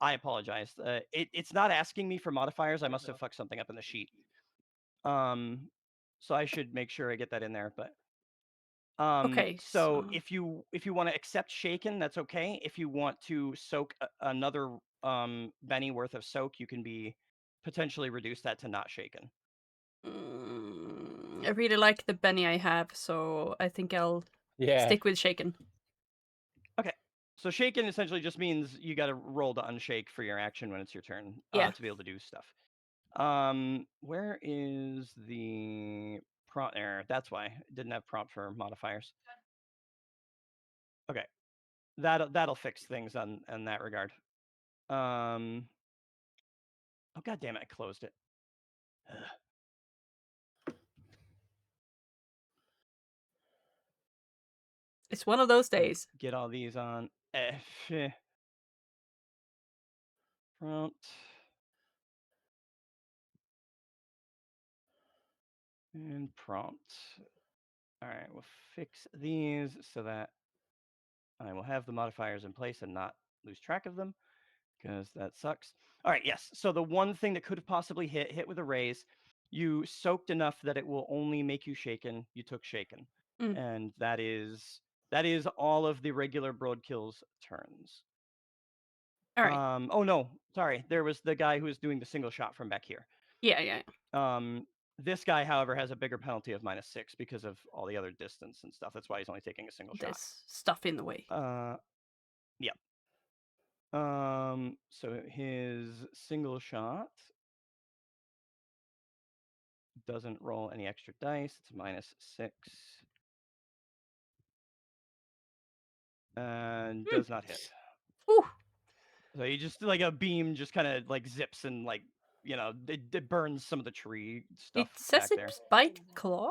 I apologize. It's not asking me for modifiers. I must have fucked something up in the sheet. So I should make sure I get that in there. But
Okay,
so
so
if you want to accept shaken, that's okay. If you want to soak another Benny worth of soak, you can be potentially reduce that to not shaken.
I really like the Benny I have, so I think I'll stick with shaken.
Okay. So shaken essentially just means you got to roll to unshake for your action when it's your turn
Yeah.
to be able to do stuff. Where is the prompt there? That's why it didn't have prompt for modifiers. Okay. That'll fix things in that regard. Oh god damn it, I closed it.
It's one of those days.
Get all these on prompt and prompt. All right, we'll fix these so that I will have the modifiers in place and not lose track of them, because that sucks. All right, yes. So the one thing that could have possibly hit with a raise, you soaked enough that it will only make you shaken. You took shaken, and that is all of the regular broadkill's turns.
All right.
Oh no, sorry. There was the guy who was doing the single shot from back here.
Yeah.
This guy, however, has a bigger penalty of -6 because of all the other distance and stuff. That's why he's only taking a single shot.
There's stuff in the way.
Yep. So his single shot doesn't roll any extra dice. It's -6. And does not hit.
Ooh.
So he just like a beam just kind of like zips and like, it burns some of the tree stuff
It says
back there.
it's bite claw.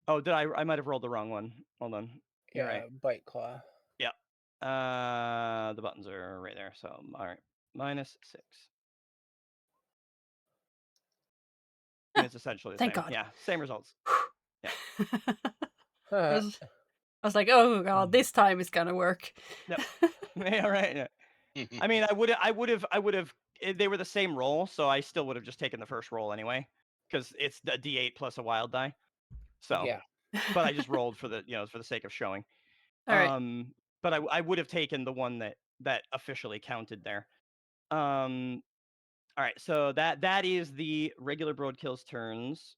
Oh, I might have rolled the wrong one. Hold on. You're right.
Bite claw.
Yeah. The buttons are right there. So all right. -6. And it's essentially the
Thank
same.
God.
Yeah, same results. Yeah.
I was like, oh god, this time it's gonna work.
Yep. Yeah, right. Yeah. I mean, I would have. They were the same roll, so I still would have just taken the first roll anyway, because it's the D8 plus a wild die. So,
Yeah.
but I just rolled for the for the sake of showing.
All right.
But I would have taken the one that officially counted there. All right, so that is the regular broadkill's turns,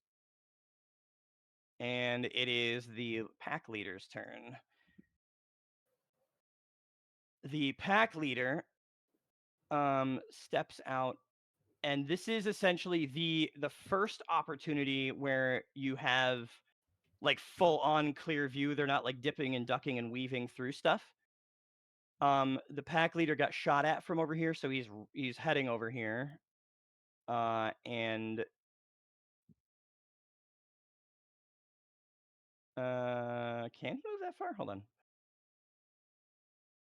and it is the pack leader's turn. The pack leader steps out, and this is essentially the first opportunity where you have like full on clear view. They're not like dipping and ducking and weaving through stuff. The pack leader got shot at from over here, so he's heading over here. And can he move that far? Hold on.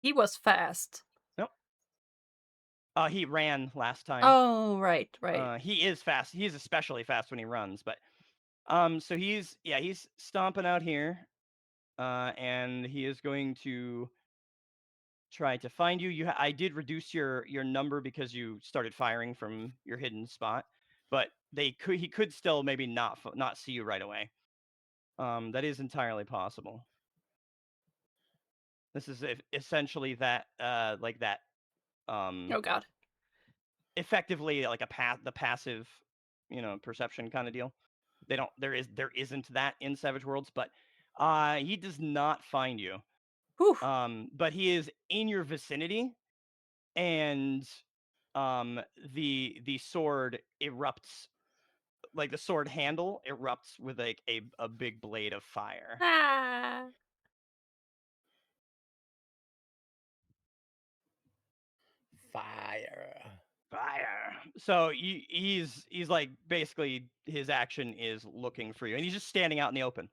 He was fast.
Nope. He ran last time.
Oh, right.
He is fast. He's especially fast when he runs, but so he's stomping out here, and he is going to try to find you. I did reduce your number because you started firing from your hidden spot, but he could still maybe not see you right away. That is entirely possible. This is essentially that like that
Oh God.
effectively like the passive, perception kind of deal. There isn't that in Savage Worlds, but he does not find you.
Whew.
But he is in your vicinity, and the sword erupts, like the sword handle erupts with like a big blade of fire.
Ah.
Fire.
So he's like basically his action is looking for you, and he's just standing out in the open.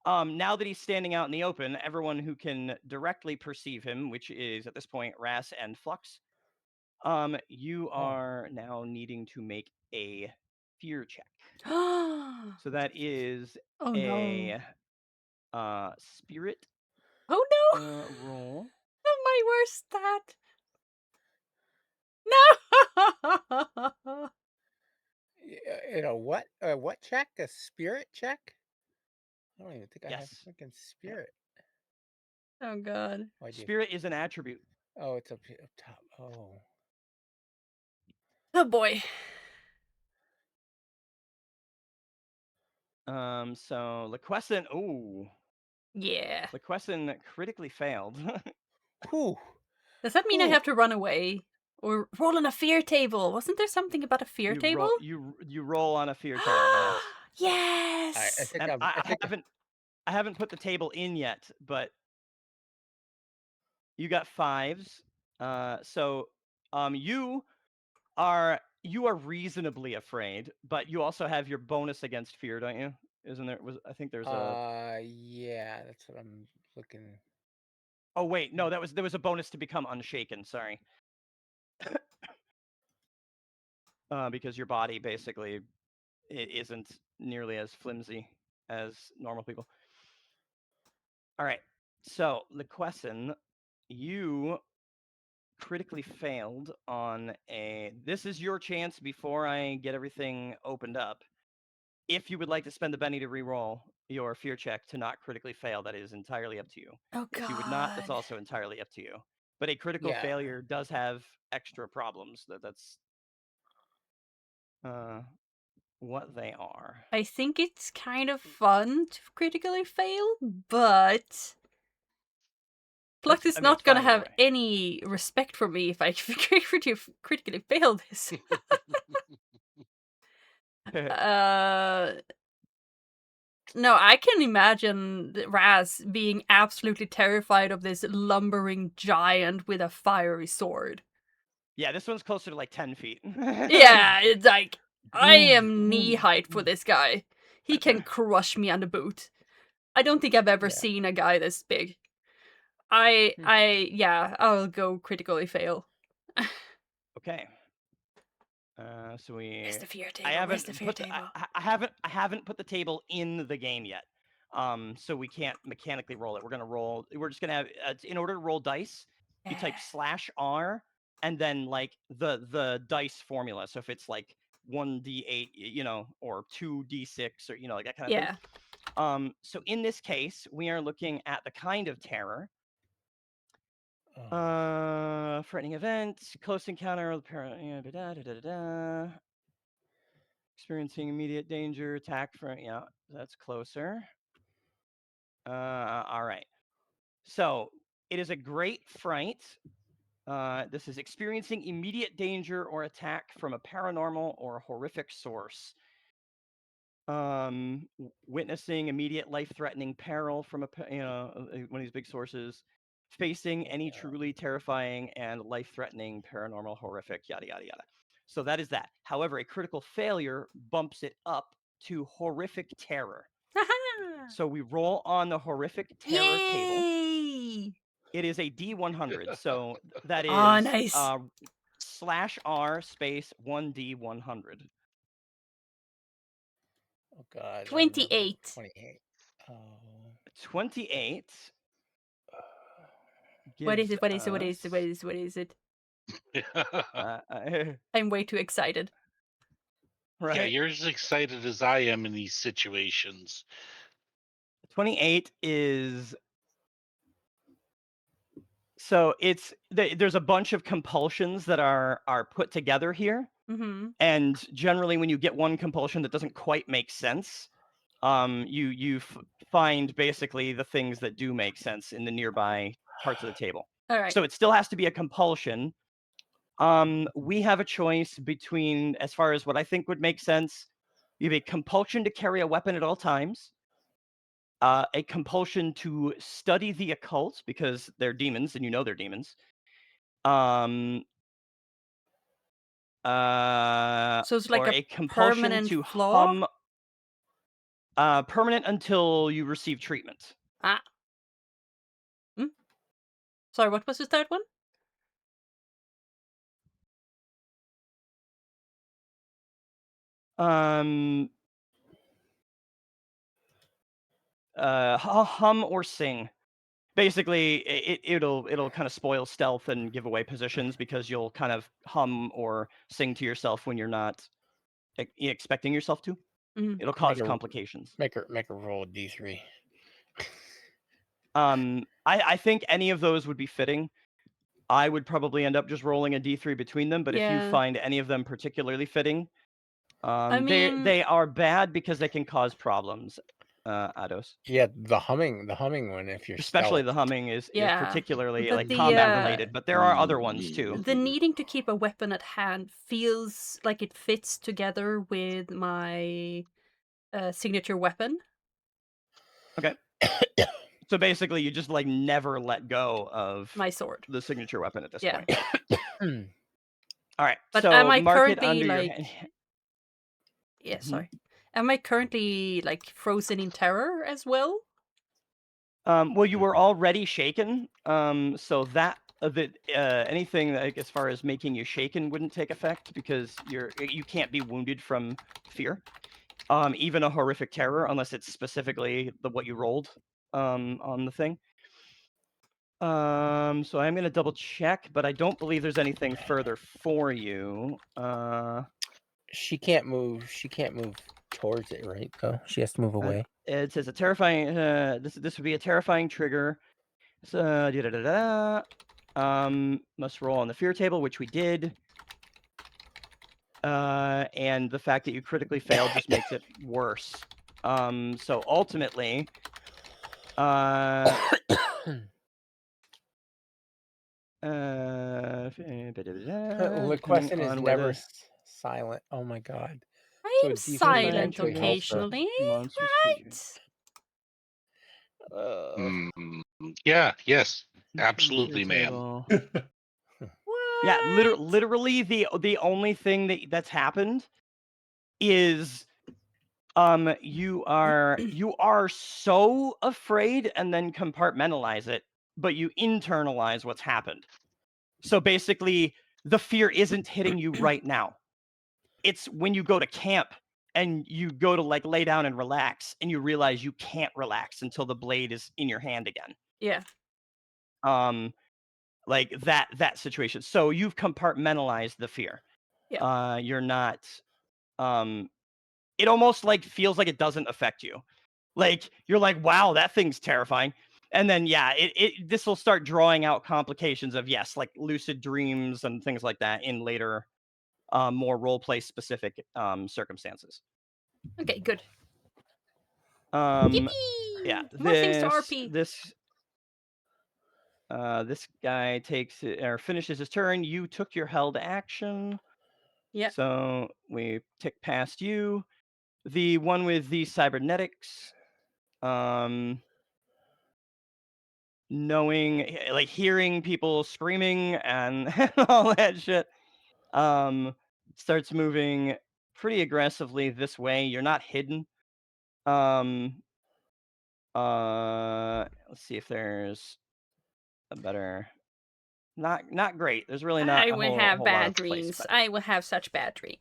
Now that he's standing out in the open, everyone who can directly perceive him, which is at this point Ras and Flux, you are now needing to make a fear check. So that is
Oh
a
no.
spirit
Oh no.
roll.
Oh, my worst stat. No.
What check? A spirit check? I don't even think I have
Yes.
freaking spirit.
Oh God.
Why do you-
Spirit is an attribute.
Oh, it's up top. Oh.
Oh boy.
So Liquessen,
Yeah.
Liquessen critically failed.
Whew.
Does that mean I
Ooh.
have to run away or roll on a fear table? Wasn't there something about a fear
you
table?
you roll on a fear table. Yes.
I
Yes.
think
And
I'm.
I haven't put the table in yet, but you got fives. So you are reasonably afraid, but you also have your bonus against fear, don't you? Isn't there? I think there's a.
Yeah, that's what I'm looking.
Oh wait, no, there was a bonus to become unshaken. Sorry. Because your body basically it isn't nearly as flimsy as normal people. All right. So Liquessen, you critically failed on a. This is your chance before I get everything opened up. If you would like to spend the Benny to re-roll your fear check to not critically fail, that is entirely up to you.
Oh
If you would not, that's
God.
also entirely up to you. But a critical
Yeah.
failure does have extra problems. That's what they are.
I think it's kind of fun to critically fail, but Flux is not
it's
gonna
fine either
have
way.
any respect for me if I critically fail this. No, I can imagine Raz being absolutely terrified of this lumbering giant with a fiery sword.
Yeah, this one's closer to like 10 feet.
Yeah, it's like, I am knee height for this guy. He can crush me on the boot. I don't think I've ever
Yeah.
seen a guy this big. I'll go critically fail.
Okay. So
Where's the fear table?
I
Where's the
haven't
fear
put
table?
I haven't put the table in the game yet. So we can't mechanically roll it. We're just gonna have in order to roll dice, you type /R and then like the dice formula. So if it's like 1d8, or 2d6 or like that kind of
Yeah.
thing. So in this case, we are looking at the kind of terror. Frightening event, close encounter with experiencing immediate danger, attack from that's closer. All right. So it is a great fright. This is experiencing immediate danger or attack from a paranormal or horrific source. Witnessing immediate life-threatening peril from one of these big sources. Facing any truly terrifying and life-threatening paranormal, horrific, yada yada yada. So that is that. However, a critical failure bumps it up to horrific terror. So we roll on the horrific terror table.
Yay!
It is a D100. So that
Ah,
is
nice.
/R space 1D100.
Oh God.
28.
28. Oh.
28
What is
gives
it? What is it? What is it? What
us,
is it? What is it?
uh,
I'm way too excited.
Yeah,
right.
you're as excited as I am in these situations.
28 is, so it's there's a bunch of compulsions that are put together here,
Mm-hmm.
and generally when you get one compulsion that doesn't quite make sense, you find basically the things that do make sense in the nearby parts of the table.
All right.
So it still has to be a compulsion. We have a choice between, as far as what I think would make sense, you have a compulsion to carry a weapon at all times, a compulsion to study the occult because they're demons and you know they're demons.
So it's like
Or
a
a compulsion
permanent
to
flaw?
hum, permanent until you receive treatment.
Ah. Sorry, what was the third one?
Hum or sing. Basically, it'll kind of spoil stealth and give away positions because you'll kind of hum or sing to yourself when you're not expecting yourself to.
Mhm.
It'll cause complications.
Make her roll a D3.
I think any of those would be fitting. I would probably end up just rolling a D3 between them, but if you
Yeah.
find any of them particularly fitting,
I mean,
they are bad because they can cause problems, Ados.
Yeah, the humming one. If you're
Especially the
stealth.
humming is
yeah.
particularly
But
like
the
combat related, but there are other ones too.
the needing to keep a weapon at hand feels like it fits together with my signature weapon.
Okay. So basically, you just like never let go of
My sword.
the signature weapon at this
Yeah.
point. All right.
But
so
am I
mark it
currently
under your
like?
hand.
Yeah,
Mhm.
sorry. Am I currently like frozen in terror as well?
Well, you were already shaken, so that anything like as far as making you shaken wouldn't take effect because you can't be wounded from fear. Even a horrific terror, unless it's specifically what you rolled on the thing. So I'm gonna double check, but I don't believe there's anything further for you.
She can't move. She can't move towards it, right? Though she has to move away.
It says a terrifying. This would be a terrifying trigger. So must roll on the fear table, which we did. And the fact that you critically failed just makes it worse. So ultimately,
Liquessen is never silent. Oh my God.
I
So
am
a D3
silent
actually helps her.
occasionally,
monsters,
right?
Yeah, yes,
fear
absolutely, ma'am.
table.
What?
Yeah, literally the only thing that's happened is you are so afraid and then compartmentalize it, but you internalize what's happened. So basically the fear isn't hitting you right now. It's when you go to camp and you go to like lay down and relax and you realize you can't relax until the blade is in your hand again.
Yeah.
Like that situation. So you've compartmentalized the fear.
Yeah.
You're not it almost like feels like it doesn't affect you. Like you're like, wow, that thing's terrifying. And then yeah, this will start drawing out complications of yes, like lucid dreams and things like that in later more role play specific circumstances.
Okay, good.
Yeah,
More things to RP.
This guy takes or finishes his turn. You took your held action.
Yeah.
So we tick past you. The one with the cybernetics, knowing, like hearing people screaming and all that shit, starts moving pretty aggressively this way. You're not hidden. Let's see if there's a better. Not great. There's really not
I
a
will
whole
have
whole lot
bad
of place.
dreams.
But,
I will have such bad dreams.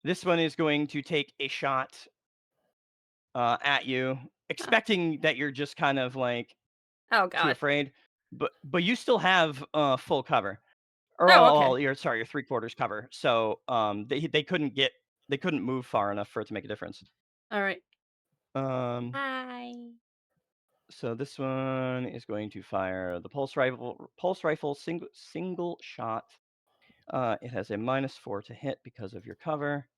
This one is going to take a shot at you, expecting that you're just kind of like
Oh
too
god.
afraid, but you still have full cover, or
Oh, okay.
you're 3/4 cover. So they couldn't move far enough for it to make a difference.
All right.
Hi. So this one is going to fire the pulse rifle single shot. It has a -4 to hit because of your cover,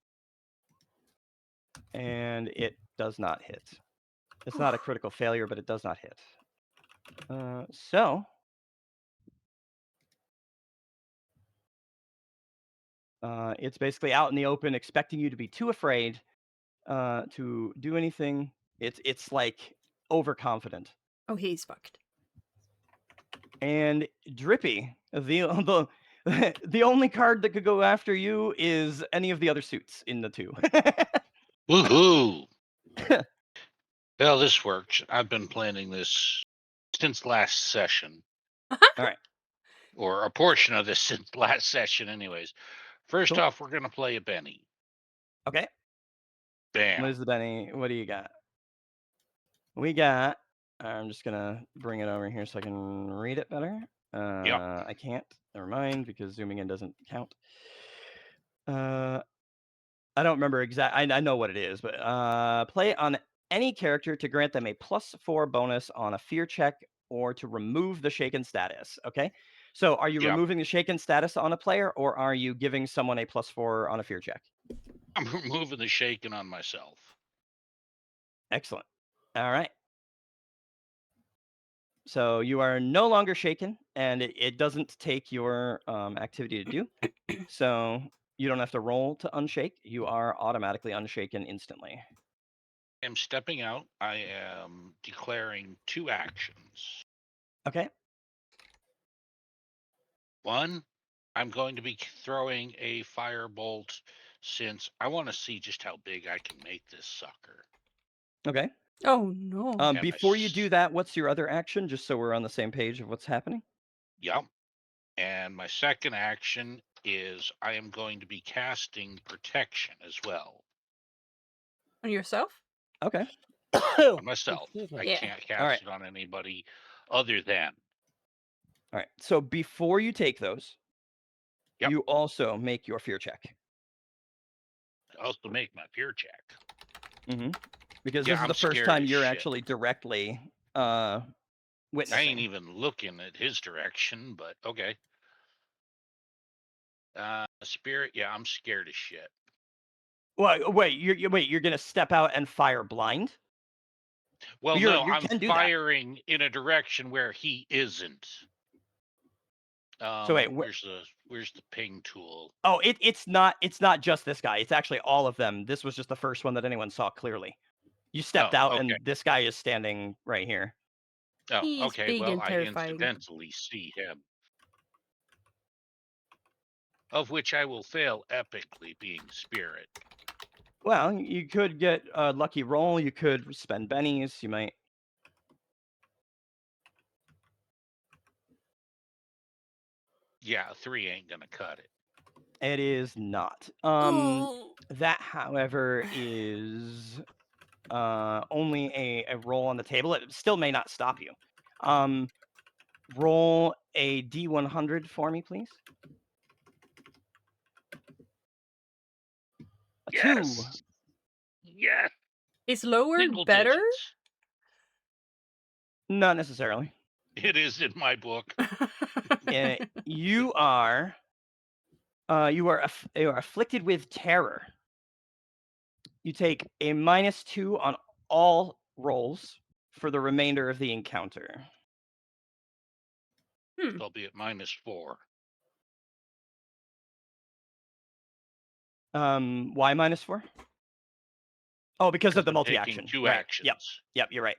and it does not hit. It's not a critical failure, but it does not hit. So it's basically out in the open, expecting you to be too afraid to do anything. It's like overconfident.
Oh, he's fucked.
And Drippy, the the only card that could go after you is any of the other suits in the 2.
Woohoo! Well, this works. I've been planning this since last session.
All right.
Or a portion of this since last session, anyways. First
Cool.
off, we're going to play a Benny.
Okay.
Bam.
What is the Benny? What do you got? We got. I'm just gonna bring it over here so I can read it better.
Yep.
I can't. Never mind, because zooming in doesn't count. I don't remember I know what it is, but play on any character to grant them a +4 bonus on a fear check or to remove the shaken status. Okay. So are you
Yep.
removing the shaken status on a player, or are you giving someone a +4 on a fear check?
I'm removing the shaken on myself.
Excellent. All right. So you are no longer shaken, and it doesn't take your activity to do. So you don't have to roll to unshake. You are automatically unshaken instantly.
I'm stepping out. I am declaring 2 actions.
Okay.
1, I'm going to be throwing a firebolt since I want to see just how big I can make this sucker.
Okay.
Oh no.
Before you do that, what's your other action? Just so we're on the same page of what's happening.
Yep. And my second action is I am going to be casting protection as well.
On yourself?
Okay.
On myself.
Excuse me.
I
Yeah.
can't cast
Alright.
it on anybody other than.
All right. So before you take those,
Yep.
you also make your fear check.
I also make my fear check.
Mm-hmm. Because
Yeah,
this is
I'm
the first
scared
time
as
you're
shit.
actually directly witnessing.
I ain't even looking at his direction, but okay. Spirit, yeah, I'm scared as shit.
Well, wait, you're gonna step out and fire blind?
Well,
You
no, I'm
can do that.
firing in a direction where he isn't.
So wait,
where's the ping tool?
Oh, it's not just this guy. It's actually all of them. This was just the first one that anyone saw clearly. You stepped out,
okay.
and this guy is standing right here.
Oh,
He's
okay.
big
Well,
and
I
terrifying.
incidentally see him. Of which I will fail epically, being spirit.
Well, you could get a lucky roll. You could spend bennies. You might.
Yeah, 3 ain't gonna cut it.
It is not.
Ooh.
That, however, is only a roll on the table. It still may not stop you. Roll a D100 for me, please. A 2.
Yes. Yes.
Is lower
Single
better?
digits.
Not necessarily.
It is in my book.
You are afflicted with terror. You take a -2 on all rolls for the remainder of the encounter.
I'll be at -4.
Why -4? Oh, because of the
I'm
multi-action.
taking 2
Right.
actions.
Yep, you're right.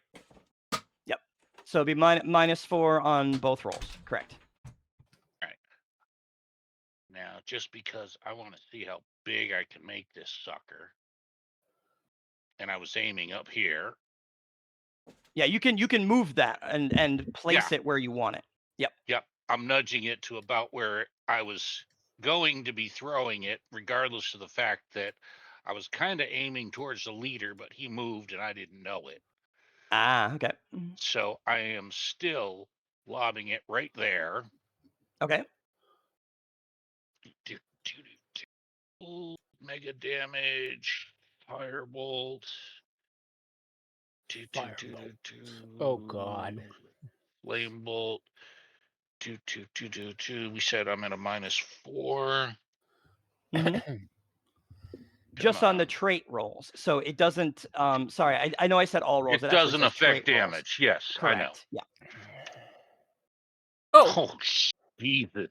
Yep. So it'd be -4 on both rolls. Correct.
All right. Now, just because I want to see how big I can make this sucker, and I was aiming up here.
Yeah, you can move that and place it where you want it.
Yep, I'm nudging it to about where I was going to be throwing it, regardless of the fact that I was kind of aiming towards the leader, but he moved and I didn't know it.
Ah, okay.
So I am still lobbing it right there.
Okay.
Ooh, mega damage, firebolt.
Oh God.
Flame bolt. We said I'm at a -4.
Mhm. Just on the trait rolls. So it doesn't sorry, I know I said all rolls.
It
actually
doesn't
says
affect
trait rolls.
damage. Yes, I know.
Correct. Yeah.
Oh,
Oh, Jesus.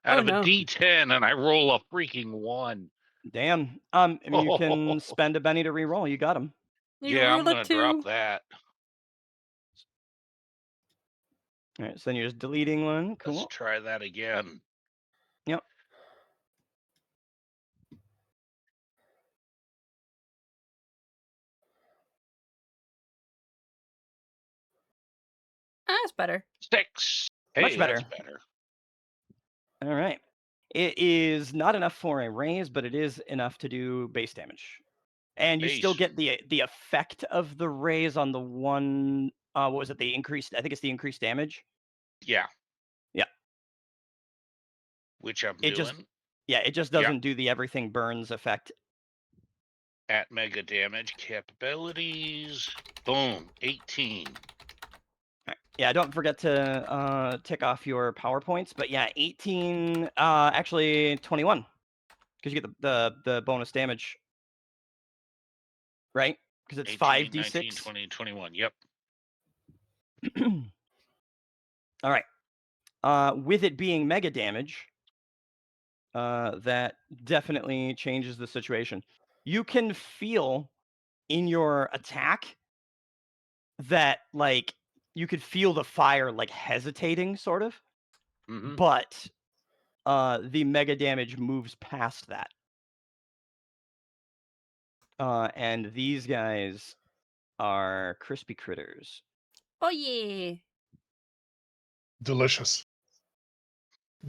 Out
Oh,
of a
no.
D10 and I roll a freaking 1.
Damn. You can spend a Benny to re-roll. You got him.
you
Yeah, I'm
rule it
going to drop
too.
that.
All right, so then you're just deleting one.
Let's
Cool.
try that again.
Yep.
That's better.
6. Hey,
Much better.
that's better.
All right. It is not enough for a raise, but it is enough to do base damage. And you still
Base.
get the effect of the raise on the one what was it? The increased, I think it's the increased damage.
Yeah.
Yeah.
Which I'm
It
doing.
it just doesn't do the everything burns effect.
At mega damage capabilities. Boom. 18.
Right. Yeah, don't forget to tick off your PowerPoints, but yeah, 18 actually 21. Because you get the bonus damage. Right? Because it's
18,
5d6.
19, 20, 21. Yep.
All right. With it being mega damage, that definitely changes the situation. You can feel in your attack that, like, you could feel the fire, like, hesitating, sort of, but the mega damage moves past that. And these guys are crispy critters.
Oh, yeah.
Delicious.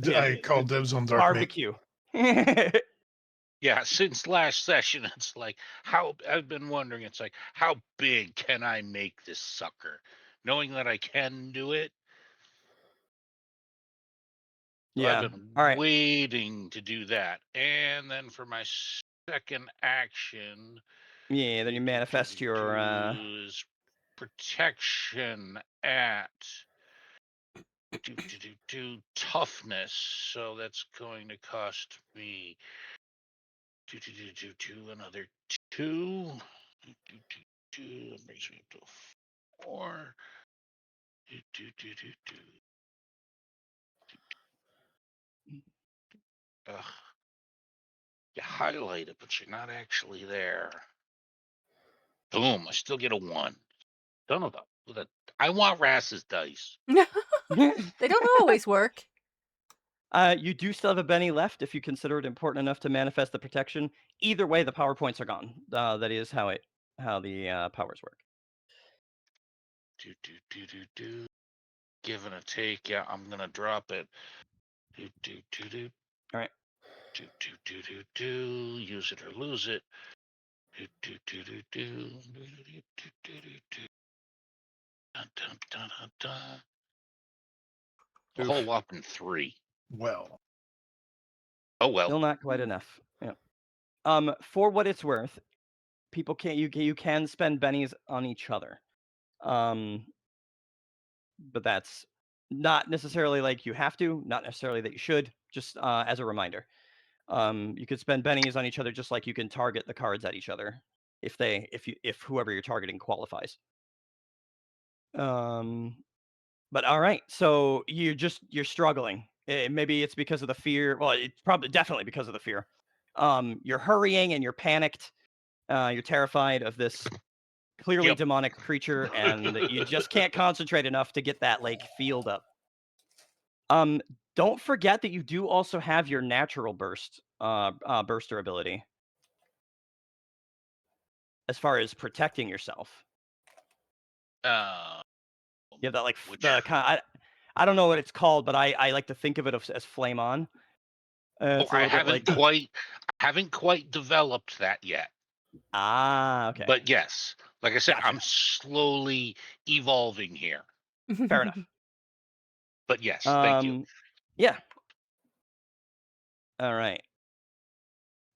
Yeah,
I call dibs on dark meat.
barbecue.
Yeah, since last session, it's like, how I've been wondering, it's like, how big can I make this sucker? Knowing that I can do it. So
Yeah.
I've been
All right.
waiting to do that. And then for my second action,
Yeah, then you manifest your
is protection at toughness. So that's going to cost me another 2. That brings me up to 4. Ugh. You highlight it, but you're not actually there. Boom! I still get a 1. Son of a. I want Rass's dice.
They don't always work.
You do still have a Benny left if you consider it important enough to manifest the protection. Either way, the power points are gone. That is how the powers work.
Give and a take. Yeah, I'm gonna drop it.
All right.
Use it or lose it. A whole whopping 3.
Well.
Oh well.
Still not quite enough. Yeah. For what it's worth, people you can spend bennies on each other. But that's not necessarily like you have to, not necessarily that you should, just as a reminder. You could spend bennies on each other just like you can target the cards at each other if whoever you're targeting qualifies. But all right, so you're struggling. Maybe it's because of the fear. Well, it's probably definitely because of the fear. You're hurrying and you're panicked. You're terrified of this clearly demonic creature, and you just can't concentrate enough to get that like field up. Don't forget that you do also have your natural burster ability. as far as protecting yourself.
Uh,
You have that like
which
the kind. I don't know what it's called, but I like to think of it as flame on. It's a
I
little bit like
haven't quite developed that yet.
okay,
But yes, like I said,
gotcha.
I'm slowly evolving here.
Fair enough.
But yes, thank you.
Yeah. All right.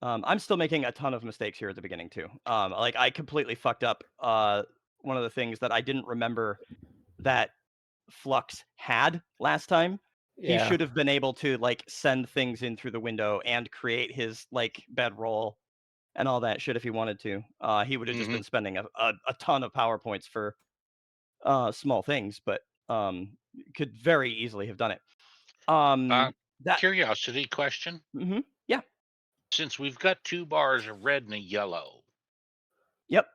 I'm still making a ton of mistakes here at the beginning too. Like I completely fucked up. One of the things that I didn't remember that Flux had last time. He
Yeah.
should have been able to like send things in through the window and create his like bedroll and all that shit if he wanted to. He would have just
Mhm.
been spending a ton of PowerPoints for small things, but could very easily have done it. That
Curiosity question.
yeah,
Since we've got 2 bars, a red and a yellow,
yep.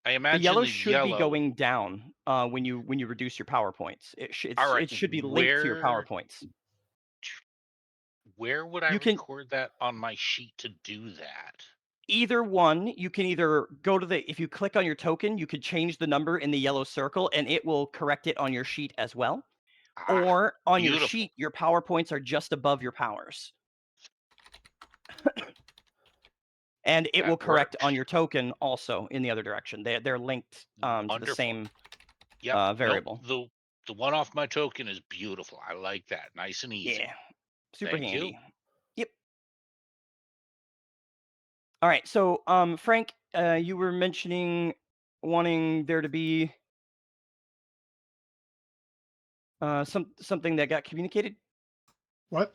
I
The
imagine
yellow
the
should be
yellow.
going down when you reduce your PowerPoints.
All right,
It should be linked to your PowerPoints.
where would I
You can
record that on my sheet to do that?
either one. You can either go to if you click on your token, you could change the number in the yellow circle, and it will correct it on your sheet as well. Or on your
Beautiful.
sheet, your PowerPoints are just above your powers. And it will
That
correct on
works.
your token also in the other direction. They're linked to the
Wonderful.
same
Yep. Nope,
variable.
the one off my token is beautiful. I like that. Nice and easy.
Yeah, super
Thank
handy.
you.
Yep. All right, so Frank, you were mentioning wanting there to be something that got communicated.
What?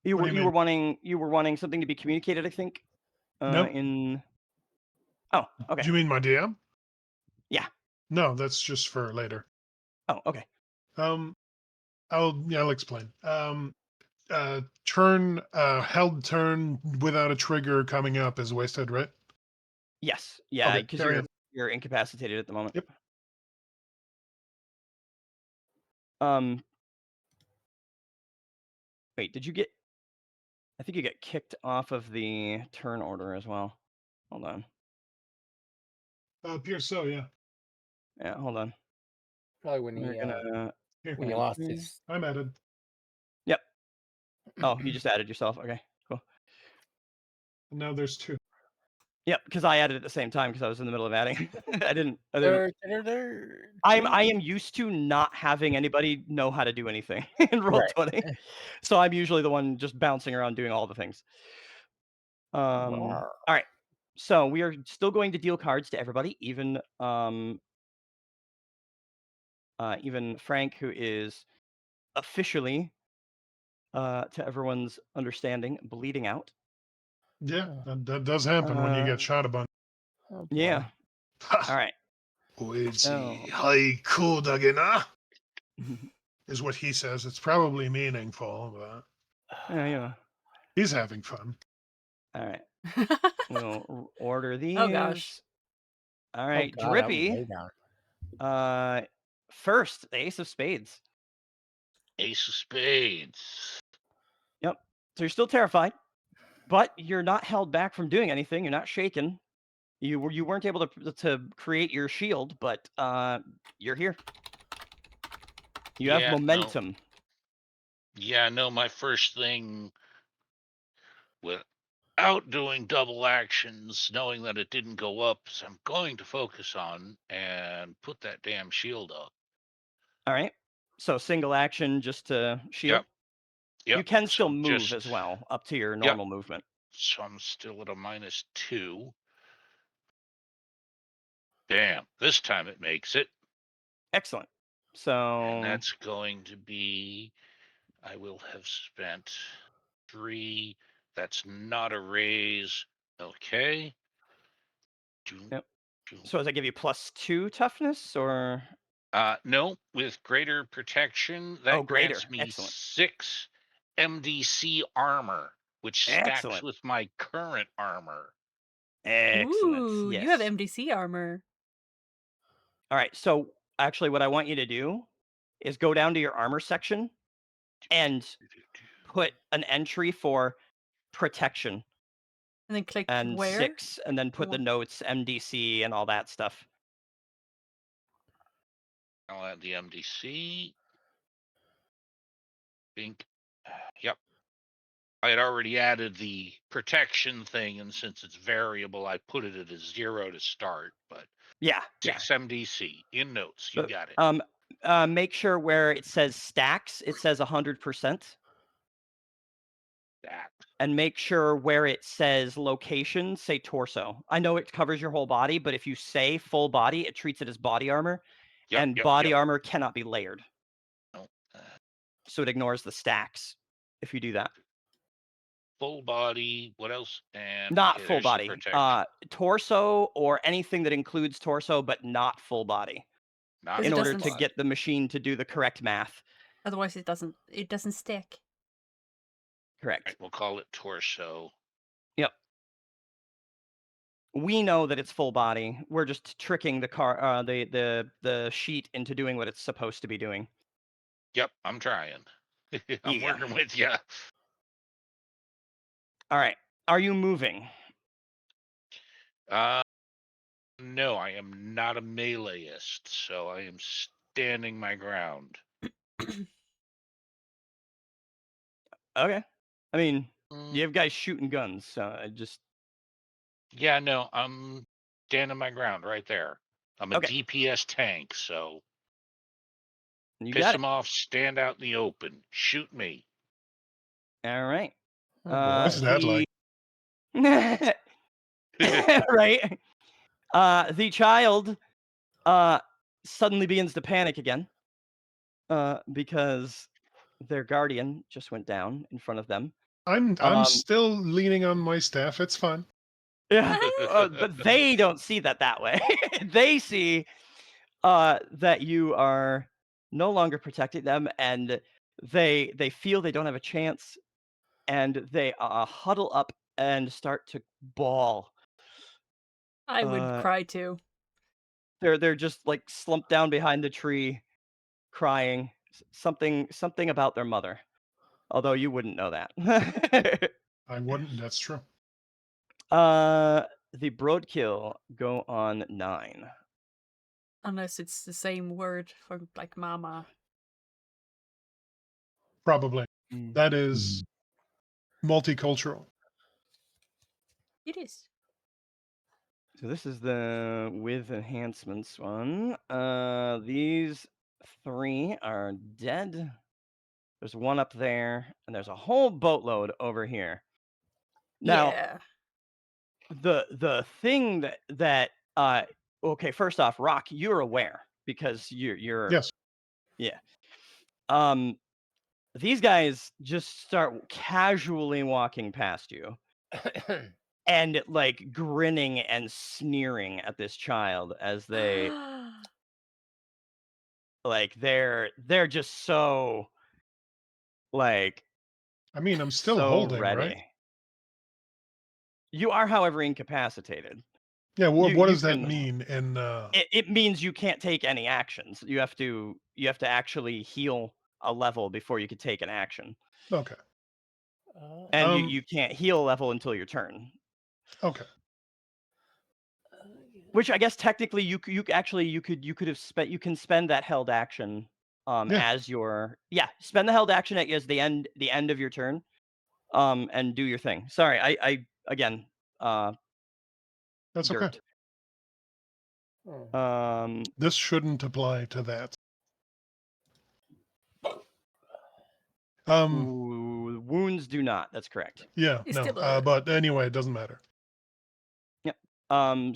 You
What
were
do you mean?
you were wanting something to be communicated, I think.
Nope.
In oh, okay.
Do you mean my DM?
Yeah.
No, that's just for later.
Oh, okay.
I'll explain. Turn held turn without a trigger coming up is wasted, right?
Yes. Yeah,
Okay,
because
carry on.
you're incapacitated at the moment.
Yep.
Wait, did you get? I think you get kicked off of the turn order as well. Hold on.
Appears so, yeah.
Yeah, hold on.
Probably when
We're
he
gonna.
Here,
when he lost his.
I'm added.
Yep. Oh, you just added yourself. Okay, cool.
And now there's 2.
Yep, because I added at the same time because I was in the middle of adding. I didn't.
There.
I am used to not having anybody know how to do anything in roll
Right.
20, so I'm usually the one just bouncing around doing all the things. All right, so we are still going to deal cards to everybody, even even Frank, who is officially, to everyone's understanding, bleeding out.
Yeah, that does happen when you get shot a bunch.
Oh, boy.
Yeah. All right.
Oichi haiku dagena is what he says. It's probably meaningful, but
Yeah.
he's having fun.
All right. We'll order these.
Oh gosh.
All right,
God, I'm
Drippy.
way down.
First, the Ace of Spades.
Ace of Spades.
Yep. So you're still terrified, but you're not held back from doing anything. You're not shaken. You weren't able to create your shield, but you're here. You have momentum.
No, my first thing without doing double actions, knowing that it didn't go up, so I'm going to focus on and put that damn shield up.
All right. So single action just to shield.
Yep.
You can
So
still move as well, up to your normal movement.
So I'm still at a -2. Damn, this time it makes it.
Excellent.
And
So
that's going to be, I will have spent 3. That's not a raise. Okay.
Yep. So does that give you +2 toughness or?
No, with greater protection, that
greater.
grants me
Excellent.
6 MDC armor, which stacks
Excellent.
with my current armor.
Excellent.
Ooh,
Yes.
you have MDC armor.
All right. So actually, what I want you to do is go down to your armor section and put an entry for protection.
And then click
and
where?
6, and then put the
One.
notes, MDC, and all that stuff.
I'll add the MDC. Bink. Yep. I had already added the protection thing, and since it's variable, I put it at a 0 to start. But
Yeah.
6 MDC in notes. You
But,
got it.
make sure where it says stacks, it says 100%.
That.
And make sure where it says location, say torso. I know it covers your whole body, but if you say full body, it treats it as body armor,
Yep,
and
yep,
body
yep.
armor cannot be layered.
No.
So it ignores the stacks if you do that.
Full body. What else? And
Not
okay,
full
there's the
body.
protection.
Torso or anything that includes torso, but not full body,
Not
in
it
order
doesn't
to
full
get the machine to do the correct math.
Otherwise, it doesn't stick.
Correct.
Right, we'll call it torso.
Yep. We know that it's full body. We're just tricking the sheet into doing what it's supposed to be doing.
Yep, I'm trying. I'm
Yeah.
working with you.
All right. Are you moving?
No, I am not a meleeist, so I am standing my ground.
Okay. I mean,
Mm,
you have guys shooting guns, so I just
yeah, no, I'm standing my ground right there. I'm a
Okay.
DPS tank, so
you
piss
got it.
them off, stand out in the open, shoot me.
All right.
Oh, boy.
What's that like?
Right. The child suddenly begins to panic again because their guardian just went down in front of them.
I'm still leaning on my staff. It's fine.
Yeah, but they don't see that way. They see that you are no longer protecting them, and they feel they don't have a chance, and they huddle up and start to bawl.
I would
Uh,
cry too.
they're just like slumped down behind the tree, crying. Something about their mother. Although you wouldn't know that.
I wouldn't. That's true.
The broadkill go on 9.
Unless it's the same word for like mama.
Probably.
Mm.
That is multicultural.
It is.
So this is the with enhancements one. These 3 are dead. There's one up there, and there's a whole boatload over here. Now,
Yeah.
the thing that okay, first off, Rock, you're aware because you're
Yes.
yeah. These guys just start casually walking past you and like grinning and sneering at this child as they like they're just so like
I mean, I'm still
so
holding,
ready.
right?
You are, however, incapacitated.
Yeah. What
You
does that
can
mean? In
it means you can't take any actions. You have to actually heal a level before you could take an action.
okay.
And you can't heal a level until your turn.
Okay.
Which I guess technically you could have spent you can spend that held action
Yeah.
as your spend the held action as the end of your turn and do your thing. Sorry, I again
That's okay.
dirt.
This shouldn't apply to that.
Wounds do not. That's correct.
Yeah.
It's
No.
still
But anyway, it doesn't matter.
Yep.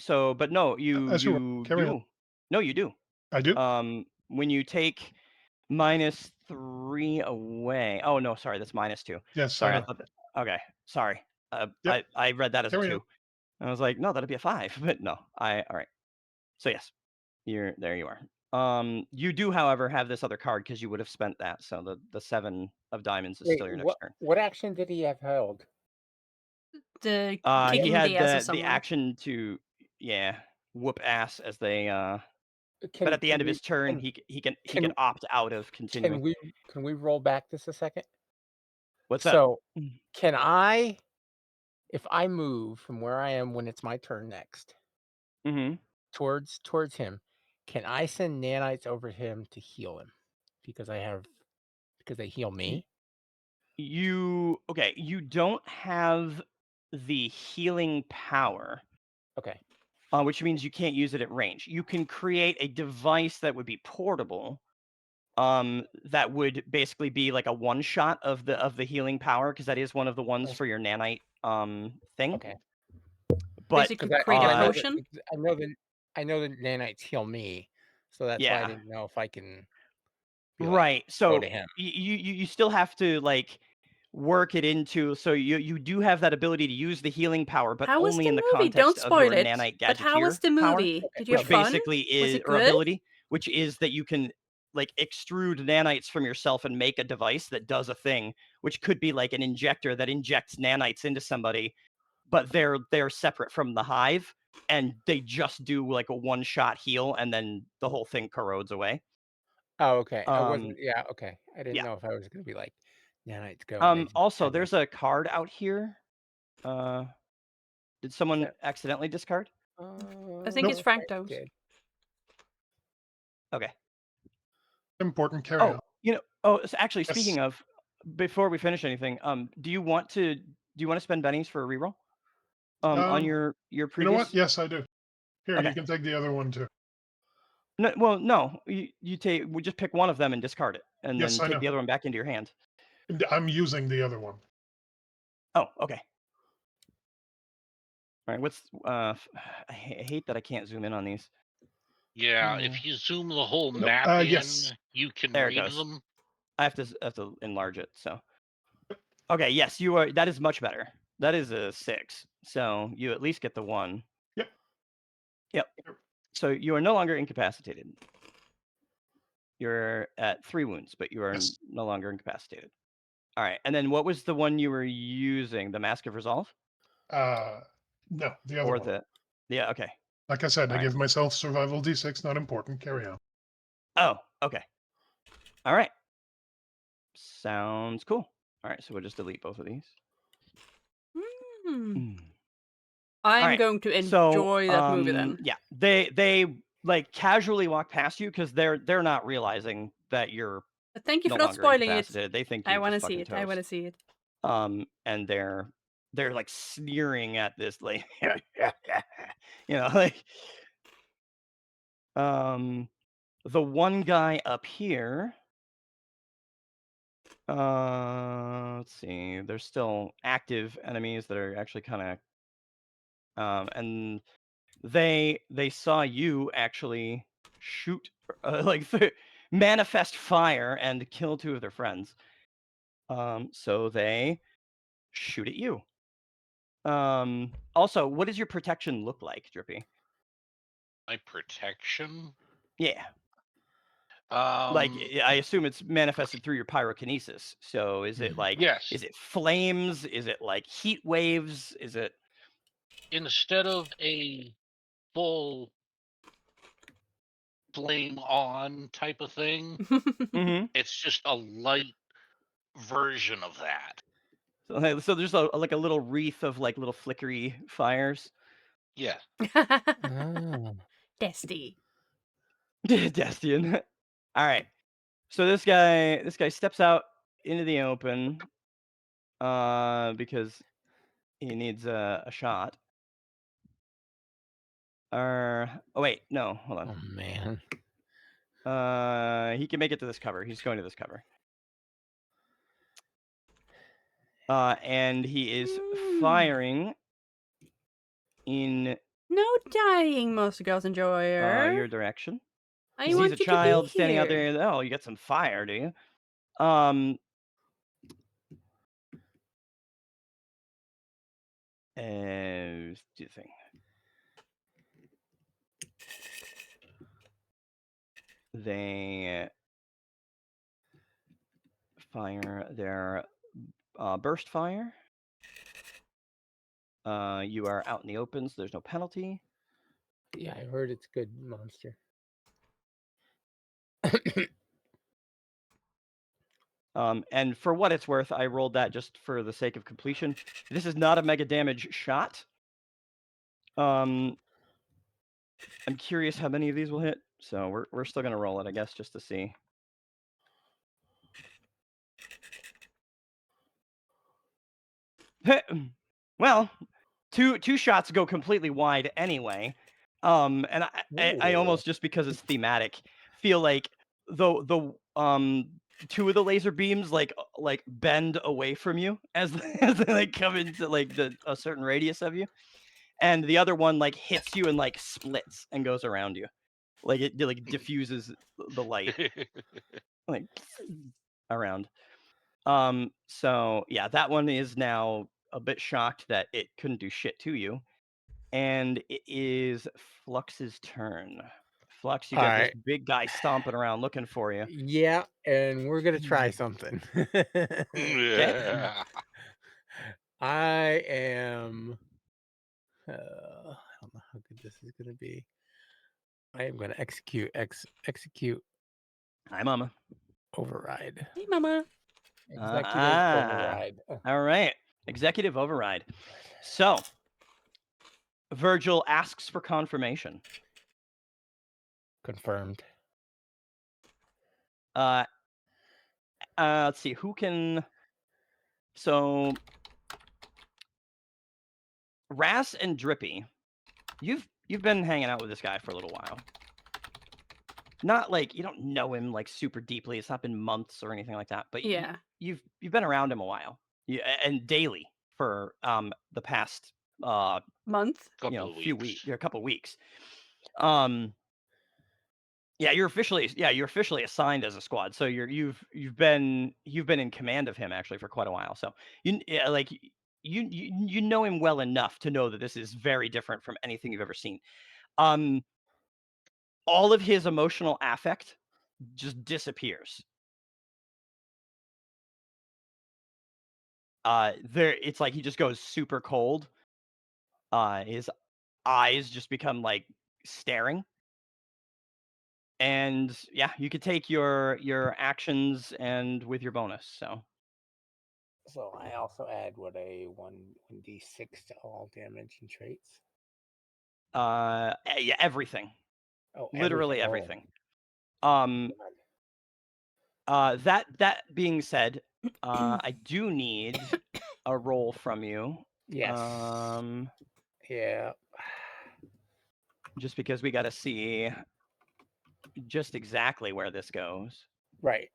So but no,
As you
you
carry on.
do. No, you do.
I do.
When you take -3 away. Oh no, sorry, that's -2.
Yes.
Sorry,
I
I
know.
thought that. Okay, sorry.
Yep.
I read that as a
Carry
2.
on.
I was like, no, that'd be a 5, but no. All right. So yes, there you are. You do, however, have this other card because you would have spent that. So the 7 of diamonds is
Wait,
still your next turn.
what action did he have held?
the
He
kicking
had
the ass of
the
someone.
action to whoop ass as they
Can,
but at the
can
end of
we,
his turn
can,
he can
can,
opt out of continuing.
can we roll back this a second?
What's that?
So can I if I move from where I am when it's my turn next
Mm-hmm.
towards him, can I send nanites over him to heal him? Because they heal me?
You don't have the healing power,
Okay.
which means you can't use it at range. You can create a device that would be portable, that would basically be like a one shot of the healing power, because that is one of the ones
Oh,
for your nanite thing.
okay.
But
Basically,
Because
create a
I know that
potion.
I know that nanites heal me, so that's why I
yeah,
didn't know if I can be like
right.
go
So
to him.
you still have to like work it into, so you do have that ability to use the healing power, but
How was
only
the
in the
movie? Don't
context of
spoil
your
it.
nanite
But how was
gadgeteer
the
power,
movie?
Okay,
Did you have
which
okay.
fun?
basically
Was
is,
it
or
good?
ability, which is that you can like extrude nanites from yourself and make a device that does a thing, which could be like an injector that injects nanites into somebody, but they're separate from the hive, and they just do like a one shot heal, and then the whole thing corrodes away.
Oh, okay. I wasn't
Um,
yeah, okay. I didn't
yeah.
know if I was gonna be like, nanites go and they just
Also,
have, like
there's a card out here. Uh, did
is
someone
that
accidentally discard?
I think it's
Nope.
Frank
Frankto's.
did.
Okay.
Important. Carry on.
Actually,
Yes.
speaking of, before we finish anything, do you want to spend bennies for a reroll? On
Um,
your
you know what?
previous.
Yes, I do. Here, you
Okay.
can take the other one too.
No, well, no. You take. We just pick one of them and discard it, and
Yes,
then
I
take
know.
the other one back into your hand.
And I'm using the other one.
Oh, okay. All right. What's I hate that I can't zoom in on these.
Yeah, if you zoom the whole
Nope.
map in,
Yes.
you can
There it
read
goes.
them.
I have to enlarge it. So. Okay. Yes, you are. That is much better. That is a 6. So you at least get the 1.
Yep.
Yep. So you are no longer incapacitated. You're at 3 wounds, but you are
Yes.
no longer incapacitated. All right. And then what was the one you were using? The Mask of Resolve?
No, the other
Or
one.
yeah, okay.
Like I said,
All
I
right.
give myself survival D6. Not important. Carry on.
Oh, okay. All right. Sounds cool. All right. So we'll just delete both of these.
Hmm.
Mm.
I'm
right,
going to
So,
enjoy that movie then.
yeah, they like casually walk past you because they're not realizing that you're
But thank you
no
for not
longer
spoiling it.
incapacitated. They think
I
you're
want to
just
see
fucking
it. I want to
toast.
see it.
And they're like sneering at this, like, like, the one guy up here. Let's see. There's still active enemies that are actually kind of, and they saw you actually shoot, like, manifest fire and kill 2 of their friends. So they shoot at you. Also, what does your protection look like, Drippy?
My protection.
Yeah. Like,
Um,
I assume it's manifested through your pyrokinesis. So is it like,
yes.
is it flames? Is it like heat waves? Is it?
Instead of a full flame on type of thing,
Mhm.
it's just a light version of that.
So there's like a little wreath of like little flickery fires.
Yeah.
Oh.
Testy.
Destian. All right. So this guy steps out into the open, because he needs a shot. Oh wait, no, hold on.
Oh man.
He can make it to this cover. He's going to this cover. And he is firing in
No dying, most girls enjoyer.
your direction.
I
He sees
want
a
you
child
to be
standing out
here.
there. Oh, you got some fire, do you? And let's do the thing. They fire their burst fire. You are out in the open, so there's no penalty.
Yeah, I heard it's good, monster.
And for what it's worth, I rolled that just for the sake of completion. This is not a mega damage shot. I'm curious how many of these will hit, so we're still gonna roll it, I guess, just to see. Well, two shots go completely wide anyway. And I almost, just because it's thematic, feel like the two of the laser beams like bend away from you as as they like come into like a certain radius of you, and the other one like hits you and like splits and goes around you, like it like diffuses the light like around. So yeah, that one is now a bit shocked that it couldn't do shit to you. And it is Flux's turn. Flux, you
All
got this
right.
big guy stomping around looking for you.
Yeah, and we're gonna try something.
Yeah.
I am. I don't know how good this is gonna be. I am gonna execute
Hi, Mama.
override.
Hey, Mama.
Executive override.
All right. Executive override. So, Virgil asks for confirmation.
Confirmed.
Let's see who can. So, Ras and Drippy, you've been hanging out with this guy for a little while. Not like you don't know him like super deeply. It's not been months or anything like that. But
Yeah.
you've been around him a while. And daily for the past
Month.
Couple of
few
weeks.
weeks, a couple weeks. Yeah, you're officially assigned as a squad. So you've been in command of him actually for quite a while. So you know him well enough to know that this is very different from anything you've ever seen. All of his emotional affect just disappears. It's like he just goes super cold. His eyes just become like staring. And yeah, you could take your actions and with your bonus.
So I also add what a 1d6 to all damage and traits.
Yeah, everything.
Oh,
Literally
Oh,
everything. That being said, I do need a roll from you.
yes. Yeah.
Just because we got to see just exactly where this goes.
Right.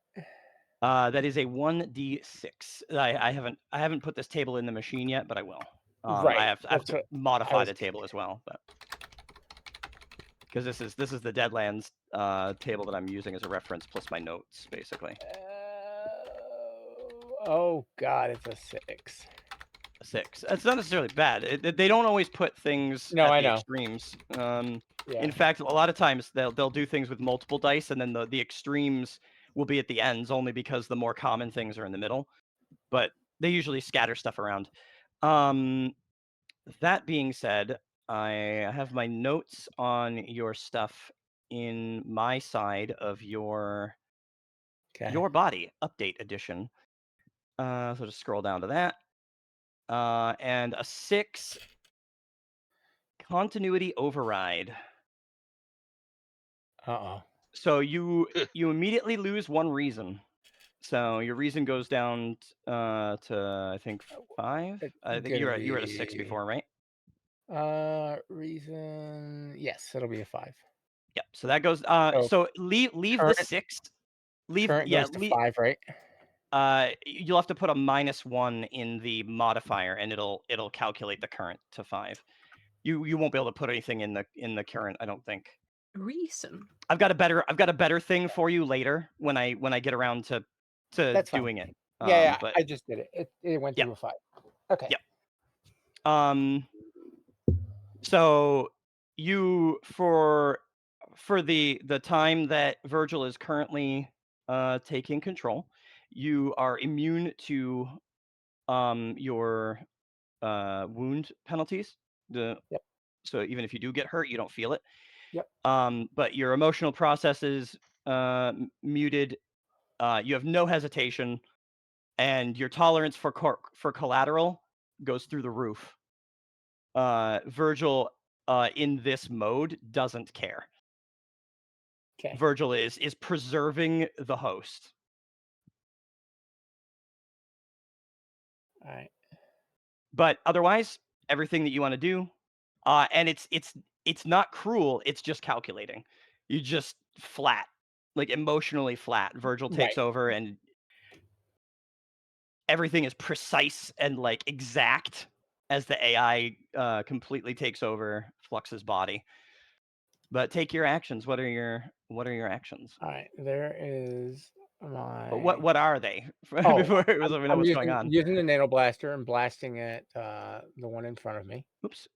That is a 1d6. I haven't put this table in the machine yet, but I will.
Right.
I have
That's
to
what
modify
was-
the table as well, but because this is the Deadlands table that I'm using as a reference plus my notes, basically.
Oh God, it's a 6.
A 6. It's not necessarily bad. They don't always put things
No,
at
I
the
know.
extremes.
Yeah.
In fact, a lot of times they'll do things with multiple dice, and then the extremes will be at the ends, only because the more common things are in the middle. But they usually scatter stuff around. That being said, I have my notes on your stuff in my side of your body update edition. So just scroll down to that. And a 6 continuity override.
Uh-oh.
So you immediately lose one reason. So your reason goes down to I think 5. I think you were at a 6 before, right?
Reason. Yes, it'll be a 5.
Yep. So that goes. So leave
current-
the 6.
Current goes to 5, right?
You'll have to put a -1 in the modifier, and it'll calculate the current to 5. You won't be able to put anything in the current, I don't think.
Reason.
I've got a better thing for you later when I get around to
That's
doing
fine.
it.
Yeah,
But
I just did it. It went to a 5. Okay.
Yep. So you for the time that Virgil is currently taking control, you are immune to your wound penalties.
Yep.
So even if you do get hurt, you don't feel it.
Yep.
But your emotional processes muted. you have no hesitation, and your tolerance for collateral goes through the roof. Virgil, in this mode, doesn't care.
Okay.
Virgil is preserving the host.
All right.
But otherwise, everything that you want to do, and it's not cruel. It's just calculating. You just flat, like emotionally flat. Virgil takes
Right.
over, and everything is precise and like exact as the AI completely takes over Flux's body. But take your actions. What are your actions?
All right. There is my.
But what are they?
Oh,
Before we know
I'm
what's going on.
using the nano blaster and blasting at the one in front of me.
Oops.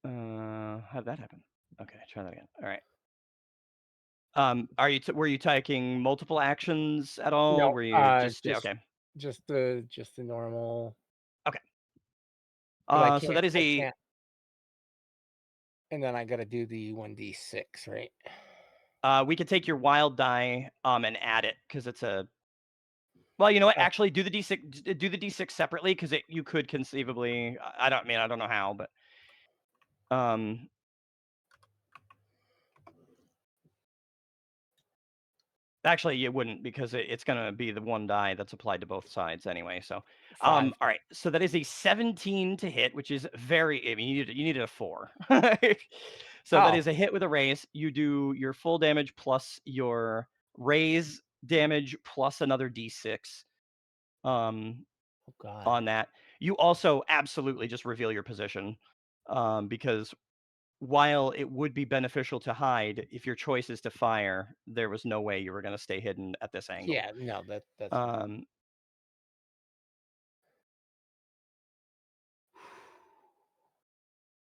How'd that happen? Okay, try that again. All right. Were you taking multiple actions at all?
No,
Were you just yeah, okay?
just the normal.
Okay.
'Cause
So that is
I
a
can't. And then I got to do the 1d6, right?
we could take your wild die and add it because it's a. Well, you know what? Actually, do the d6 separately because you could conceivably. I don't know how, but actually, you wouldn't because it's going to be the one die that's applied to both sides anyway. So,
5.
all right. So that is a 17 to hit, which is very. I mean, you needed a 4. So that
Oh.
is a hit with a raise. You do your full damage plus your raise damage plus another d6.
Oh God.
On that, you also absolutely just reveal your position, because while it would be beneficial to hide, if your choice is to fire, there was no way you were going to stay hidden at this angle.
Yeah. No. That's.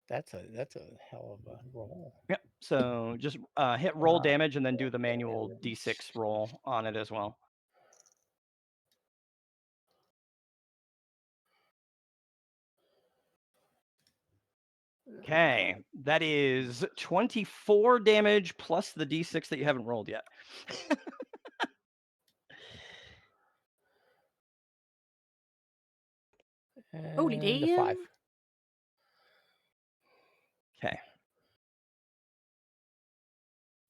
That's a hell of a roll.
Yep. So just hit roll damage and then do the manual d6 roll on it as well. Okay, that is 24 damage plus the d6 that you haven't rolled yet.
Holy
And
damn.
5.
Okay.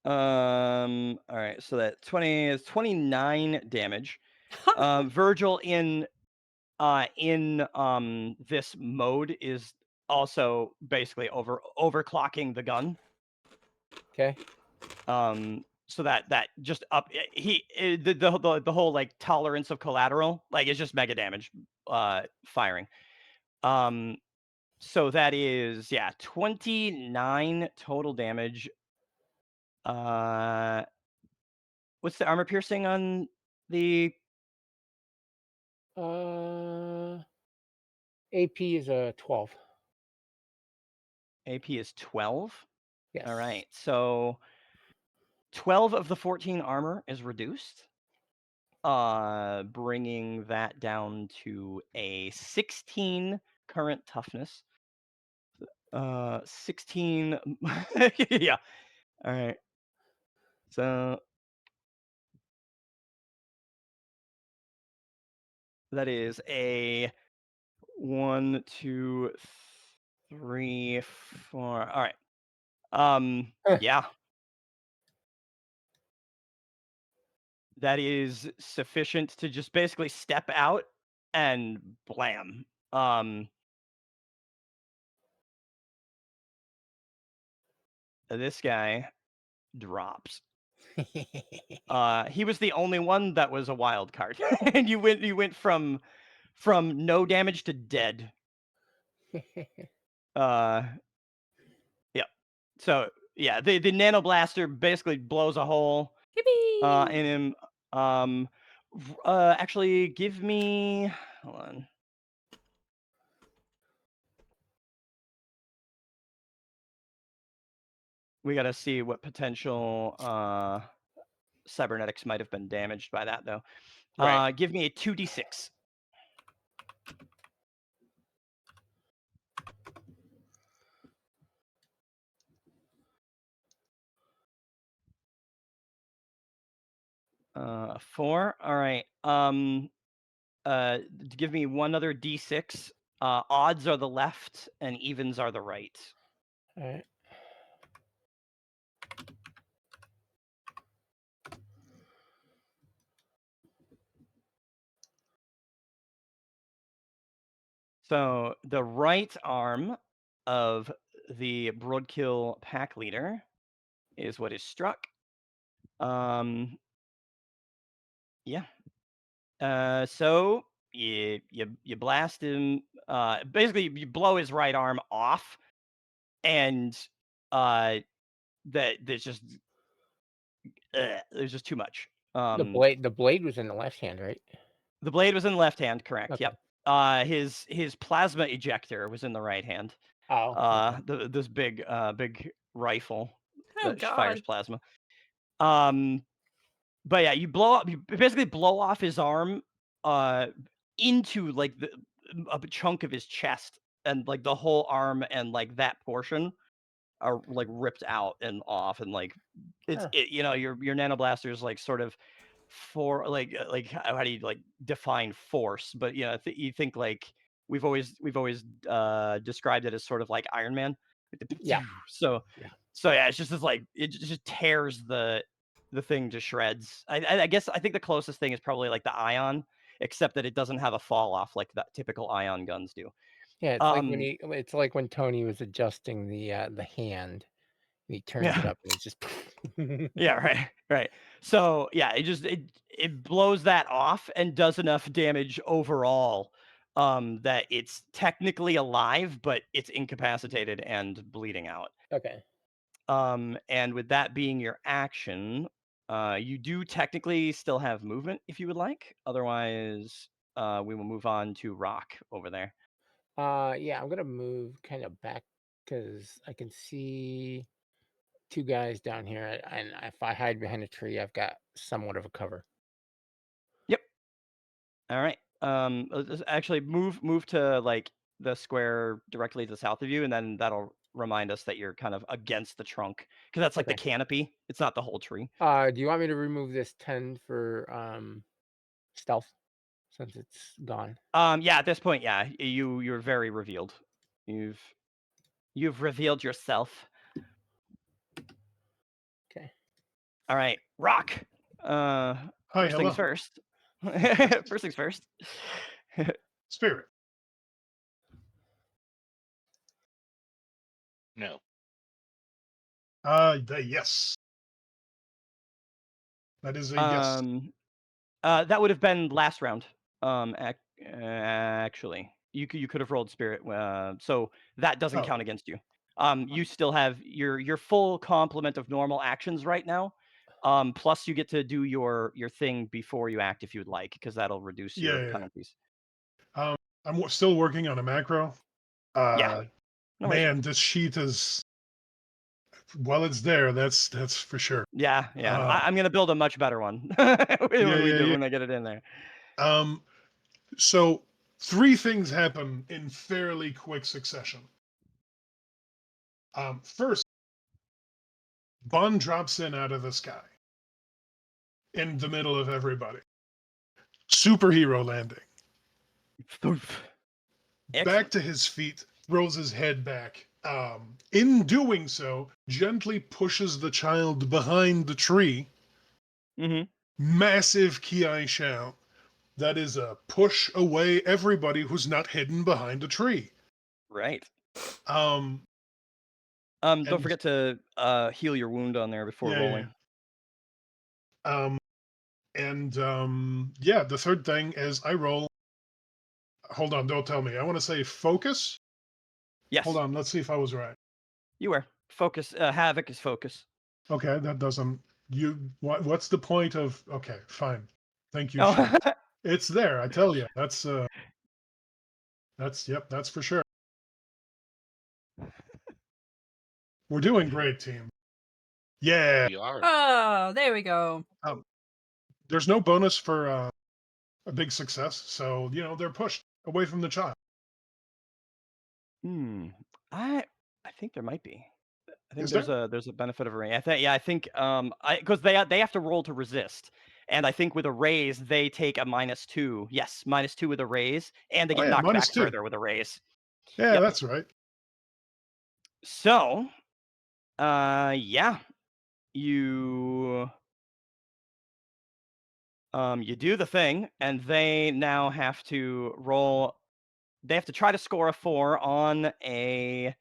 All right, so that 20 is 29 damage. Virgil in this mode is also basically overclocking the gun.
Okay.
So that just up the whole like tolerance of collateral, like it's just mega damage firing. So that is 29 total damage. What's the armor piercing on the
AP is a 12.
AP is 12?
Yes.
All right. So 12 of the 14 armor is reduced, bringing that down to a 16 current toughness. 16 yeah. All right. So that is a 1, 2, 3, 4. All right. Yeah. That is sufficient to just basically step out and blam. This guy drops. He was the only one that was a wild card, and you went from no damage to dead. Yep. So yeah, the nano blaster basically blows a hole
Yippee!
in him. Actually, give me. Hold on. We got to see what potential cybernetics might have been damaged by that, though.
Right.
Give me a 2d6. 4. All right. Give me one other d6. Odds are the left, and evens are the right.
All right.
So the right arm of the Broadkill pack leader is what is struck. Yeah. So you blast him. Basically, you blow his right arm off, and there's just too much.
The blade was in the left hand, right?
The blade was in the left hand, correct?
Okay.
Yep. His plasma ejector was in the right hand.
Oh. Okay.
This big rifle
Oh
that fires
God.
plasma. But yeah, you basically blow off his arm into like a chunk of his chest, and like the whole arm and like that portion are like ripped out and off, and like
Huh.
your nanoblasters like sort of for like how do you like define force? But you think like we've always described it as sort of like Iron Man.
Yeah.
So
Yeah.
yeah, it's just this like it just tears the thing to shreds. I guess I think the closest thing is probably like the ion, except that it doesn't have a fall off like the typical ion guns do.
Yeah. It's like when Tony was adjusting the hand. And he turns it
Yeah.
up, and it's just.
Yeah, right, right. So yeah, it blows that off and does enough damage overall that it's technically alive, but it's incapacitated and bleeding out.
Okay.
And with that being your action, you do technically still have movement if you would like. Otherwise, we will move on to Rock over there.
Yeah, I'm gonna move kind of back because I can see two guys down here, and if I hide behind a tree, I've got somewhat of a cover.
Yep. All right. Let's actually move to like the square directly to the south of you, and then that'll remind us that you're kind of against the trunk because that's like the
Okay.
canopy. It's not the whole tree.
Do you want me to remove this 10 for stealth since it's gone?
Yeah. At this point, yeah, you're very revealed. You've revealed yourself.
Okay.
All right, Rock.
Hi,
First things
hello.
first. First things first.
Spirit.
No.
Yes. That is a yes.
That would have been last round. Actually, you could have rolled spirit, so that doesn't
Oh,
count against you. You still have your full complement of normal actions right now. Plus you get to do your thing before you act if you would like, because that'll reduce your
yeah.
penalties.
I'm still working on a macro.
Yeah, no worries.
Man, this sheet is well, it's there. That's for sure.
Yeah.
Uh,
I'm gonna build a much better one
yeah, yeah.
when I get it in there.
So 3 things happen in fairly quick succession. First, Bun drops in out of the sky in the middle of everybody. Superhero landing. Back
Excellent.
to his feet, throws his head back. In doing so, gently pushes the child behind the tree.
Mm-hmm.
Massive ki shout. That is a push away everybody who's not hidden behind a tree.
Right.
Um,
Don't
and
forget to heal your wound on there before
yeah,
rolling.
yeah, the third thing is I roll. Hold on, don't tell me. I want to say focus.
Yes,
Hold on, let's see if I was right.
you were. Focus. Havoc is focus.
Okay, that doesn't. What's the point of? Okay, fine. Thank you,
Oh,
Sheet. It's there. I tell you. That's for sure. We're doing great, team. Yeah.
We are.
Oh, there we go.
There's no bonus for a big success, so they're pushed away from the child.
I think there might be. I think
Is there?
there's a benefit of a ring. I think because they have to roll to resist, And I think with a raise, they take a -2. Yes, -2 with a raise, and they get
yeah,
knocked back
-2.
further with a raise.
Yeah,
Yep.
that's right.
So, yeah, you you do the thing, and they now have to roll. They have to try to score a 4 on a.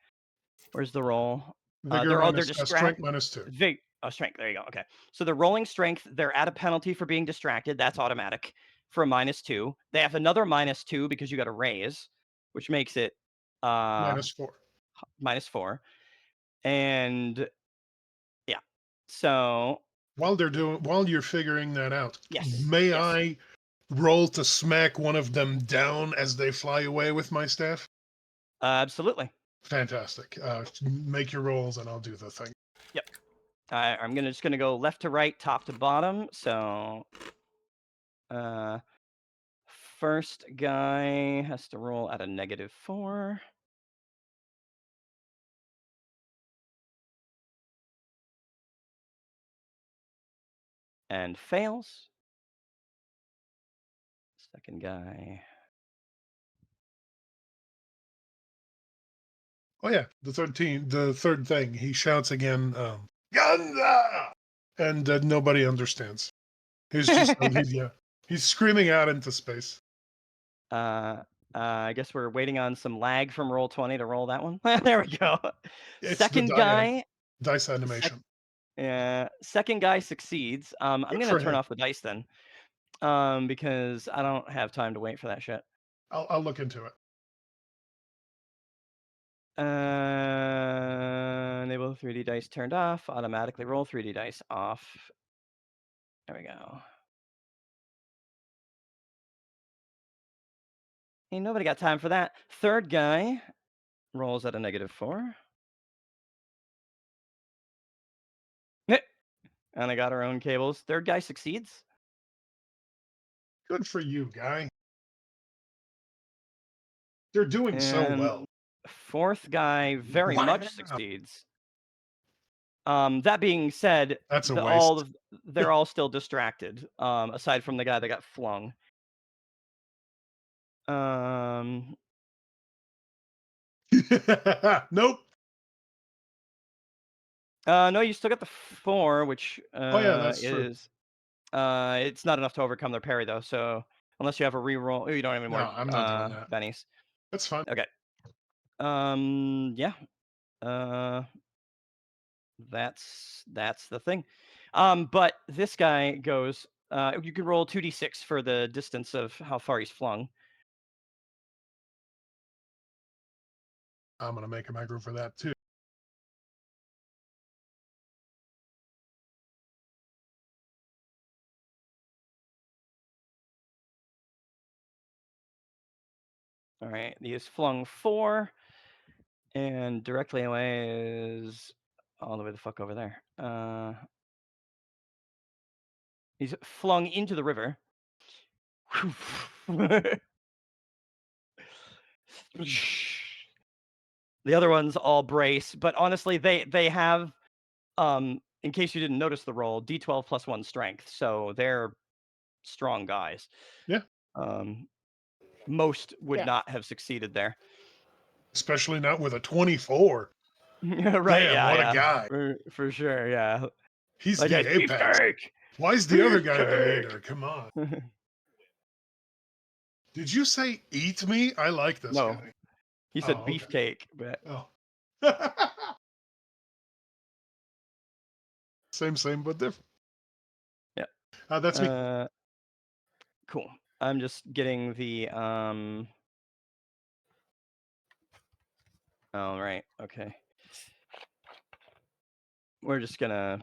Where's the roll?
Vigor
They're
minus strength
distracted.
-2.
Strength. There you go. Okay, so they're rolling strength. They're at a penalty for being distracted. That's automatic for a -2. They have another -2 because you got a raise, which makes it
-4.
-4. And yeah, so
While you're figuring that out,
yes,
may
yes,
I roll to smack one of them down as they fly away with my staff?
absolutely.
Fantastic. Make your rolls and I'll do the thing.
Yep. I'm just gonna go left to right, top to bottom. So, first guy has to roll at a -4. And fails. Second guy.
Oh yeah, the third thing. He shouts again, Ganda! And nobody understands. He's just he's screaming out into space.
I guess we're waiting on some lag from Roll20 to roll that one. There we go.
It's the
Second guy.
dice animation.
Second guy succeeds. I'm
Good
gonna
for
turn
him.
off the dice then, because I don't have time to wait for that shit.
I'll look into it.
Enable 3D dice turned off. Automatically roll 3D dice off. There we go. Ain't nobody got time for that. Third guy rolls at a -4. And I got our own cables. Third guy succeeds.
Good for you, guy. They're doing so
And
well.
fourth guy very much succeeds. That being said,
That's a waste.
they're all still distracted, aside from the guy that got flung.
Nope.
No, you still got the 4, which
Oh yeah, that's true.
is it's not enough to overcome their parry though. So unless you have a reroll, you don't have any more
No, I'm not doing that.
bennies.
That's fine.
Okay. Yeah. That's the thing. But this guy goes. You could roll 2d6 for the distance of how far he's flung.
I'm gonna make a micro for that too.
All right, he is flung 4, and directly away is all the way the fuck over there. He's flung into the river. The other ones all brace, but honestly, they have, in case you didn't notice the roll, D12 plus 1 strength, so they're strong guys.
Yeah.
Most would
Yeah.
not have succeeded there.
Especially not with a 24.
Right?
Damn,
Yeah,
what
yeah.
a guy.
For sure. Yeah.
He's
Like,
the
it's
apex.
beefcake!
Why is the other guy the
Beefcake!
leader? Come on. Did you say eat me? I like this
No,
guy.
he said
okay.
beefcake, but
Oh. Same, but different.
yeah.
That's me.
Cool. I'm just getting the Oh, right. Okay. We're just gonna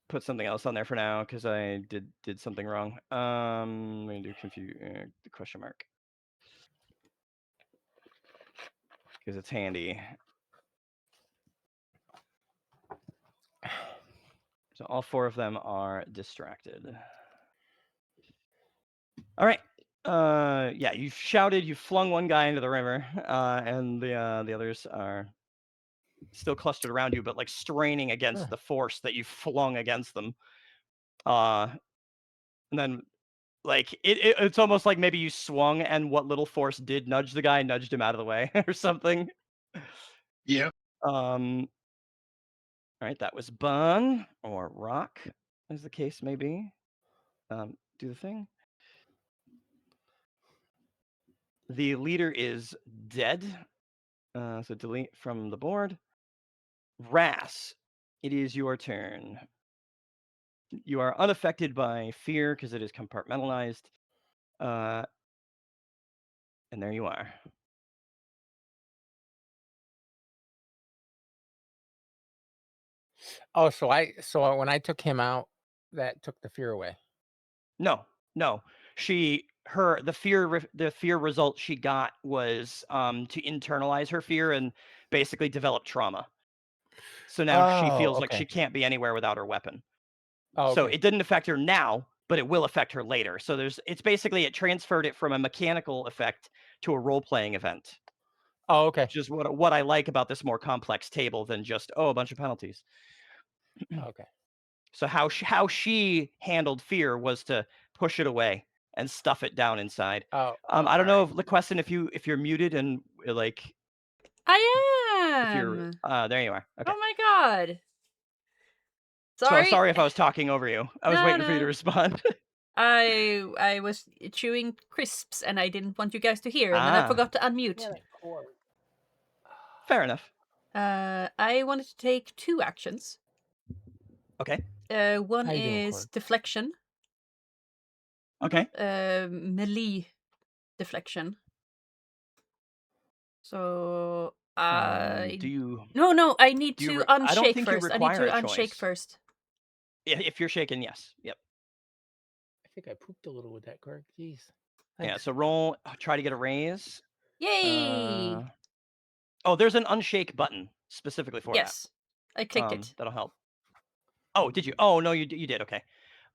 put something else on there for now because I did something wrong. I'm gonna do the question mark because it's handy. So all 4 of them are distracted. All right. Yeah, you've shouted, you flung one guy into the river, and the others are still clustered around you, but like straining against the force that you flung against them. and then like it's almost like maybe you swung and what little force did nudge the guy nudged him out of the way or something.
Yeah.
All right, that was Bun or Rock, as the case may be. Do the thing. The leader is dead, so delete from the board. Ras, it is your turn. You are unaffected by fear because it is compartmentalized. And there you are.
Oh, so when I took him out, that took the fear away.
No. The fear result she got was to internalize her fear and basically develop trauma. So now she feels like she can't be anywhere without her weapon.
Oh,
So
okay.
it didn't affect her now, but it will affect her later. So it transferred it from a mechanical effect to a role-playing event.
Oh, okay.
Which is what I like about this more complex table than just a bunch of penalties.
Okay.
So how she handled fear was to push it away and stuff it down inside.
Oh,
I don't know
alright.
if Liquessen, if you're muted and like
I
if you're
am.
there you are. Okay.
Oh my god.
So
Sorry.
sorry if I was talking over you. I was waiting for you to respond.
I was chewing crisps and I didn't want you guys to hear, and then I forgot to unmute.
Yeah, that cord.
Fair enough.
I wanted to take 2 actions.
Okay.
One
How you doing,
is
Cord?
deflection.
Okay.
Melee deflection. So
Do you
No, I need
do you
to
re- I don't
unshake
think you
first. I need
require
to
a
unshake
choice.
first.
If you're shaking, yes. Yep.
I think I pooped a little with that cord. Jeez.
Yeah,
Thanks.
so roll try to get a raise.
Yay!
Oh, there's an unshake button specifically for
Yes. I clicked it.
that'll help. Oh, did you? Oh, no, you did. Okay.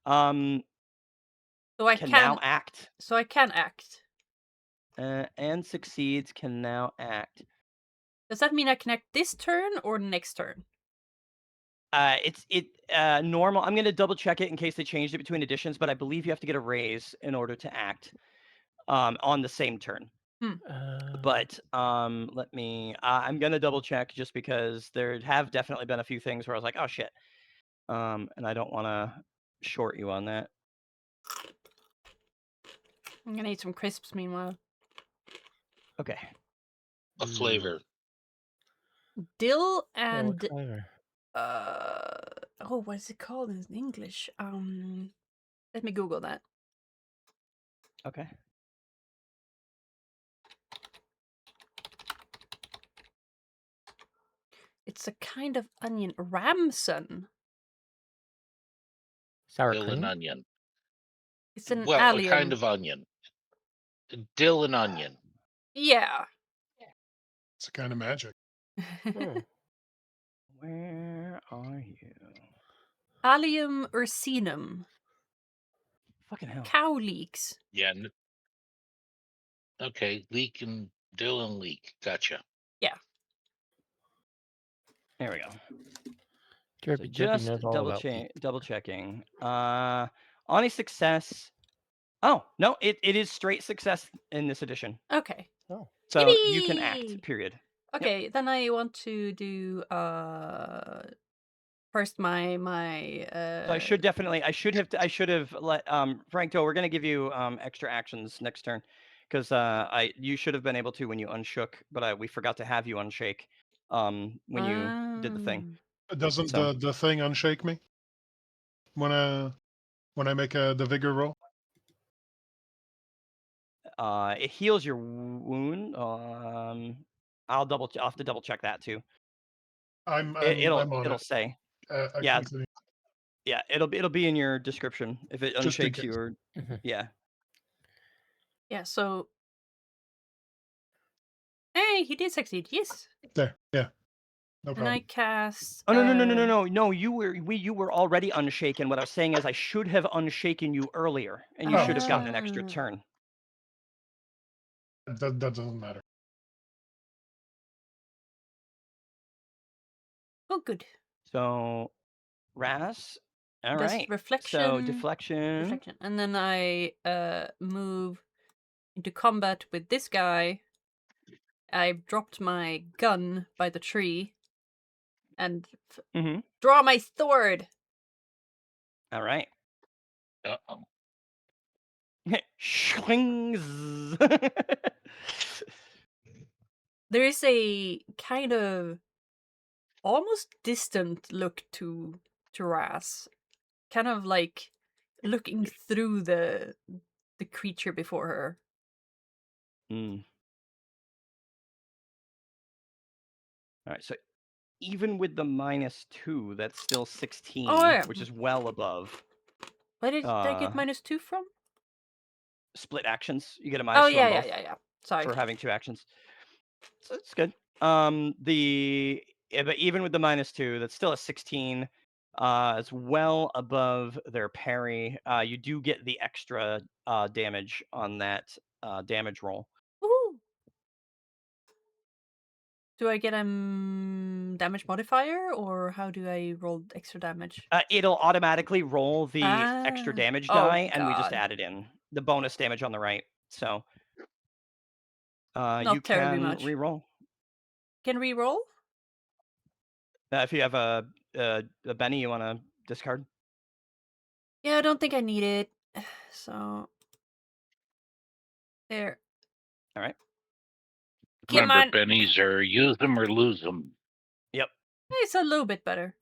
So I
Can
can
now act.
So I can act.
And succeeds, can now act.
Does that mean I can act this turn or next turn?
It's normal. I'm gonna double check it in case they changed it between editions, but I believe you have to get a raise in order to act on the same turn. But let me. I'm gonna double check just because there have definitely been a few things where I was like, oh shit, and I don't want to short you on that.
I'm gonna eat some crisps meanwhile.
Okay.
A flavor.
Dill
Yeah, what
and
flavor?
what is it called in English? Let me Google that.
Okay.
It's a kind of onion. Ramson.
Sour
Dill and
cream?
onion.
It's an
Well,
allium.
a kind of onion. Dill and onion.
Yeah.
It's a kind of magic.
Where are you?
Allium ursinum.
Fucking hell.
Cow leeks.
Yeah. Okay, leek and dill and leek. Gotcha.
Yeah.
There we go.
Drippy,
So
Drippy
just
knows all about leek.
double checking. On a success. Oh, no, it is straight success in this edition.
Okay.
Oh.
So you can
Yippee!
act, period.
Okay, then I want to do first my
So I should have let Frankto, we're gonna give you extra actions next turn. Because you should have been able to when you unshook, but we forgot to have you unshake when you did the thing.
Doesn't
So-
the thing unshake me when I make the vigor roll?
It heals your wound. I'll have to double check that too.
I'm
It'll
on it.
say.
I
Yeah.
continue.
Yeah, it'll be in your description if it
Just in
unshakes you
case.
or yeah.
Yeah, so hey, he did succeed. Yes.
There, yeah. No
And
problem.
I cast
Oh no, you were already unshaken. What I was saying is I should have unshaken you earlier and you
Oh,
should have gotten an extra
Ah.
turn.
That doesn't matter.
Oh good.
So Ras, All
does
right.
reflection.
So deflection.
Reflection. And then I move into combat with this guy. I've dropped my gun by the tree and
Mm-hmm.
draw my sword.
All right.
Uh-oh.
Swings.
There is a kind of almost distant look to Raz. Kind of like looking through the creature before her.
Mm. All right. So even with the -2, that's still 16,
Oh, yeah.
which is well above.
Where did I get -2 from?
Split actions. You get a
Oh,
-2 on both
yeah. Sorry.
for having 2 actions. So it's good. But even with the -2, that's still a 16. It's well above their parry. You do get the extra damage on that damage roll.
Woohoo! Do I get a damage modifier, or how do I roll extra damage?
It'll automatically roll the extra damage die, and we just
God.
add it in. The bonus damage on the right. So
Not
you
terribly
can
much.
re-roll.
Can re-roll?
If you have a Benny you want to discard.
Yeah, I don't think I need it. So there.
All right.
Come
Remember,
on.
bennies are use them or lose them.
Yep.
It's a little bit better.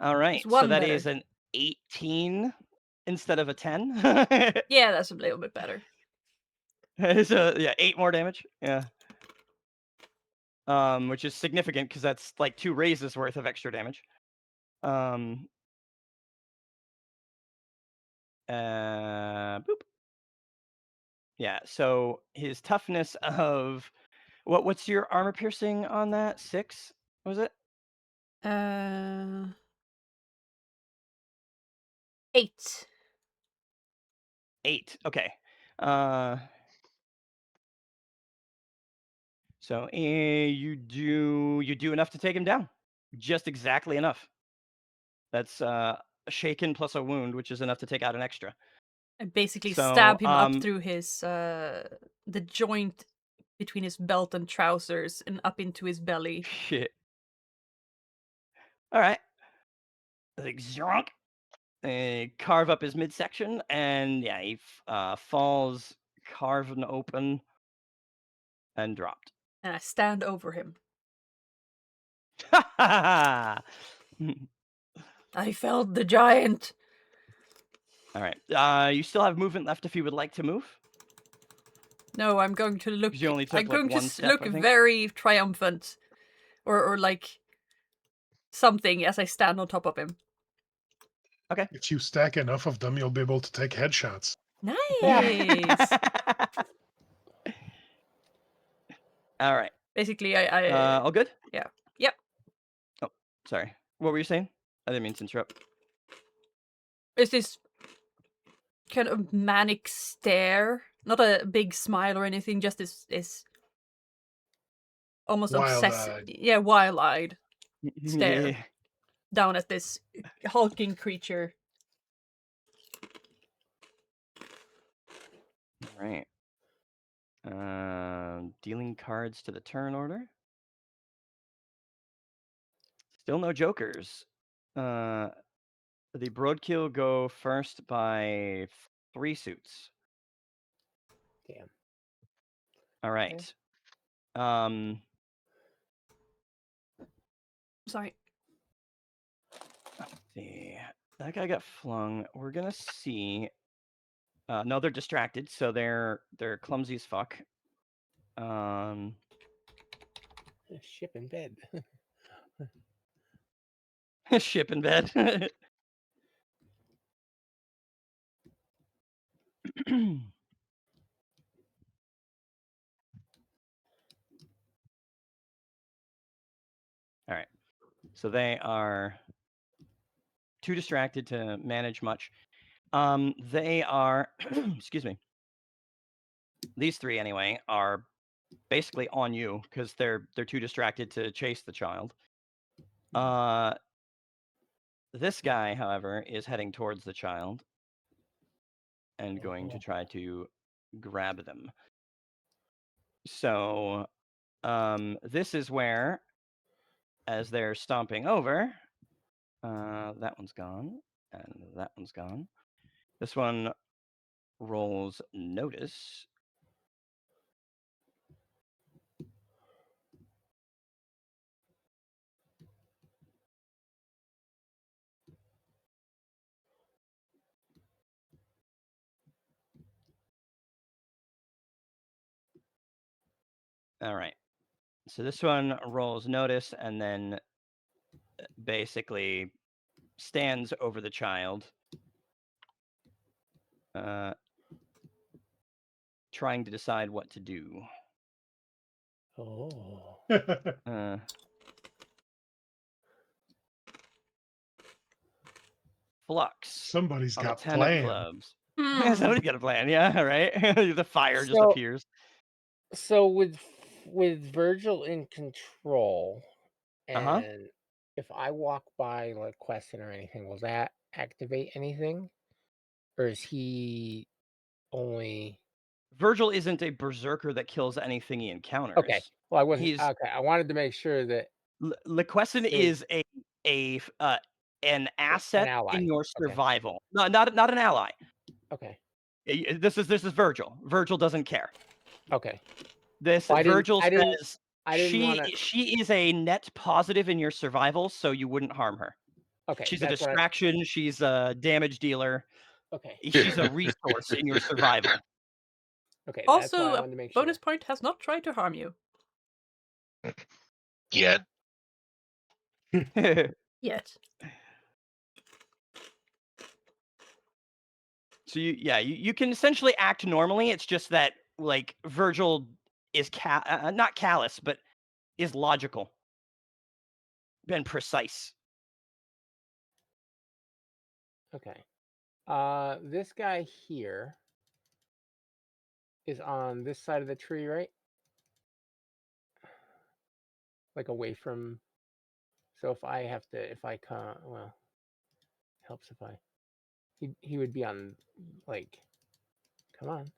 All right.
It's one
So that
better.
is an 18 instead of a 10.
Yeah, that's a little bit better.
So yeah, 8 more damage. Yeah. Which is significant because that's like 2 raises worth of extra damage. Boop. Yeah. So his toughness of what's your armor piercing on that? 6 was it?
8.
8. Okay. So you do enough to take him down. Just exactly enough. That's a shaken plus a wound, which is enough to take out an extra.
I basically
So,
stab him up through his the joint between his belt and trousers and up into his belly.
Shit. All right. Like zonk. Carve up his midsection, and yeah, he falls carved open and dropped.
And I stand over him.
I
felled the giant.
All right. You still have movement left if you would like to move.
No, I'm going to look.
You only took,
I'm going
like, one
to
step,
look
I think.
very triumphant, or like something as I stand on top of him.
Okay.
If you stack enough of them, you'll be able to take headshots.
Nice.
All right.
Basically, I
all good?
Yeah. Yep.
Oh, sorry. What were you saying? I didn't mean to interrupt.
It's this kind of manic stare, not a big smile or anything, just this almost obsessive,
Wild-eyed.
wild-eyed stare
Yeah.
down at this hulking creature.
All right. Dealing cards to the turn order. Still no jokers. The Broadkill go first by 3 suits.
Damn.
All right.
Sorry.
Let's see. That guy got flung. We're gonna see. No, they're distracted, so they're clumsy as fuck.
Ship in bed.
Ship in bed. All right. So they are too distracted to manage much. They are, excuse me. These 3 anyway are basically on you because they're too distracted to chase the child. This guy, however, is heading towards the child and going to try to grab them. So, this is where, as they're stomping over, that one's gone, and that one's gone. This one rolls notice. All right. So this one rolls notice and then basically stands over the child, trying to decide what to do.
Oh.
Flux.
Somebody's
On the
got
10 of
plan.
clubs.
Hmm.
Somebody's got a plan, yeah, right? The fire just
So-
appears.
So with Virgil in control,
Uh-huh.
and if I walk by like Liquessen or anything, will that activate anything, or is he only?
Virgil isn't a berserker that kills anything he encounters.
Okay. Well, I wasn't.
He's
Okay, I wanted to make sure that
Liquessen
It was-
is an asset
ally.
in your
Okay.
survival. No, not an ally.
Okay.
This is Virgil. Virgil doesn't care.
Okay.
This
Well,
Virgil says
I didn't want to.
she is a net positive in your survival, so you wouldn't harm her.
Okay.
She's a
that's what I-
distraction. She's a damage dealer.
Okay.
She's a resource in your survival.
Okay. That's why I
Also,
wanted to
a
make sure.
bonus point has not tried to harm you
Yet.
yet.
So you can essentially act normally. It's just that like Virgil is not callous, but is logical and precise.
Okay. This guy here is on this side of the tree, right? Like away from. So if I come, well, helps if I. He would be on, like, come on.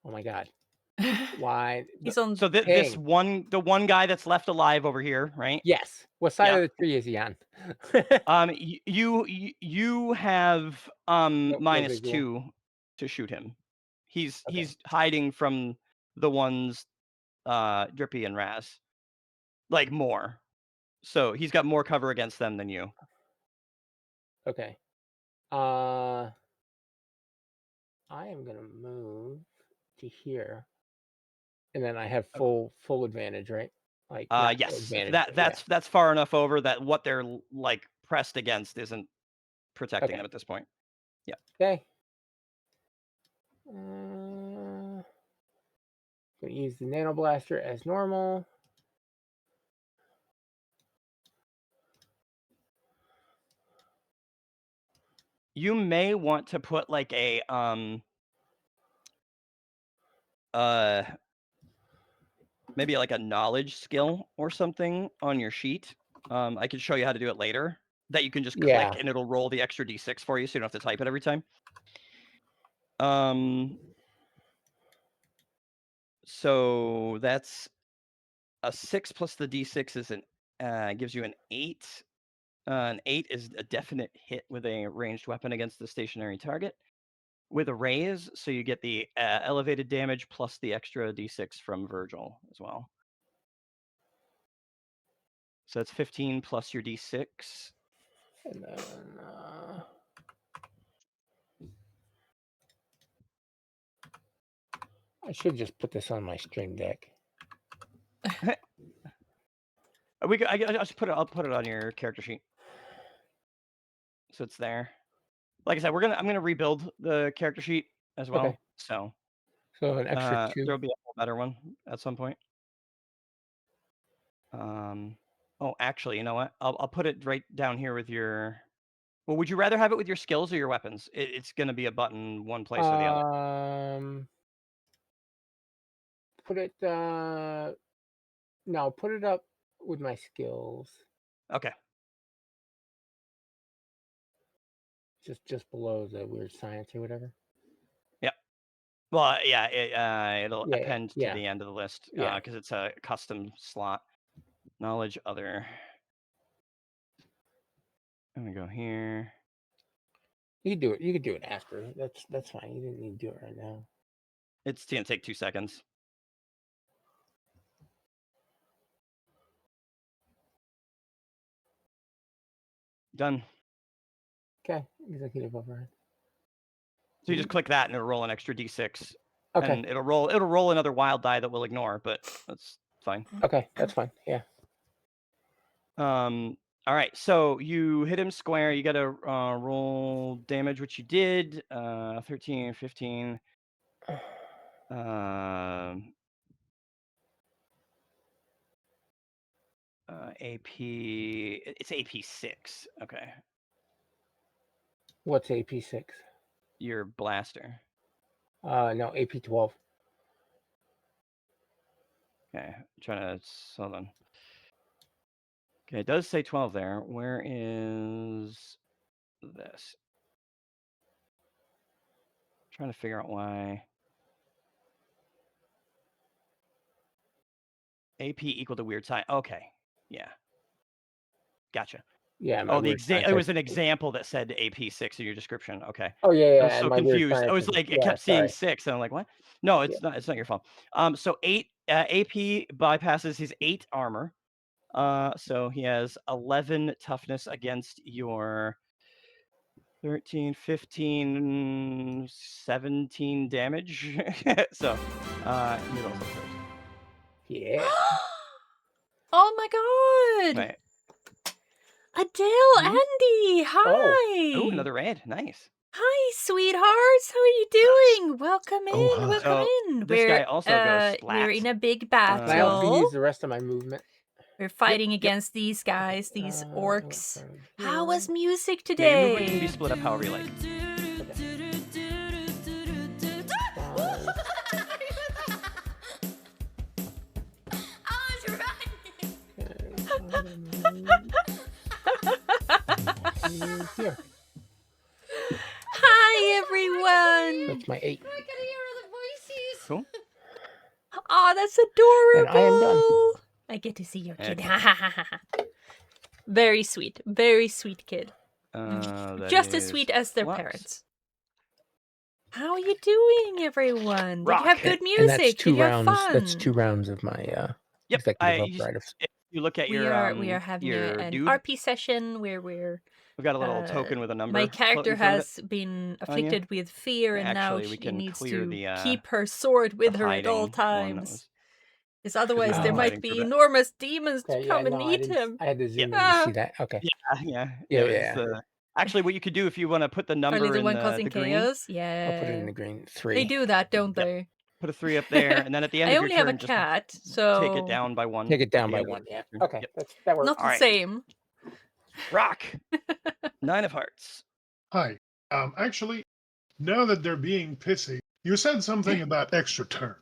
Oh my God. Why?
He's on.
So this the one guy that's left alive over here, right?
Yes. What side
Yeah.
of the tree is he on?
You have minus
visual.
2 to shoot him. He's
Okay.
hiding from the ones Drippy and Raz. Like more. So he's got more cover against them than you.
Okay. I am gonna move to here, and then I have full advantage, right? Like not full
Yes.
advantage, but yeah.
That's far enough over that what they're like pressed against isn't protecting
Okay.
them at this point. Yeah.
Okay. Gonna use the nano blaster as normal.
You may want to put like a maybe like a knowledge skill or something on your sheet. I can show you how to do it later. That you can just
Yeah.
click and it'll roll the extra d6 for you, so you don't have to type it every time. So that's a 6 plus the d6 is gives you an 8. An 8 is a definite hit with a ranged weapon against the stationary target. With a raise, so you get the elevated damage plus the extra d6 from Virgil as well. So it's 15 plus your d6.
And then I should just put this on my stream deck.
I'll put it on your character sheet, so it's there. Like I said, I'm gonna rebuild the character sheet as well.
Okay.
So
an extra 2.
there'll be a better one at some point. Oh, actually, you know what? I'll put it right down here with your. Well, would you rather have it with your skills or your weapons? It's gonna be a button one place or the other.
Put it. No, put it up with my skills.
Okay.
Just below the weird science or whatever.
Yep. Well, yeah, it'll
Yeah,
append to
yeah.
the end of the list
Yeah.
because it's a custom slot. Knowledge other. I'm gonna go here.
You can do it. You can do it after. That's fine. You didn't need to do it right now.
It's gonna take 2 seconds. Done.
Okay. Executive override.
So you just click that and it'll roll an extra d6.
Okay.
And it'll roll another wild die that we'll ignore, but that's fine.
Okay, that's fine. Yeah.
All right, so you hit him square. You got to roll damage, which you did. 13, 15. AP. It's AP 6. Okay.
What's AP 6?
Your blaster.
No, AP 12.
Okay, I'm trying to hold on. Okay, it does say 12 there. Where is this? I'm trying to figure out why. AP equal to weird side. Okay, yeah, gotcha.
Yeah.
Oh, it was an example that said AP 6 in your description. Okay.
Oh yeah,
I
yeah.
was so
and my weird
confused. I was
science
like,
is-
it kept seeing
sorry.
6, and I'm like, what? No, it's not. It's not your fault. So 8 AP bypasses his 8 armor. So he has 11 toughness against your 13, 15, 17 damage. So, middle of the first.
Yeah.
Oh my god!
Right.
Adele,
Mhm.
Andy, hi!
Oh, another raid. Nice.
Hi, sweethearts. How are you doing? Welcome in.
Oh, hi.
Welcome
So,
in.
this guy also goes
We're
splat.
in a big
Can I also
battle.
use the rest of my movement?
We're fighting
yep.
against these guys, these orcs. How was music
Yeah,
today?
your movement can be split up however you like.
Here.
Hi, everyone.
That's my 8.
Cool.
Oh, that's adorable.
And I am done.
I get to see your kid.
Excellent.
Very sweet. Very sweet kid.
That
Just as
is
sweet as their
Flux.
parents. How are you doing, everyone? Did you have
Rock.
good music?
And that's 2
Did you have
rounds.
fun?
That's 2 rounds of my
Yep.
executive override.
If you look at
We
your
are having
your
an
dude,
RP session where we've
got a little token with a number.
my
floating
character
in front of
has been
on you.
afflicted with fear, and now
Actually, we
she
can
needs
clear
to
the
keep her sword with
the
her at all
hiding one that
times.
was.
Because otherwise,
he's
there
been
might
hiding for a
be
bit.
enormous demons to
Okay,
come and
I
eat
didn't-
him.
I had to zoom in
Ah.
to see that. Okay.
Yeah.
Yeah,
It was
yeah.
actually, what you could do if you want to put the number
Probably the
in
one causing
the green,
chaos.
I'll
Yeah.
put it in the green. 3.
They do that, don't
Yep.
they?
put a 3 up there, and then at the end
I
of your
only have a
turn, just
cat, so
take it down by 1.
Take it down
at the
by
end of
1.
your
Yeah.
turn.
Okay.
Yep.
That works.
not the
Alright.
same.
Rock. 9 of hearts.
Hi. Actually, now that they're being pissy, you said something about extra turns.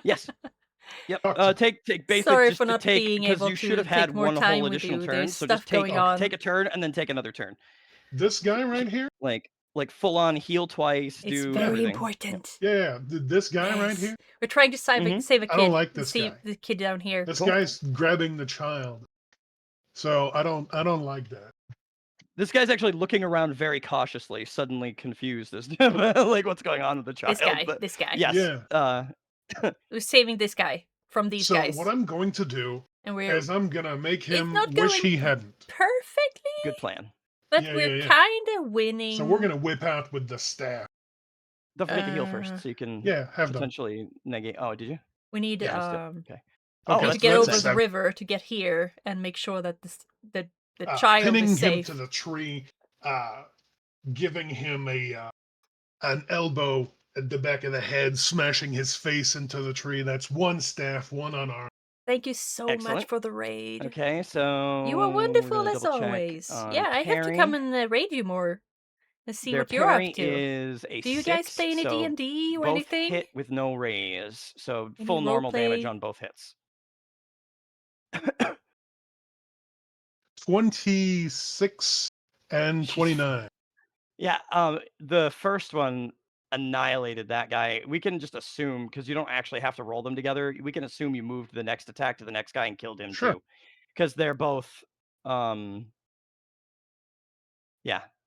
Yes. Yep.
Talk to me.
Take basic.
Sorry
just
for
to
not
take
being
because
able
you should
to
have had
take more
one
time
whole
with
additional
you.
turn.
There's
So just
stuff going on.
take a turn and then take another turn.
This guy right here?
Like full on heal twice.
It's
do
very
everything.
important.
Yeah, this guy right
Yes.
here?
We're trying to save
Mhm.
a kid.
I don't like this
Save
guy.
the kid down here.
This
Cool.
guy's grabbing the child. So I don't like that.
This guy's actually looking around very cautiously, suddenly confused as to like what's going on with the child.
This guy.
Yes.
Yeah.
We're saving this guy from these guys.
So what I'm going to do
And we're
is I'm gonna make him
not
wish
going
he hadn't.
perfectly,
Good plan.
but
Yeah,
we're
yeah.
kind of winning.
So we're gonna whip out with the staff.
Don't forget to heal first, so you can
Yeah, have done.
potentially negate. Oh, did you?
We need
Yeah, just okay.
Okay,
Oh,
to
that's
get
that's
over
nice.
the river to get here and make sure that the
pinning
child is
him
safe.
to the tree, giving him an elbow at the back of the head, smashing his face into the tree. That's 1 staff, 1 unarmed.
Thank you so much
Excellent.
for the raid.
Okay, so
You are
we're
wonderful
gonna
as
double check
always.
on
Yeah, I have to
parry.
come and raid you more and see
Their
what you're
parry
up to.
is a
Do you
6,
guys play any
so
D&D or
both
anything?
hit with no raise, so
Any
full normal damage
roleplay?
on both hits.
26 and 29.
Yeah, the first one annihilated that guy. We can just assume, because you don't actually have to roll them together. We can assume you moved the next attack to the next guy and killed him
Sure.
too, because they're both. Yeah,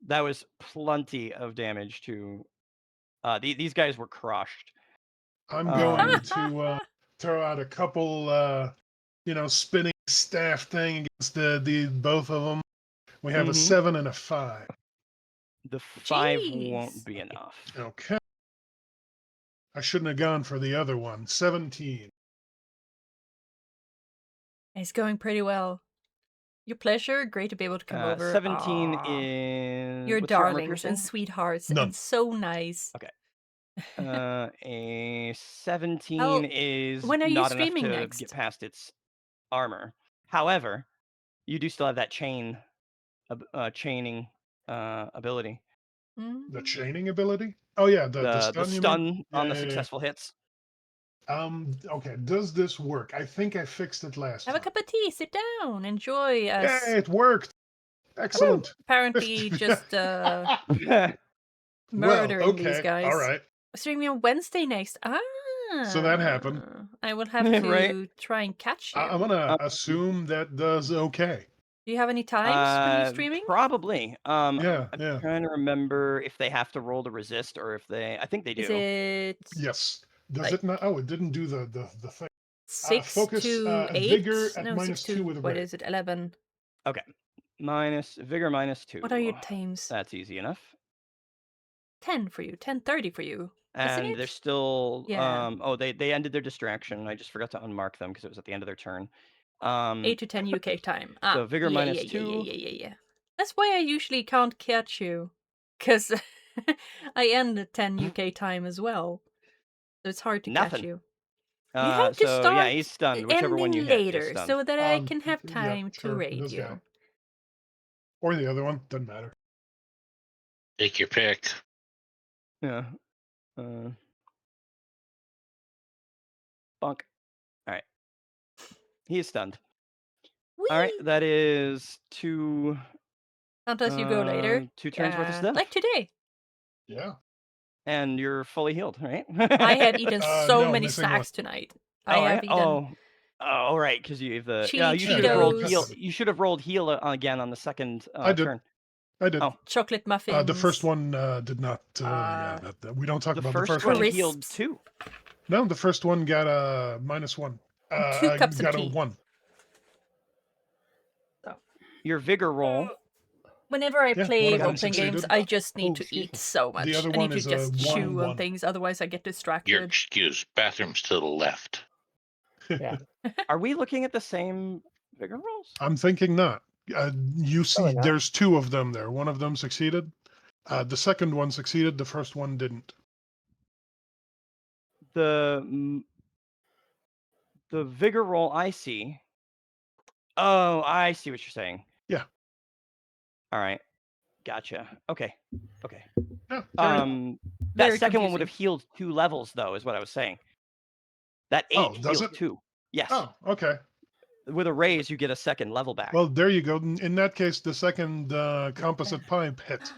that was plenty of damage to. These guys were crushed.
I'm going to throw out a couple, spinning staff thing against the both of them. We have a 7 and a 5.
The 5
Jeez.
won't be enough.
Okay. I shouldn't have gone for the other one. 17.
It's going pretty well. Your pleasure. Great to be able to come over.
17
Aw.
is.
You're
What's your armor
darlings
piercing?
and sweethearts
None.
and so nice.
Okay. A 17 is
when are you
not enough
streaming
to
next?
get past its armor. However, you do still have that chaining ability.
The chaining ability? Oh yeah, the stun.
The
You mean?
stun on
Yeah,
the
yeah.
successful hits.
Okay. Does this work? I think I fixed it last
Have a
time.
cup of tea. Sit down. Enjoy us.
Yeah, it worked. Excellent.
Apparently, just
Well,
murdering these
okay.
guys.
All right.
Streaming on Wednesday next.
So that happened.
I would have to
Right.
try and catch you.
I'm gonna assume that does okay.
Do you have any times when you're streaming?
Probably.
Yeah,
I'm
yeah.
trying to remember if they have to roll to resist or if they. I think they do.
Is it
Yes. Does
Like-
it not? Oh, it didn't do the thing.
6
focus,
to 8?
vigor at
no,
minus
6 to
2 with a
what
ray.
is it? 11.
Vigor -2.
What are your times?
That's easy enough.
10 for you. 10:30 for you. Isn't
And
it?
they're still.
Yeah.
They ended their distraction. I just forgot to unmark them because it was at the end of their turn.
8 to 10 UK time.
So vigor
yeah,
-2.
Yeah. That's why I usually can't catch you, because I end at 10 UK time as well. So it's hard to catch
Nothing.
you. You have to
So
start
yeah, he's stunned. Whichever one you
ending
hit is
later
stunned.
so that I can have
Yeah,
time to
for
raid
this
you.
guy. Or the other one, doesn't matter.
Take your pick.
Yeah. Bonk. All right. He is stunned. All right,
Whee!
that is 2.
Unless you go later.
2 turns worth of stuff.
Like today.
Yeah.
And you're fully healed, right?
I have eaten so
no,
many
missing one.
snacks tonight. I have eaten
Oh, right, because you have the.
Chili
you should have rolled heal.
Cheetos.
You should have rolled heal again on the second
I did.
turn.
I did.
Oh.
chocolate muffins.
The first one did not. We don't talk
The
about
first
the first
one
one.
healed
Crisps.
2.
No, the first one got a -1.
2 cups of
got a
tea.
1.
Your vigor roll.
Whenever I
Yeah,
play
one of them
role-playing games,
succeeded.
I just need to
excuse
eat
me.
so much.
The other
I
one
need to
is a
just chew on
1-1.
things, otherwise I get
You're
distracted.
excused. Bathroom's to the left.
Yeah.
Are we looking at the same vigor rolls?
I'm thinking not. You see,
Probably not.
there's 2 of them there. One of them succeeded. The second one succeeded. The first one didn't.
The vigor roll I see. Oh, I see what you're saying.
Yeah.
All right. Gotcha. Okay.
Yeah, carry on.
That
Very
second one would have
confusing.
healed 2 levels, though, is what I was saying. That 8
Oh, does
healed
it?
2. Yes.
Oh, okay.
With a raise, you get a second level back.
Well, there you go. In that case, the second composite pipe hit.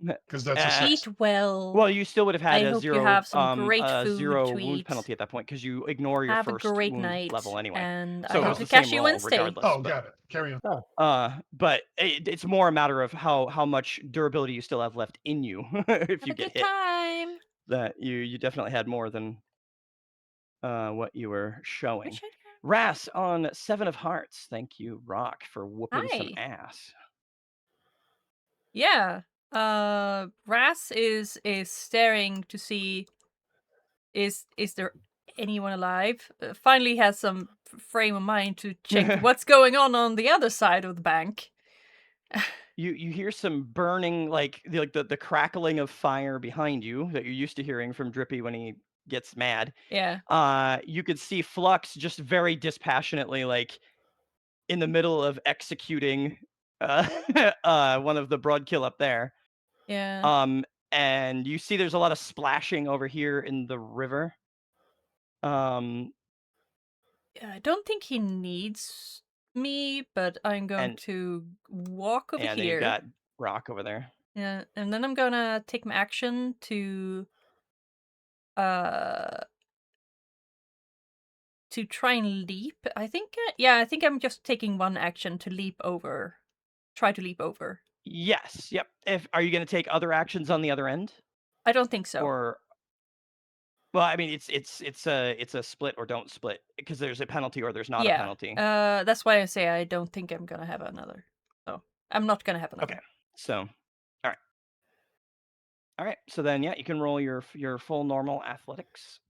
Because that's a 6.
Eat well.
Well, you still would have had
I
a
hope you
0,
have some great food
0
to
wound
eat.
penalty at that point because you ignore your
Have a
first
great
wound
night,
level anyway.
and
So
I
it
hope
was
to
the
catch
same
you
roll
Wednesday.
regardless.
Oh, got it. Carry on.
But it's more a matter of how much durability you still have left in you if
Have
you
a
get
good
hit.
time.
That you definitely had more than what you were showing.
Which I-
Ras on 7 of Hearts. Thank you, Rock, for whooping some
Hi.
ass.
Yeah. Ras is staring to see is there anyone alive? Finally has some frame of mind to check what's going on the other side of the bank.
You hear some burning, like the crackling of fire behind you that you're used to hearing from Drippy when he gets mad.
Yeah.
You could see Flux just very dispassionately, like in the middle of executing one of the broadkill up there.
Yeah.
And you see there's a lot of splashing over here in the river.
I don't think he needs me, but I'm going
And
to walk over
and then you've
here.
got Rock over there.
Yeah, and then I'm gonna take my action to try and leap. I think I think I'm just taking one action to leap over. Try to leap over.
Yes. Yep. Are you going to take other actions on the other end,
I don't think so.
or? Well, I mean, it's a split or don't split because there's a penalty or there's not a penalty.
That's why I say I don't think I'm gonna have another. So I'm not gonna have another.
Okay. So, all right. So then, yeah, you can roll your full normal athletics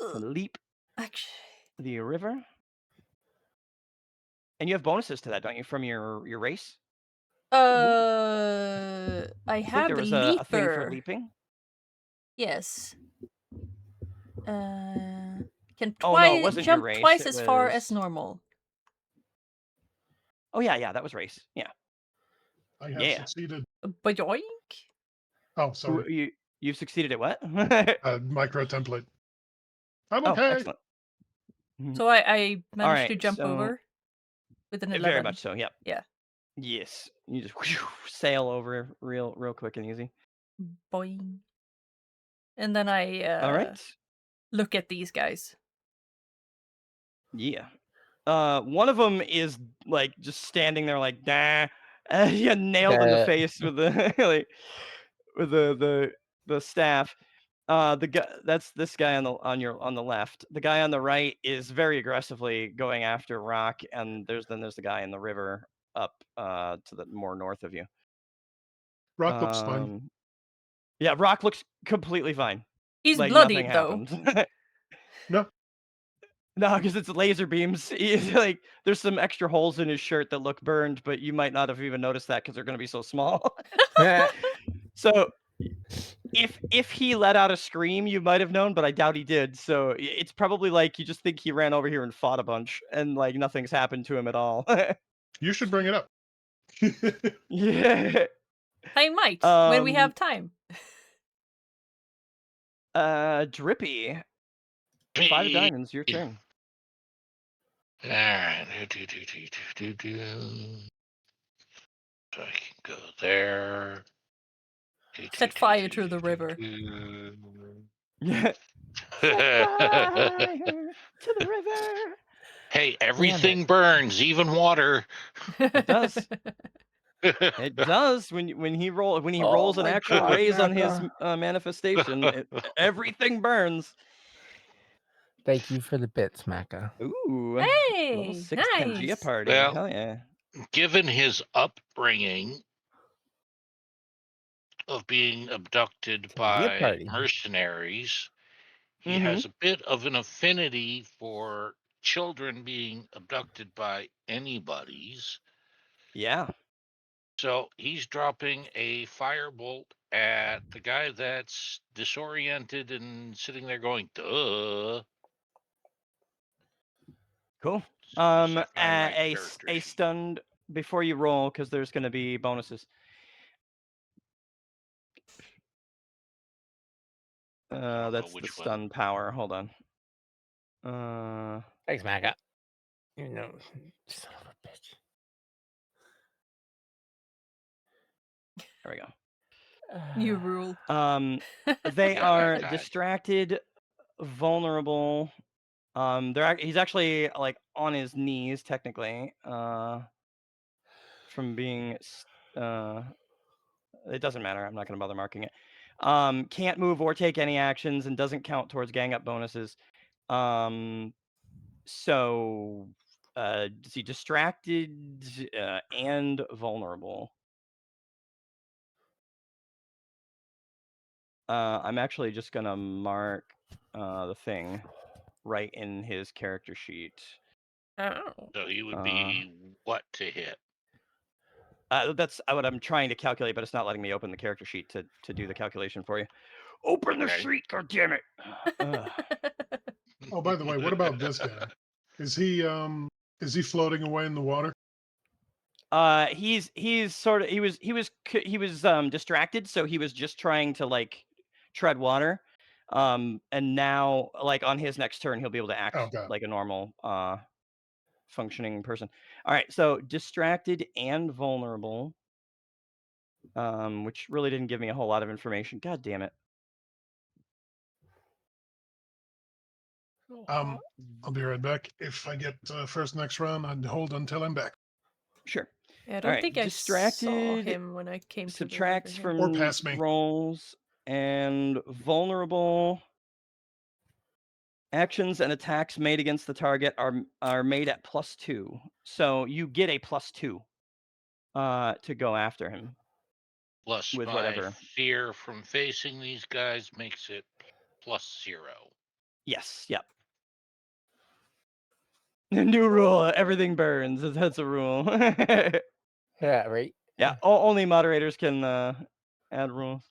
to leap
Actually,
the river, and you have bonuses to that, don't you, from your race?
I
I think
have
there
a
was
leaper.
a thing for leaping.
Yes. Can
Oh no, it wasn't your
jump
race.
twice
It
as far as
was.
normal.
Oh yeah, that was race. Yeah.
I have
Yeah.
succeeded.
Boyoink.
Oh, sorry.
You've succeeded at what?
Micro template. I'm
Oh,
okay.
excellent.
So I managed to
Alright,
jump
so
over with an 11.
very much so. Yep.
Yeah.
Yes. You just sail over real quick and easy.
Boing. And then I
All right.
look at these guys.
Yeah. One of them is like just standing there like, nah, yeah, nailed in the face with the like, with the staff. The guy that's this guy on the left. The guy on the right is very aggressively going after Rock, and there's the guy in the river up to the more north of you.
Rock looks fine.
Yeah, Rock looks completely fine.
He's
Like
bloodied
nothing
though.
happened.
No.
No, because it's laser beams. He's like, there's some extra holes in his shirt that look burned, but you might not have even noticed that because they're going to be so small. So if he let out a scream, you might have known, but I doubt he did. So it's probably like you just think he ran over here and fought a bunch, and like nothing's happened to him at all.
You should bring it up.
Yeah.
I might when we have time.
Drippy. 5 of diamonds, your turn.
All right. So I can go there.
Set fire to the river.
Yeah. Set fire to the river.
Hey, everything burns, even water.
It does. It does when he rolls an
my
actual
God,
raise on his
Macca.
manifestation. Everything burns.
Thank you for the bits, Macca.
Ooh, level
Hey,
6 Pangea
nice.
party.
Well,
Hell yeah.
Given his upbringing of being abducted
Pangea
by
party.
mercenaries, he
Mhm.
has a bit of an affinity for children being abducted by anybody's.
Yeah.
So he's dropping a firebolt at the guy that's disoriented and sitting there going, duh.
Cool.
This is my right
A
character sheet.
stunned before you roll because there's going to be bonuses. That's the stun power. Hold on.
Thanks, Macca. You know, son of a bitch.
There we go.
New rule.
They
Yeah,
are
that guy.
distracted, vulnerable. He's actually like on his knees technically. From being it doesn't matter. I'm not going to bother marking it. Can't move or take any actions and doesn't count towards gang up bonuses. So is he distracted and vulnerable? I'm actually just gonna mark the thing right in his character sheet.
Oh.
So he would be what to hit?
That's what I'm trying to calculate, but it's not letting me open the character sheet to do the calculation for you. Open the sheet, goddammit!
Oh, by the way, what about this guy? Is he floating away in the water?
He's sort of he was distracted, so he was just trying to like tread water. And now like on his next turn he'll be able to act like a normal functioning person. All right, so distracted and vulnerable, which really didn't give me a whole lot of information. God damn it.
I'll be right back. If I get first next round, I'd hold until I'm back.
Sure.
Yeah, I
All
don't
right,
think I saw
distracted
him when I came to the river
subtracts
here.
Or
from
pass me.
rolls, and vulnerable actions and attacks made against the target are made at +2. So you get a +2 to go after him
Plus
with
my
whatever.
fear from facing these guys makes it +0.
Yes, yep. New rule, everything burns. That's a rule.
Yeah, right.
Yeah, only moderators can add rules.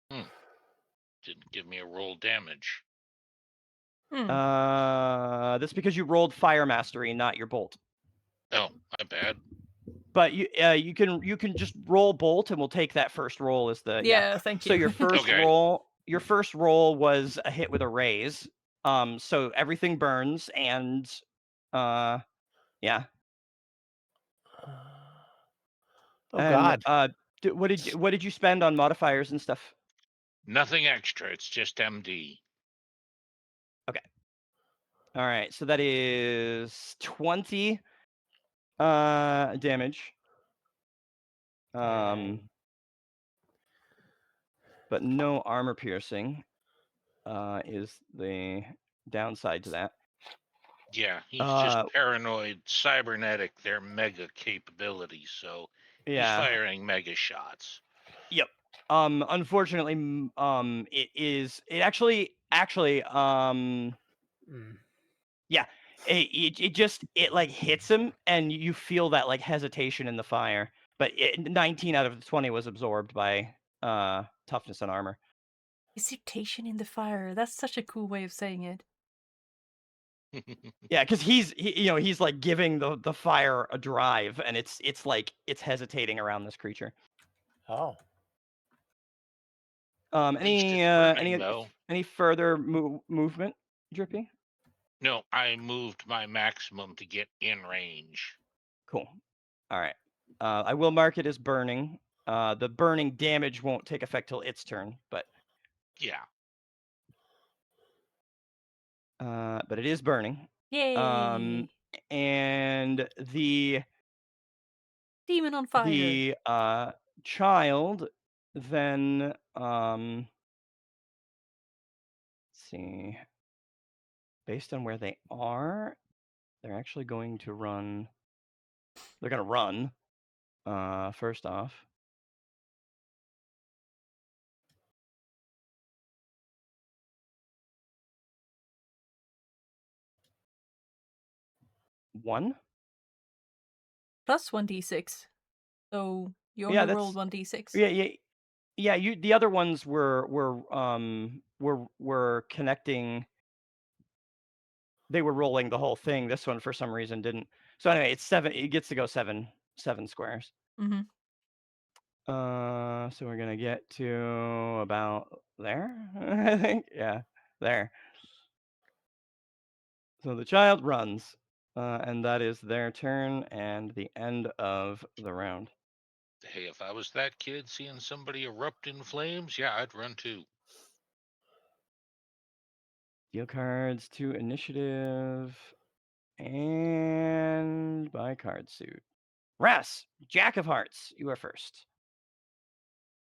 Didn't give me a roll damage.
Hmm.
That's because you rolled Fire Mastery, not your Bolt.
Oh, my bad.
But you can just roll Bolt, and we'll take that first roll as the
Yeah, thank you.
So your first
Okay.
roll was a hit with a raise. So everything burns, and yeah.
Oh
And
God.
what did you spend on modifiers and stuff?
Nothing extra. It's just MD.
All right, so that is 20 damage.
And
But no armor piercing is the downside to that.
Yeah, he's just paranoid, cybernetic, their mega capabilities, so he's firing mega shots.
Yep. Unfortunately, it actually, yeah, it just like hits him, and you feel that like hesitation in the fire. But 19 out of the 20 was absorbed by toughness and armor.
Hesitation in the fire. That's such a cool way of saying it.
Yeah, because he's like giving the fire a drive, and it's like it's hesitating around this creature.
oh,
Any further movement, Drippy?
No, I moved my maximum to get in range.
Cool. All right. I will mark it as burning. The burning damage won't take effect till its turn, but
Yeah.
but it is burning.
Yay!
And the
Demon on fire.
the child then let's see. Based on where they are, they're actually going to run. They're going to run. First off. One.
Plus 1d6. So you only rolled 1d6.
Yeah. The other ones were connecting. They were rolling the whole thing. This one, for some reason, didn't. So anyway, it's 7. It gets to go 7 squares.
Mm-hmm.
So we're gonna get to about there, I think. Yeah, there. So the child runs, and that is their turn and the end of the round.
Hey, if I was that kid seeing somebody erupt in flames, yeah, I'd run too.
Deal cards to initiative and buy card suit. Ras, Jack of Hearts, you are first.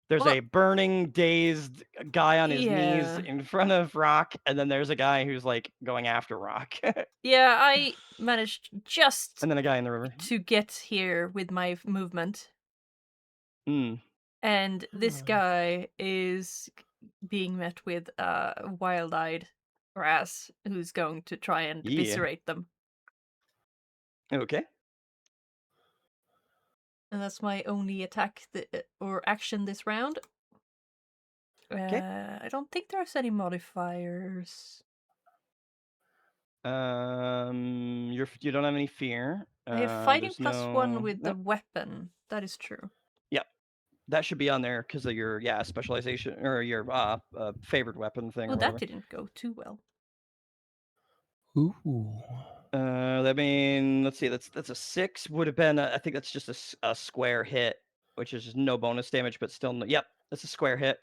There's a burning, dazed guy on his knees in front of Rock, and then there's a guy who's like going after Rock.
Yeah, I managed just
and then a guy in the river
to get here with my movement.
Mm.
And this guy is being met with a wild-eyed Ras who's going to try and eviscerate them.
Okay.
And that's my only attack or action this round.
Okay.
I don't think there's any modifiers.
You don't have any fear.
I have fighting
there's
plus
no...
1 with the weapon. That is true.
Yep. That should be on there because of your specialization or your favored weapon thing or
Oh,
whatever.
that didn't go too well.
Ooh.
I mean, let's see. That's a 6. Would have been. I think that's just a square hit, which is just no bonus damage, but still. Yep, that's a square hit.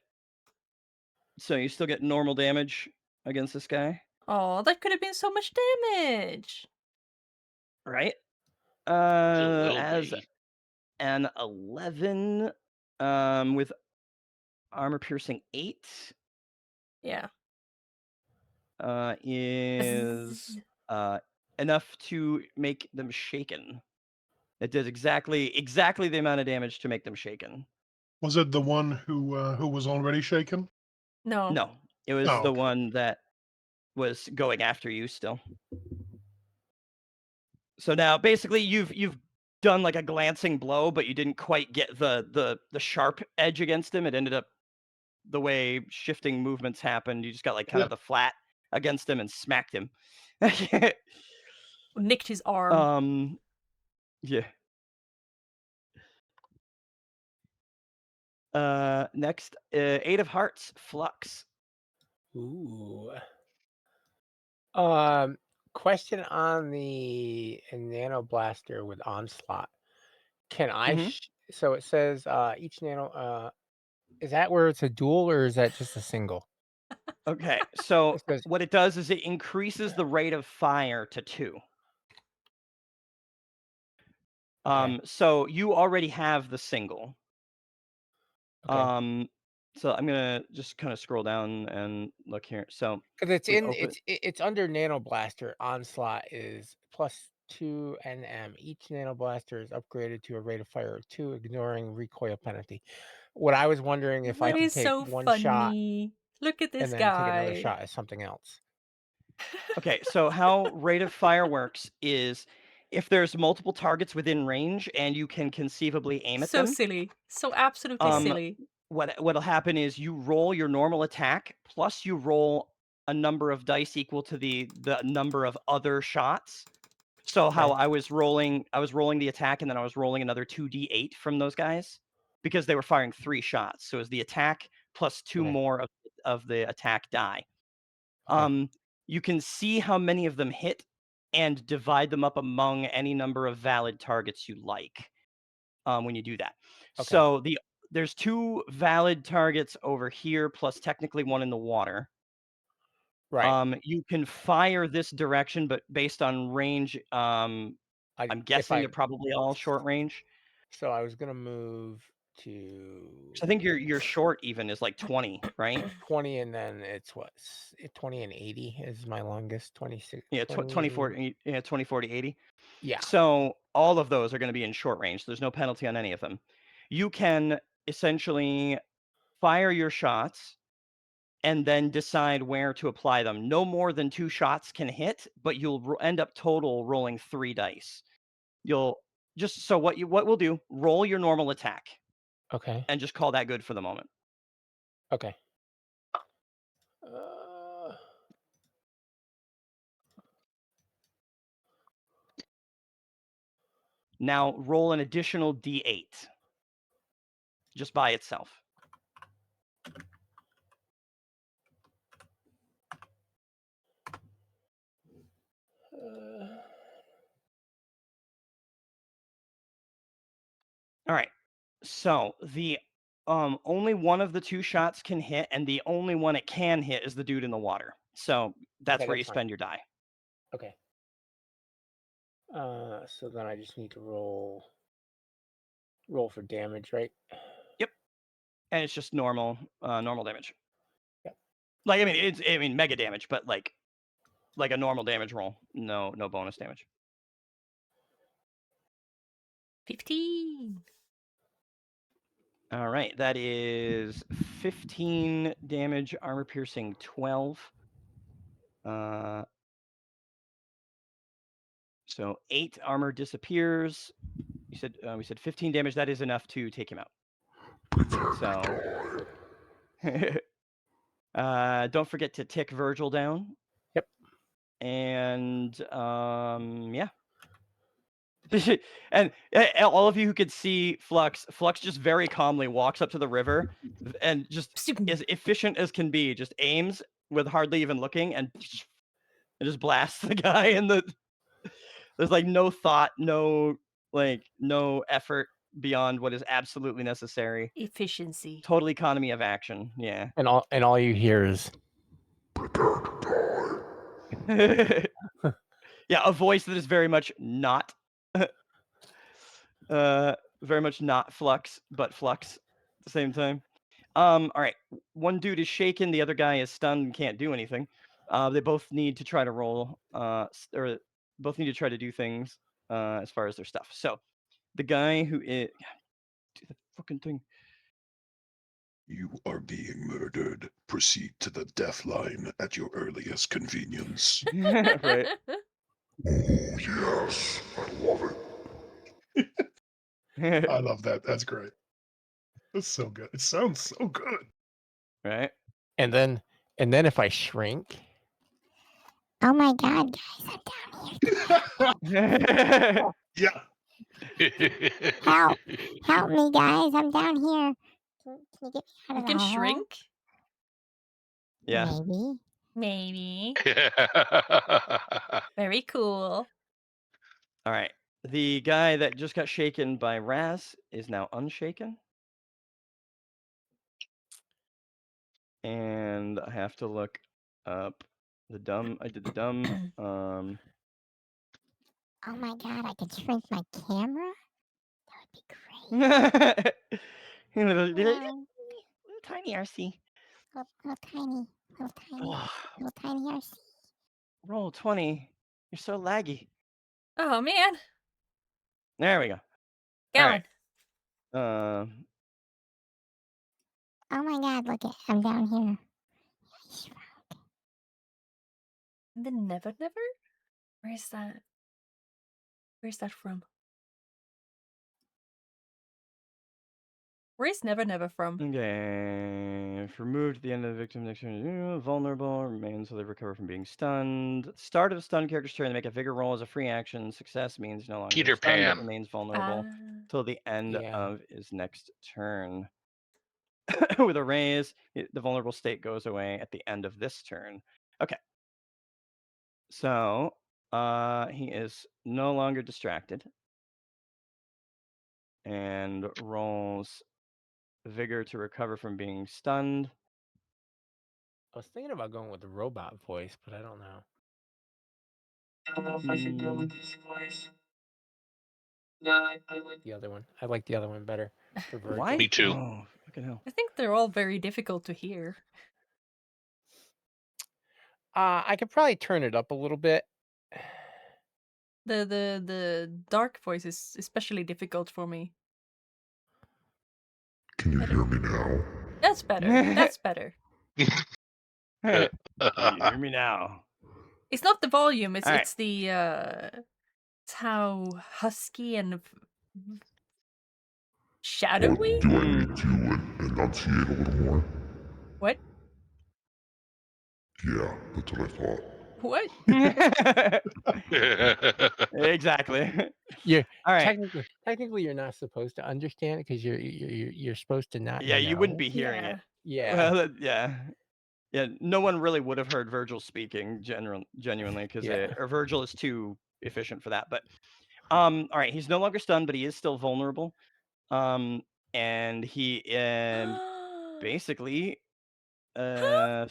So you still get normal damage against this guy,
Oh, that could have been so much damage.
right?
It will
As
be.
an 11, with armor piercing 8,
Yeah.
is enough to make them shaken. It does exactly the amount of damage to make them shaken.
Was it the one who was already shaken?
No.
No, it was
Oh,
the
okay.
one that was going after you still. So now basically you've done like a glancing blow, but you didn't quite get the sharp edge against him. It ended up the way shifting movements happened. You just got like kind
Yeah.
of the flat against him and smacked him.
Nicked his arm.
Yeah. Next, 8 of Hearts, Flux.
Ooh. Question on the Nano Blaster with Onslaught. Can I?
Mhm.
So it says each nano. Is that where it's a dual or is that just a single?
Okay, so
It says
what it does is it increases the rate of fire to 2.
okay.
So you already have the single.
Okay.
So I'm gonna just kind of scroll down and look here. So
Because it's
we
in
open.
it's under Nano Blaster. Onslaught is +2 NM. Each Nano Blaster is upgraded to a rate of fire of 2, ignoring recoil penalty. What I was wondering if I
That
can
is
take
so
one shot
funny. Look at this
and then take another
guy.
shot as something else.
Okay, so how rate of fire works is if there's multiple targets within range and you can conceivably aim at
So
them,
silly. So absolutely
um,
silly.
what'll happen is you roll your normal attack plus you roll a number of dice equal to the number of other shots. So how
Okay.
I was rolling the attack and then I was rolling another 2d8 from those guys because they were firing 3 shots. So it was the attack plus 2
Okay.
more of the attack die.
Okay.
You can see how many of them hit and divide them up among any number of valid targets you like, when you do that.
Okay.
So there's 2 valid targets over here, plus technically 1 in the water.
Right.
You can fire this direction, but based on range, I'm
If
guessing
I
they're probably all short range.
So I was gonna move to
So I think your short even is like 20, right?
20, and then it's what 20 and 80 is my longest. 26,
Yeah, 24,
20.
yeah, 20, 40, 80.
Yeah.
So all of those are going to be in short range. There's no penalty on any of them. You can essentially fire your shots and then decide where to apply them. No more than 2 shots can hit, but you'll end up total rolling 3 dice. You'll just so what we'll do, roll your normal attack
Okay.
and just call that good for the moment.
Okay. Uh,
Now roll an additional d8 just by itself.
uh,
All right. So the only one of the 2 shots can hit, and the only one it can hit is the dude in the water. So that's
okay,
where you
that's fine.
spend your die.
Okay. So then I just need to roll for damage, right?
Yep. And it's just normal damage.
Yep.
Like I mean mega damage, but like a normal damage roll. No bonus damage.
15.
All right, that is 15 damage, armor piercing 12. So 8 armor disappears. You said we said 15 damage. That is enough to take him out. So don't forget to tick Virgil down.
Yep.
And yeah. And all of you who could see Flux just very calmly walks up to the river and just as efficient as can be, just aims with hardly even looking and It just blasts the guy, and there's like no thought, no effort beyond what is absolutely necessary.
Efficiency.
Total economy of action. Yeah.
And all you hear is
Yeah, a voice that is very much not very much not Flux, but Flux at the same time. All right. One dude is shaken, the other guy is stunned and can't do anything. They both need to try to roll, or both need to try to do things as far as their stuff. So the guy who is do the fucking thing.
You are being murdered. Proceed to the death line at your earliest convenience.
Right.
Oh, yes. I love it.
I love that. That's great. That's so good. It sounds so good.
Right.
and then if I shrink,
Oh my god, guys, I'm down here.
Yeah.
Help me, guys, I'm down here. Can you get me out
You
of the
can
hole?
shrink?
Yeah.
Maybe.
Very cool.
All right. The guy that just got shaken by Raz is now unshaken. And I have to look up the dumb. I did the dumb.
Oh my god, I could shrink my camera? That would be great.
little tiny RC.
Little tiny RC.
Roll 20. You're so laggy.
Oh man.
There we go.
Go
All
on.
right.
Oh my god, look it, I'm down here.
The Never Never? Where's that? Where's that from? Where's Never Never from?
Okay. If removed at the end of the victim next turn, vulnerable remains so they recover from being stunned. Start of a stunned character's turn, they make a vigor roll as a free action. Success means no longer
Peter
stunned, but
Pan.
remains vulnerable till the end
Yeah.
of his next turn. With a raise, the vulnerable state goes away at the end of this turn. Okay. So he is no longer distracted. And rolls vigor to recover from being stunned.
I was thinking about going with the robot voice, but I don't know. The other one. I like the other one better for Virgil.
Why?
Me too.
Oh, fucking hell.
I think they're all very difficult to hear.
I could probably turn it up a little bit.
The dark voice is especially difficult for me.
Can you hear me now?
That's better. That's better.
Can you hear me now?
It's not the volume, it's
All right.
it's the it's how husky and shadowy?
Do I need to enunciate a little more?
What?
Yeah, that's what I thought.
What?
Exactly.
Yeah.
All right.
Technically, you're not supposed to understand it because you're supposed to not.
Yeah, you wouldn't
know.
be hearing it.
Yeah.
Well, yeah. Yeah, no one really would have heard Virgil speaking genuinely because Virgil is too efficient for that. But all right, he's no longer stunned, but he is still vulnerable. And he basically stands up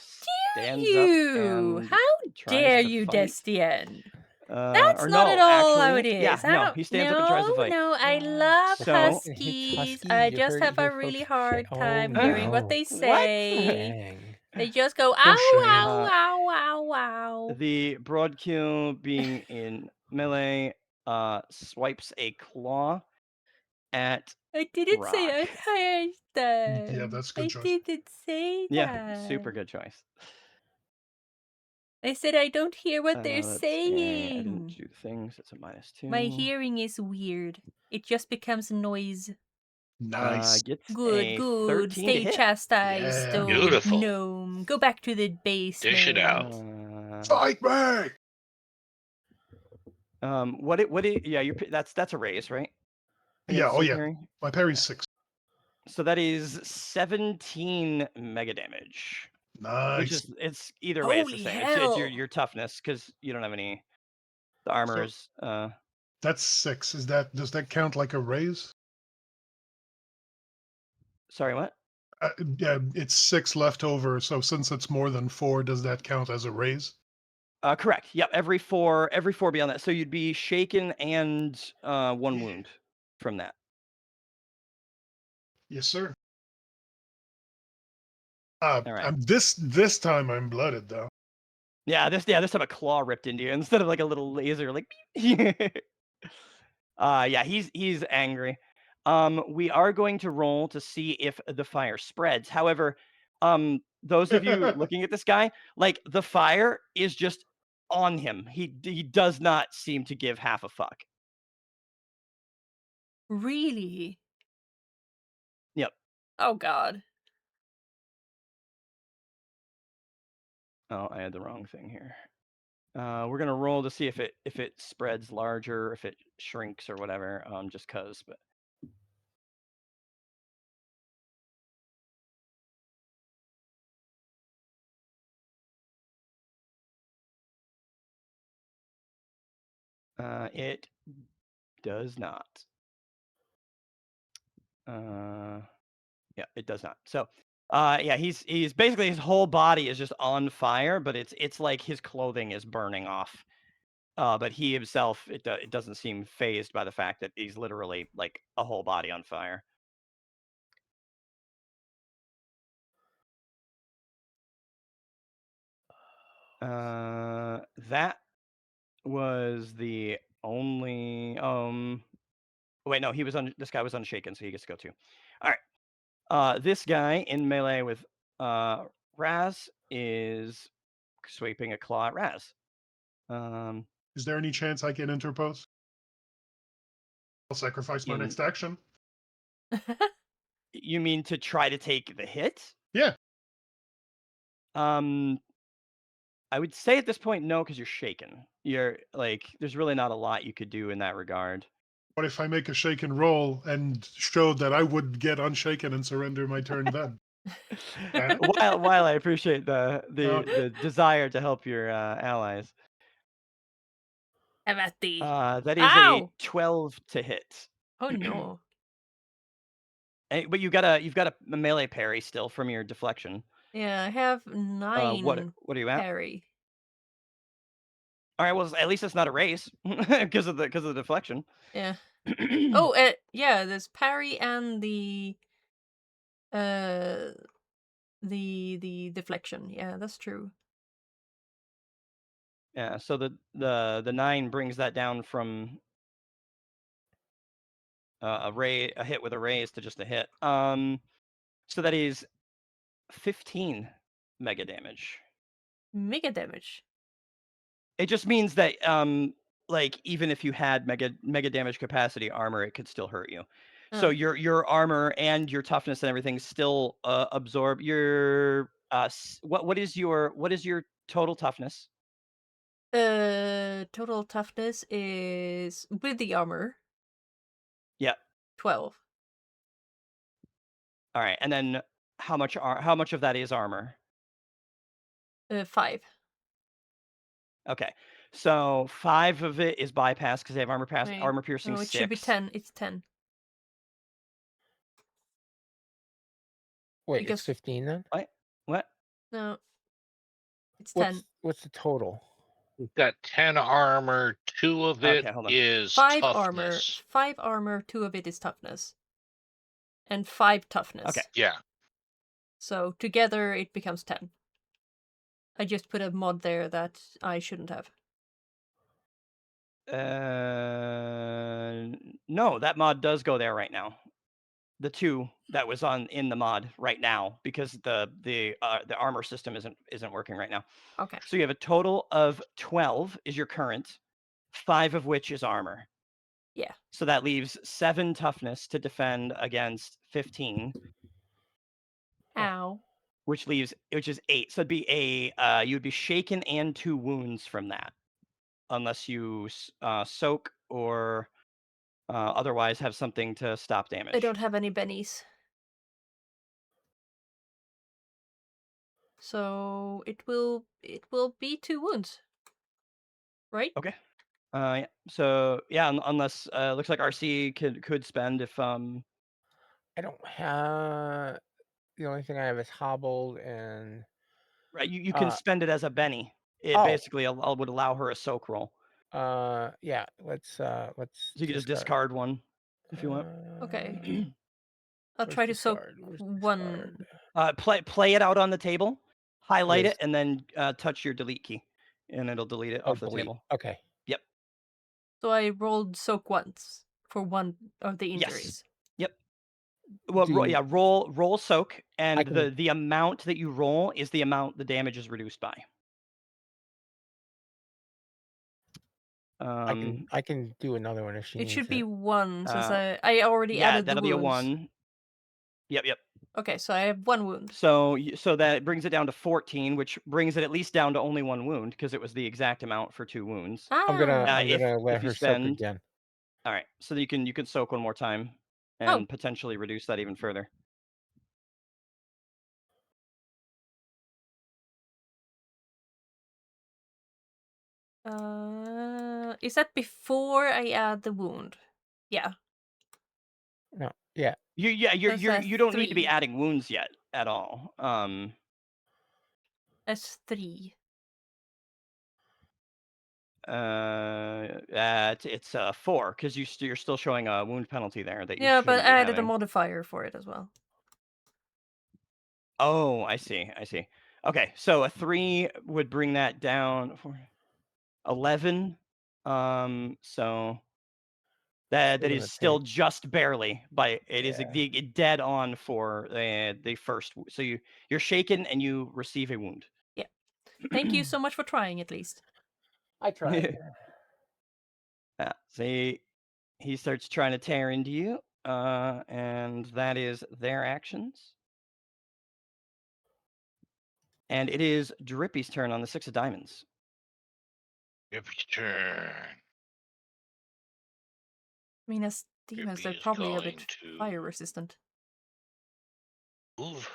and
How
tries
dare
to
you,
fight.
Destian? That's
Or
not
no,
at all how
actually,
it is.
yeah, no, he stands up and tries to fight.
No, I love
So-
huskies. I just have a really hard time hearing what they say.
Dang.
They just go ow, ow, ow, ow, ow.
The broadkill being in melee swipes a claw at
I didn't say
Rock.
I heard that.
Yeah, that's a good
I
choice.
didn't say that.
Yeah, super good choice.
I said I don't hear what they're
Let's see, I didn't
saying.
do the things. That's a -2.
My hearing is weird. It just becomes noise.
Nice.
Gets
Good,
a
good.
13 to
Stay
hit.
chastised,
Yeah.
old
Beautiful.
gnome. Go back to the basement.
Dish it out.
Fight me!
What it? Yeah, that's a raise, right?
Yeah,
Against
oh
some
yeah.
parry?
My parry's 6.
So that is 17 mega damage. which
Nice.
is it's either way it's the
Holy
same. It's your
hell!
toughness because you don't have any. The
So
armor's
that's 6. Does that count like a raise?
sorry, what?
Yeah, it's 6 left over. So since it's more than 4, does that count as a raise?
Correct. Yep. Every four beyond that. So you'd be shaken and 1 wound from that.
Yes, sir.
All right.
This time I'm blooded though.
Yeah. This time a claw ripped into you instead of like a little laser. Like. Yeah. He's angry. We are going to roll to see if the fire spreads. However, those of you looking at this guy, like the fire is just on him. He does not seem to give half a fuck.
Really?
Yep.
Oh god.
Oh, I had the wrong thing here. We're gonna roll to see if it spreads larger, if it shrinks or whatever. Just cause, but it does not. Yeah, it does not. So, yeah, he's basically his whole body is just on fire, but it's like his clothing is burning off. But he himself, it doesn't seem phased by the fact that he's literally like a whole body on fire. That was the only wait, no, this guy was unshaken, so he gets to go too. All right. This guy in melee with Raz is sweeping a claw at Raz.
Is there any chance I can interpose? I'll sacrifice my
In
next action.
You mean to try to take the hit?
Yeah.
I would say at this point no, because you're shaken. You're like, there's really not a lot you could do in that regard.
What if I make a shaken roll and showed that I would get unshaken and surrender my turn then?
While I appreciate the
Okay.
desire to help your allies,
I'm at the.
that is a
Ow!
12 to hit.
Oh no.
But you've got a melee parry still from your deflection.
Yeah, I have
What
9
are you at?
parry.
All right, well at least it's not a race because of the deflection.
Yeah. Oh, yeah, there's parry and the deflection. Yeah, that's true.
Yeah, so the 9 brings that down from a hit with a raise to just a hit. So that is 15 mega damage.
Mega damage.
It just means that like even if you had mega damage capacity armor, it could still hurt you. So
Oh.
your armor and your toughness and everything still absorb your what is your total toughness?
Total toughness is with the armor
Yeah.
12.
All right. And then how much of that is armor?
5.
Okay. So 5 of it is bypass because they have
Wait.
armor piercing
No, it
6.
should be 10. It's 10.
Wait,
Because
it's 15 then?
What?
no, it's 10.
What's the total?
We've got 10 armor, 2 of it
Okay, hold on.
is
5
toughness.
armor, 2 of it is toughness. And 5 toughness.
Okay.
Yeah.
So together it becomes 10. I just put a mod there that I shouldn't have.
No, that mod does go there right now. The 2 that was in the mod right now because the armor system isn't working right now.
Okay.
So you have a total of 12 is your current, 5 of which is armor.
Yeah.
So that leaves 7 toughness to defend against 15.
Ow.
Which is 8. So it'd be you would be shaken and 2 wounds from that, unless you soak or otherwise have something to stop damage.
I don't have any bennies. So it will be 2 wounds, right?
Okay. Yeah. So yeah, unless looks like RC could spend if
I don't have. The only thing I have is hobbled and.
right, you can spend it as a Benny. It
Oh.
basically would allow her a soak roll.
Yeah. Let's.
So you can just discard one if you want.
Okay. I'll
Where's
try to soak
discard? Where's
one.
discard?
Play it out on the table, highlight
is-
it, and then touch your delete key, and it'll delete it
Oh,
off the
delete.
table.
Okay.
Yep.
So I rolled soak once for one of the
Yes.
injuries.
Yep. Well,
Do you-
yeah, roll soak, and
can-
the amount that you roll is the amount the damage is reduced by.
I can do another one if she
It
needs
should be
it.
1 since I already
Yeah,
added the
that'll be a
wounds.
1. Yep.
Okay, so I have 1 wound.
So that brings it down to 14, which brings it at least down to only 1 wound because it was the exact amount for 2 wounds.
I'm gonna
if
let
you
her
spend,
soak again.
all right, so you can soak one more time and potentially reduce that even further.
Is that before I add the wound? Yeah.
No. Yeah.
You don't need to be
3.
adding wounds yet at all.
That's 3.
It's 4 because you're still showing a wound penalty there that you
Yeah, but
shouldn't be
I added a
having.
modifier for it as well.
Oh, I see. Okay, so a 3 would bring that down for 11. So that
Still
is
gonna
still
take-
just barely, but it is
Yeah.
the dead on for the first. So you're shaken and you receive a wound.
Yeah. Thank you so much for trying at least.
I tried.
See, he starts trying to tear into you, and that is their actions. And it is Drippy's turn on the 6 of diamonds.
Drippy's turn.
I mean, as demons, they're
Drippy is
probably a bit
going to
fire resistant.
move.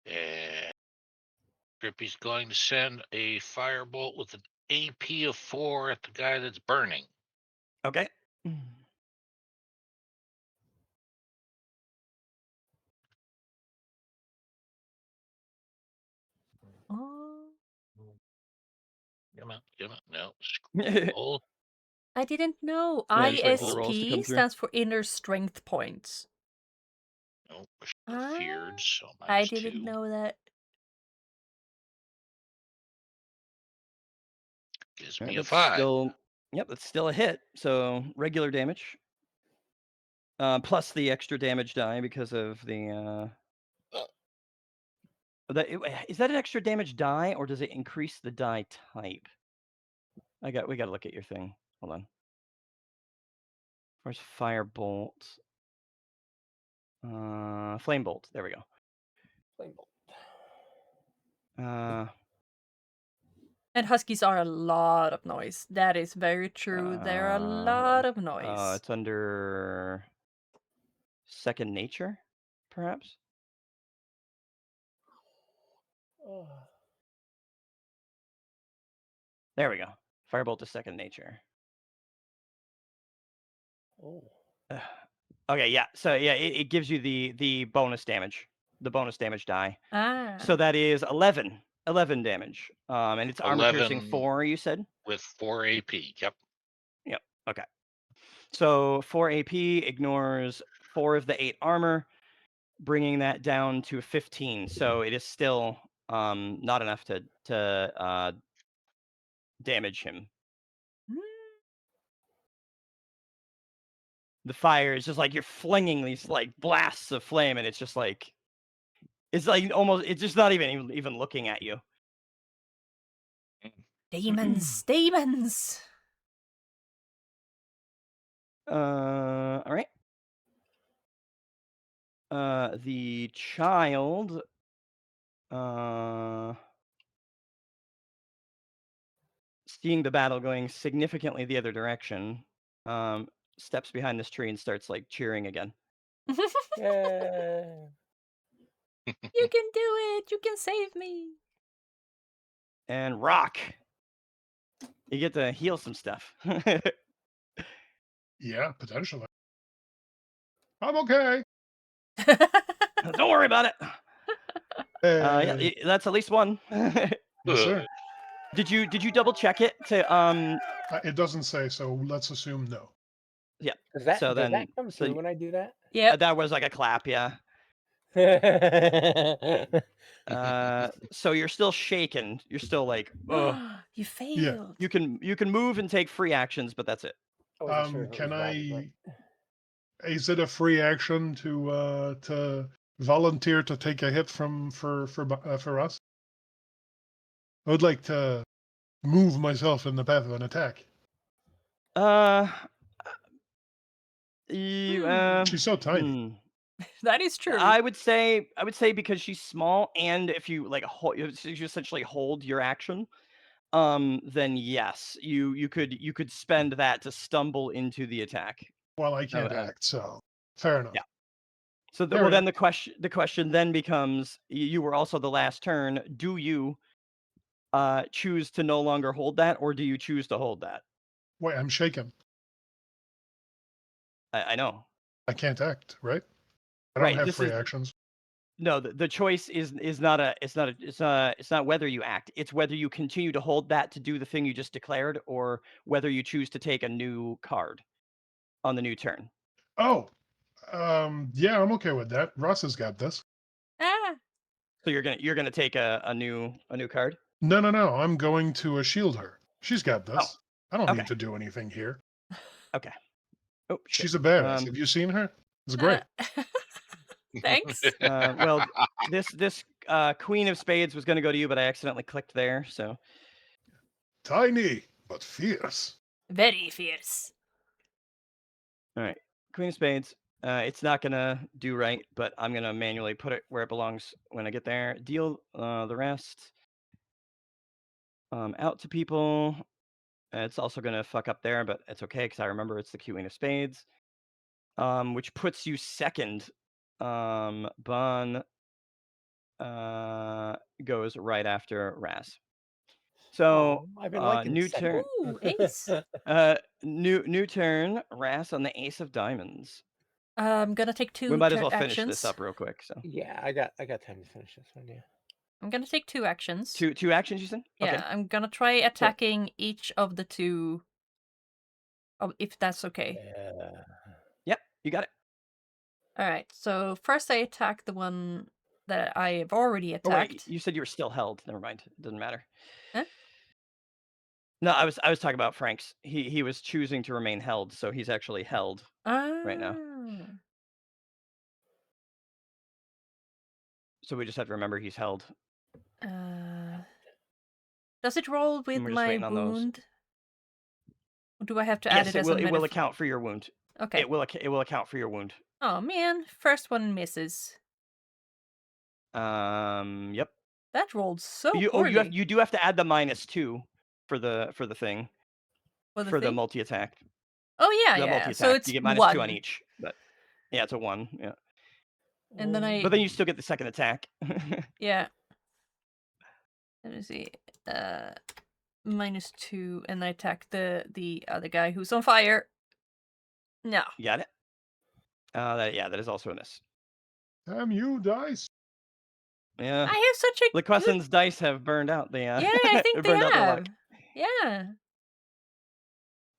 And Drippy's going to send a firebolt with an AP of 4 at the guy that's burning.
Okay.
Oh.
Come on. No, scroll.
I didn't know.
Yeah, just wait for the rolls to come
ISP
through.
stands for inner strength points.
No, feared, so
I
-2.
didn't know that.
Gives
Alright,
me a
that's
5.
that's still a hit. So regular damage. Plus the extra damage die because of the is that an extra damage die or does it increase the die type? We gotta look at your thing. Hold on. Where's firebolt? Flame bolt. There we go.
Flame bolt.
And huskies are a lot of noise. That is very true. They're a lot of noise.
It's under second nature, perhaps.
Oh.
There we go. Firebolt is second nature.
Oh.
Okay, yeah. So yeah, it gives you the bonus damage, the bonus damage die.
Ah.
So that is 11 damage. And it's armor piercing 4. You said
with 4 AP. Yep.
Okay. So 4 AP ignores 4 of the 8 armor, bringing that down to 15. So it is still not enough to damage him. The fire is just like you're flinging these like blasts of flame, and it's just like almost it's just not even looking at you.
Demons, demons.
All right. The child. Seeing the battle going significantly the other direction, steps behind this tree and starts like cheering again.
Yeah.
You can do it. You can save me.
And rock. You get to heal some stuff.
Yeah, potentially. I'm okay.
Don't worry about it. Yeah,
Hey.
that's at least one.
Yes, sir.
Did you double check it to
It doesn't say, so let's assume no.
Yeah.
Does that
So
does that
then
come through when I do that?
Yep.
that was like a clap, yeah. So you're still shaken. You're still like, oh.
You failed.
You can move and take free actions, but that's it.
I wasn't sure if it
Can
was valid,
is it a free action to volunteer to take a hit for us? I would like to move myself in the path of an attack. She's so tiny.
That is true.
I would say because she's small, and if you like you essentially hold your action, then yes, you could spend that to stumble into the attack.
Well, I can't act, so fair enough.
Yeah. So
Fair
then the question then becomes: you were also the last turn. Do you choose to no longer hold that, or do you choose to hold that?
Wait, I'm shaken.
I know.
I can't act, right? I don't
Right.
have free actions.
No, the choice is not whether you act. It's whether you continue to hold that to do the thing you just declared, or whether you choose to take a new card on the new turn.
Oh, yeah, I'm okay with that. Russ has got this.
Ah.
So you're gonna take a new card.
No, I'm going to shield her. She's got this.
Oh,
I don't
okay.
need to do anything here.
Okay. Oh, shit.
She's a badass. Have you seen her? It's great.
Thanks.
Well, this Queen of Spades was gonna go to you, but I accidentally clicked there. So
Tiny but fierce.
Very fierce.
all right, Queen of Spades. It's not gonna do right, but I'm gonna manually put it where it belongs when I get there. Deal the rest out to people. It's also gonna fuck up there, but it's okay because I remember it's the Queen of Spades, which puts you second. Bun goes right after Raz. So
I've been liking
new
this
turn.
Ooh, ace.
New turn. Raz on the Ace of Diamonds.
I'm gonna take two.
We might as
turn
well finish
actions.
this up real quick. So
Yeah, I got time to finish this one. Yeah.
I'm gonna take two actions.
two actions, you said?
Yeah,
Okay.
I'm gonna try attacking each of the two. If that's okay.
Yeah.
Yep, you got it.
All right. So first I attack the one that I have already
Oh wait,
attacked.
you said you were still held. Never mind. It doesn't matter.
Huh?
No, I was talking about Frank's. He was choosing to remain held, so he's actually held right now. So we just have to remember he's held.
Does it roll with
we're just
my
waiting on those.
wound? Or do I have to add
Yes,
it
it
as
will.
a
It will account for your wound.
Okay.
It will account for your wound.
Oh man, first one misses.
Yep.
That rolled so
You
poorly.
you do have to add the -2 for the thing. For the multi attack.
Oh yeah,
The
yeah.
multi
So
attack.
it's
You get -2 on each. But yeah, it's a 1. Yeah.
And then
But then you still get the second attack.
Yeah. Let me see. -2, and I attack the other guy who's on fire. No.
You got it? That is also a miss.
Damn you, dice.
Yeah.
I have such a
Liquessen's dice have burned out. They
Yeah, I think they
burned out their luck.
have. Yeah.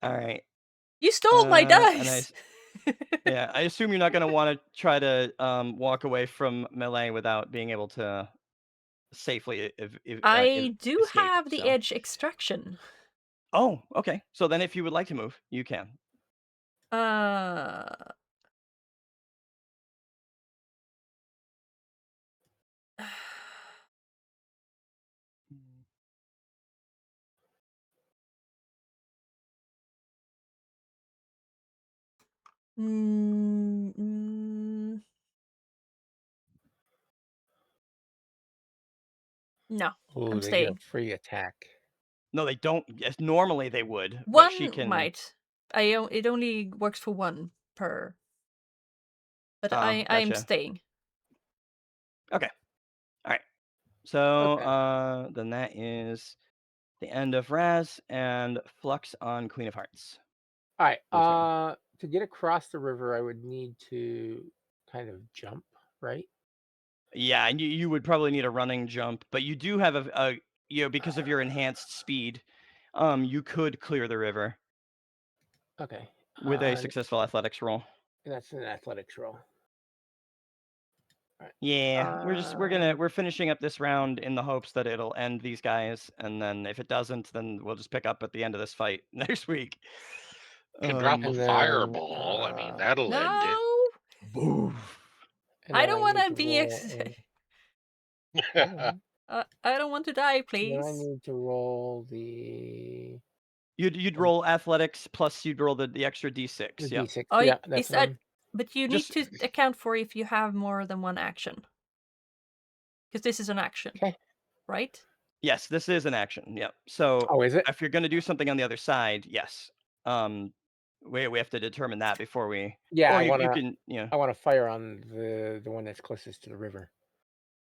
All right.
You stole my dice.
Yeah, I assume you're not going to want to try to walk away from melee without being able to safely
I do
escape,
have the
so.
edge extraction.
Oh, okay. So then if you would like to move, you can.
No,
Ooh,
I'm
they
staying.
get free attack.
No, they don't. Yes, normally they would.
One
but she can...
might. It only works for one per. But I'm
Gotcha.
staying.
Okay. So
Okay.
then that is the end of Raz and Flux on Queen of Hearts.
All right.
Your turn.
To get across the river, I would need to kind of jump, right?
Yeah, and you would probably need a running jump, but you do have a because of your enhanced speed, you could clear the river
Okay.
with a successful athletics roll.
That's an athletics roll. All right.
Yeah, we're finishing up this round in the hopes that it'll end these guys, and then if it doesn't, then we'll just pick up at the end of this fight next week.
Can drop a
And then,
fireball. I mean, that'll end it.
No,
Boof.
and
I
then
don't
need
want
to
to be.
roll a-
I don't want to die,
then I
please.
need to roll the
You'd roll athletics plus you'd roll the extra d6.
the
Yeah.
d6.
Oh,
Yeah,
is
that's
that?
fine.
But you
Just-
need to account for if you have more than one action, because this is an action,
Okay.
right?
Yes, this is an action. Yep. So
Oh, is it?
if you're going to do something on the other side, yes. We have to determine that before we.
Yeah,
Or
I
you
wanna.
can. Yeah.
I want to fire on the one that's closest to the river.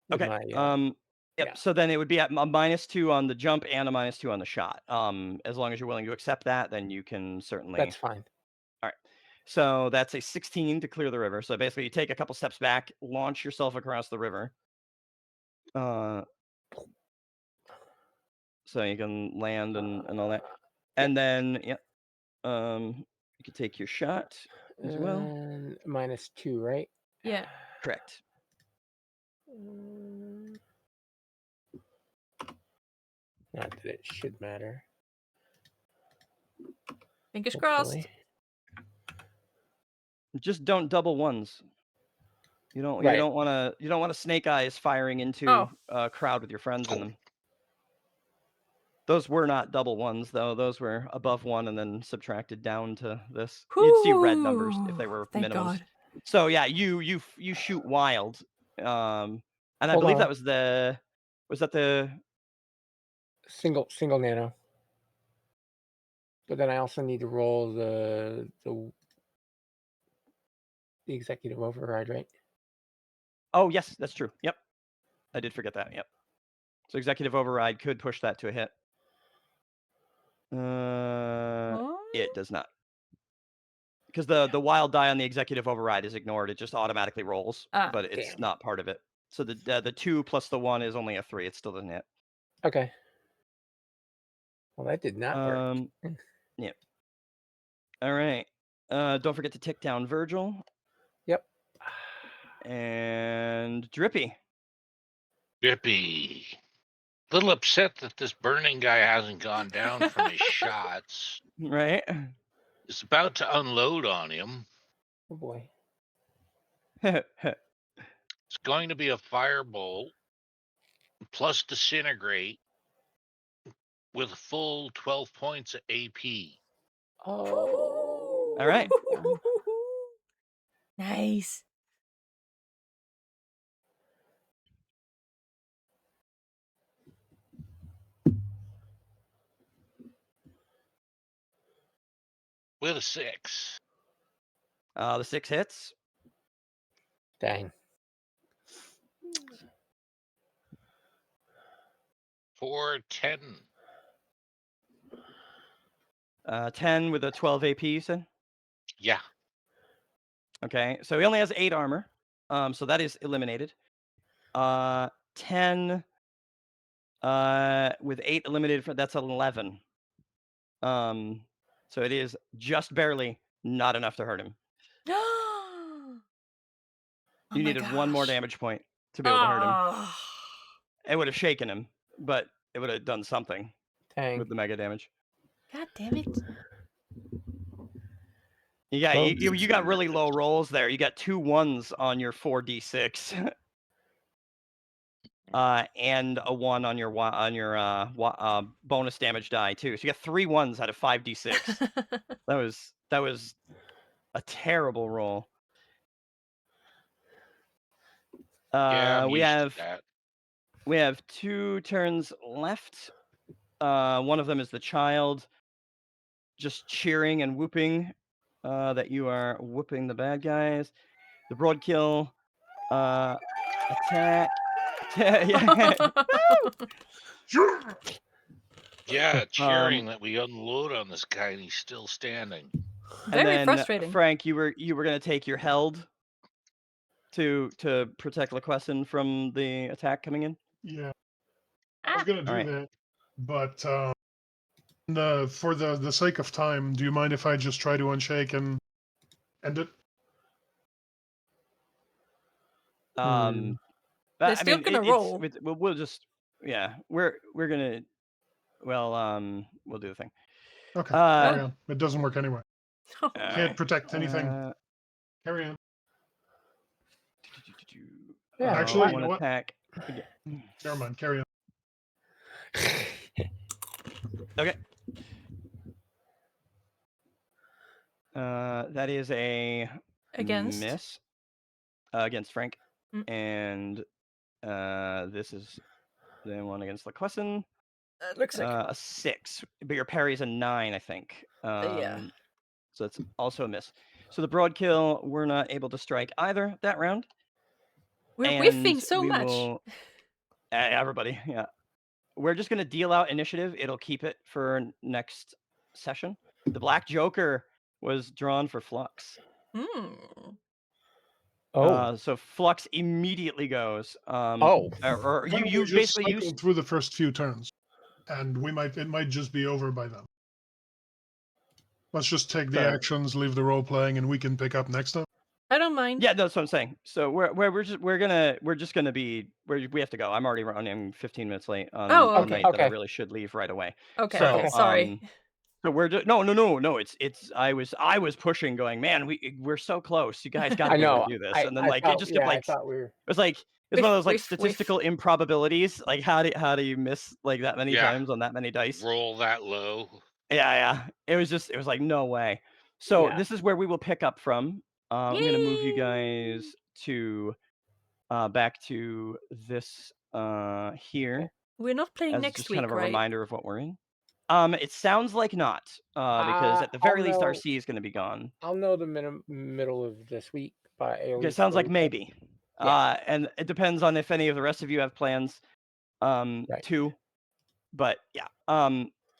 With
Okay.
My,
Yep.
yeah.
So then it would be at a -2 on the jump and a -2 on the shot. As long as you're willing to accept that, then you can certainly.
That's fine.
All right. So that's a 16 to clear the river. So basically, you take a couple steps back, launch yourself across the river. So you can land and all that, and then you can take your shot as well.
And -2, right?
Yeah.
Correct.
Not that it should matter.
Fingers crossed.
Hopefully.
Just don't double ones. You don't.
Right.
You don't want to. You don't want to snake eyes firing into
Oh.
a crowd with your friends in them. Those were not double ones, though. Those were above 1 and then subtracted down to this. You'd see red numbers if they were
Thank
minimums.
God.
So yeah, you shoot wild, and I
Hold
believe
on.
that was the. Was that the?
Single nano. But then I also need to roll the executive override, right?
Oh yes, that's true. Yep, I did forget that. Yep. So executive override could push that to a hit. It does not, because the wild die on the executive override is ignored. It just automatically rolls, but it's
Damn.
not part of it. So the 2 plus the 1 is only a 3. It still doesn't hit.
Okay. Well, that did not work.
Yeah. All right. Don't forget to tick down Virgil.
Yep.
And Drippy.
Drippy. Little upset that this burning guy hasn't gone down from his shots.
Right.
It's about to unload on him.
Oh boy.
It's going to be a firebolt plus disintegrate with a full 12 points of AP.
Oh.
All right.
Nice.
With a 6.
The 6 hits.
Dang.
For 10.
10 with a 12 AP, you said?
Yeah.
Okay, so he only has 8 armor. So that is eliminated. 10 with 8 eliminated, that's 11. So it is just barely not enough to hurt him. You needed 1 more damage point to be able to hurt him. It would have shaken him, but it would have done something with the mega damage.
God damn it.
You got really low rolls there. You got 2 1s on your 4d6. And a 1 on your bonus damage die too. So you got 3 1s out of 5d6. that was a terrible roll.
Yeah, I'm
we
used
have
to that.
we have 2 turns left. One of them is the child just cheering and whooping that you are whooping the bad guys. The broadkill attack Yeah.
Yeah, cheering that we unload on this guy and he's still standing.
And
Very
then
frustrating.
Frank, you were gonna take your held to protect Liquessen from the attack coming in.
Yeah, I was
Ah,
gonna do
Alright.
that, but for the sake of time, do you mind if I just try to unshake and end it?
Um,
They're
I
still
mean,
gonna
it's
roll.
we'll just we're gonna we'll do the thing.
Okay,
Uh,
carry on. It doesn't work anyway. Can't
alright.
protect anything. Carry on.
Yeah,
Actually, you
One
know what?
attack. Again.
Never mind. Carry on.
Okay. That is a
Against?
miss against Frank,
Mm.
and this is the one against Liquessen.
Looks like.
A 6, but your parry's a 9, I think.
Yeah.
So it's also a miss. So the broad kill, we're not able to strike either that round.
We're
And
whiffing so
we
much.
will everybody, yeah. We're just gonna deal out initiative. It'll keep it for next session. The Black Joker was drawn for Flux. So Flux immediately goes. Or
Why don't we
you
just
basically
cycle through the first few turns, and it might just be over by then. Let's just take the
Sorry.
actions, leave the role playing, and we can pick up next time.
I don't mind.
Yeah, that's what I'm saying. So we have to go. I'm already running 15 minutes late on
Oh,
a
okay.
night that I really should leave right away.
Okay,
So,
okay, sorry.
So we're just no. It's I was pushing, going, man, we're so close. You guys got to
I
be able
know.
to do this. And then
I
like
thought,
it just kept
I
like
thought we were.
it's one of those like
Whiff,
statistical improbabilities. Like how do you miss like that many
Yeah.
times on that many dice?
Roll that low.
Yeah. It was like no way. So
Yeah.
this is where we will pick up from. I'm gonna move you guys to back to this here
We're not playing
as
next
just
week,
kind of a
right?
reminder of what we're in. It sounds like not, because at the very least RC is going to be gone.
I'll know the middle of this week by at
Okay,
least
sounds like
early-
maybe.
Yeah.
And it depends on if any of the rest of you have plans too. But yeah.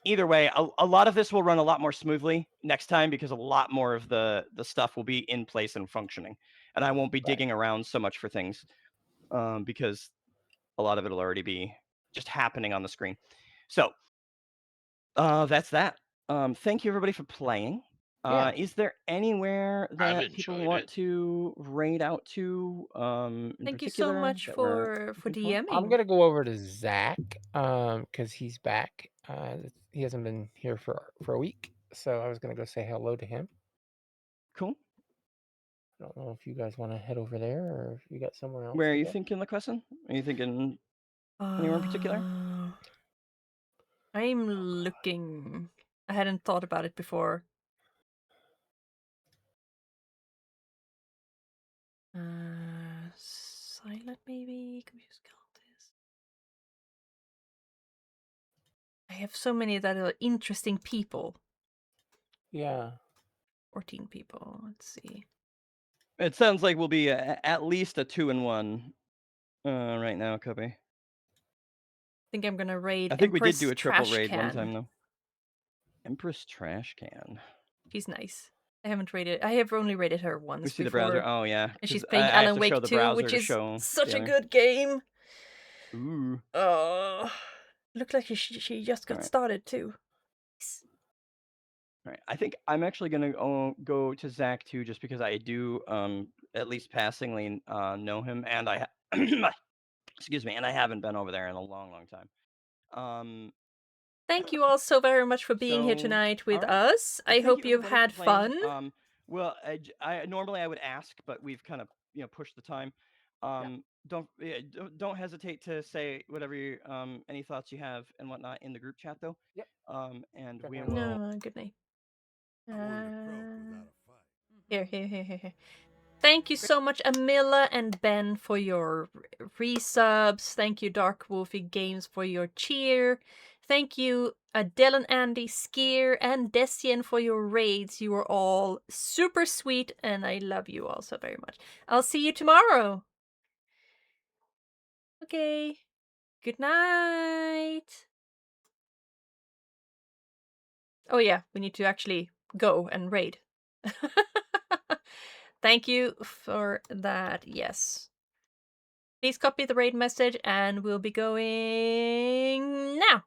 Either way, a lot of this will run a lot more smoothly next time because a lot more of the stuff will be in place and functioning, and I won't be digging around so much for things because a lot of it will already be just happening on the screen. So that's that. Thank you everybody for playing. Is there anywhere
I've
that people
enjoyed
want
it.
to raid out to in
Thank you so
particular
much
that we're
for
looking for?
DMing.
I'm gonna go over to Zach because he's back. He hasn't been here for a week, so I was gonna go say hello to him.
Cool.
I don't know if you guys want to head over there or if you got somewhere else.
Where are
to
you
go.
thinking, Liquessen? Are you thinking anywhere in particular?
I'm looking. I hadn't thought about it before. Silent maybe? Confused cultist. I have so many that are interesting people.
Yeah.
14 people. Let's see.
It sounds like we'll be at least a 2-1 right now, Kobe.
I think I'm gonna raid.
I think
Empress
we did do a triple
Trash
raid one
Can.
time though. Empress Trash Can.
She's nice. I haven't raided. I have only raided her once.
We see
before,
the browser. Oh yeah.
And she's
'cause
playing
I have
Alan
to
Wake
show the
2,
browser
which
to
is
show
such
the
a
other.
good game.
Ooh.
Looked like she just got started too.
All right. I think I'm actually gonna go to Zach too, just because I do at least passingly know him, and I excuse me, and I haven't been over there in a long time.
Thank you all so very much for being here
So,
tonight with
all right.
us. I
Thank
hope
you,
you've
everybody,
had
for playing.
fun.
Well, I normally I would ask, but we've kind of pushed the time. Don't hesitate to say whatever you, any thoughts you have and whatnot in the group chat though.
Yep.
And we
Definitely.
will.
No, good night. Here. Thank you so much, Amila and Ben, for your resubs. Thank you, Dark Wolfie Games, for your cheer. Thank you, Adele and Andy, Skier, and Desian for your raids. You are all super sweet, and I love you all so very much. I'll see you tomorrow. Okay. Good night. Oh yeah, we need to actually go and raid. Thank you for that. Yes. Please copy the raid message and we'll be going now.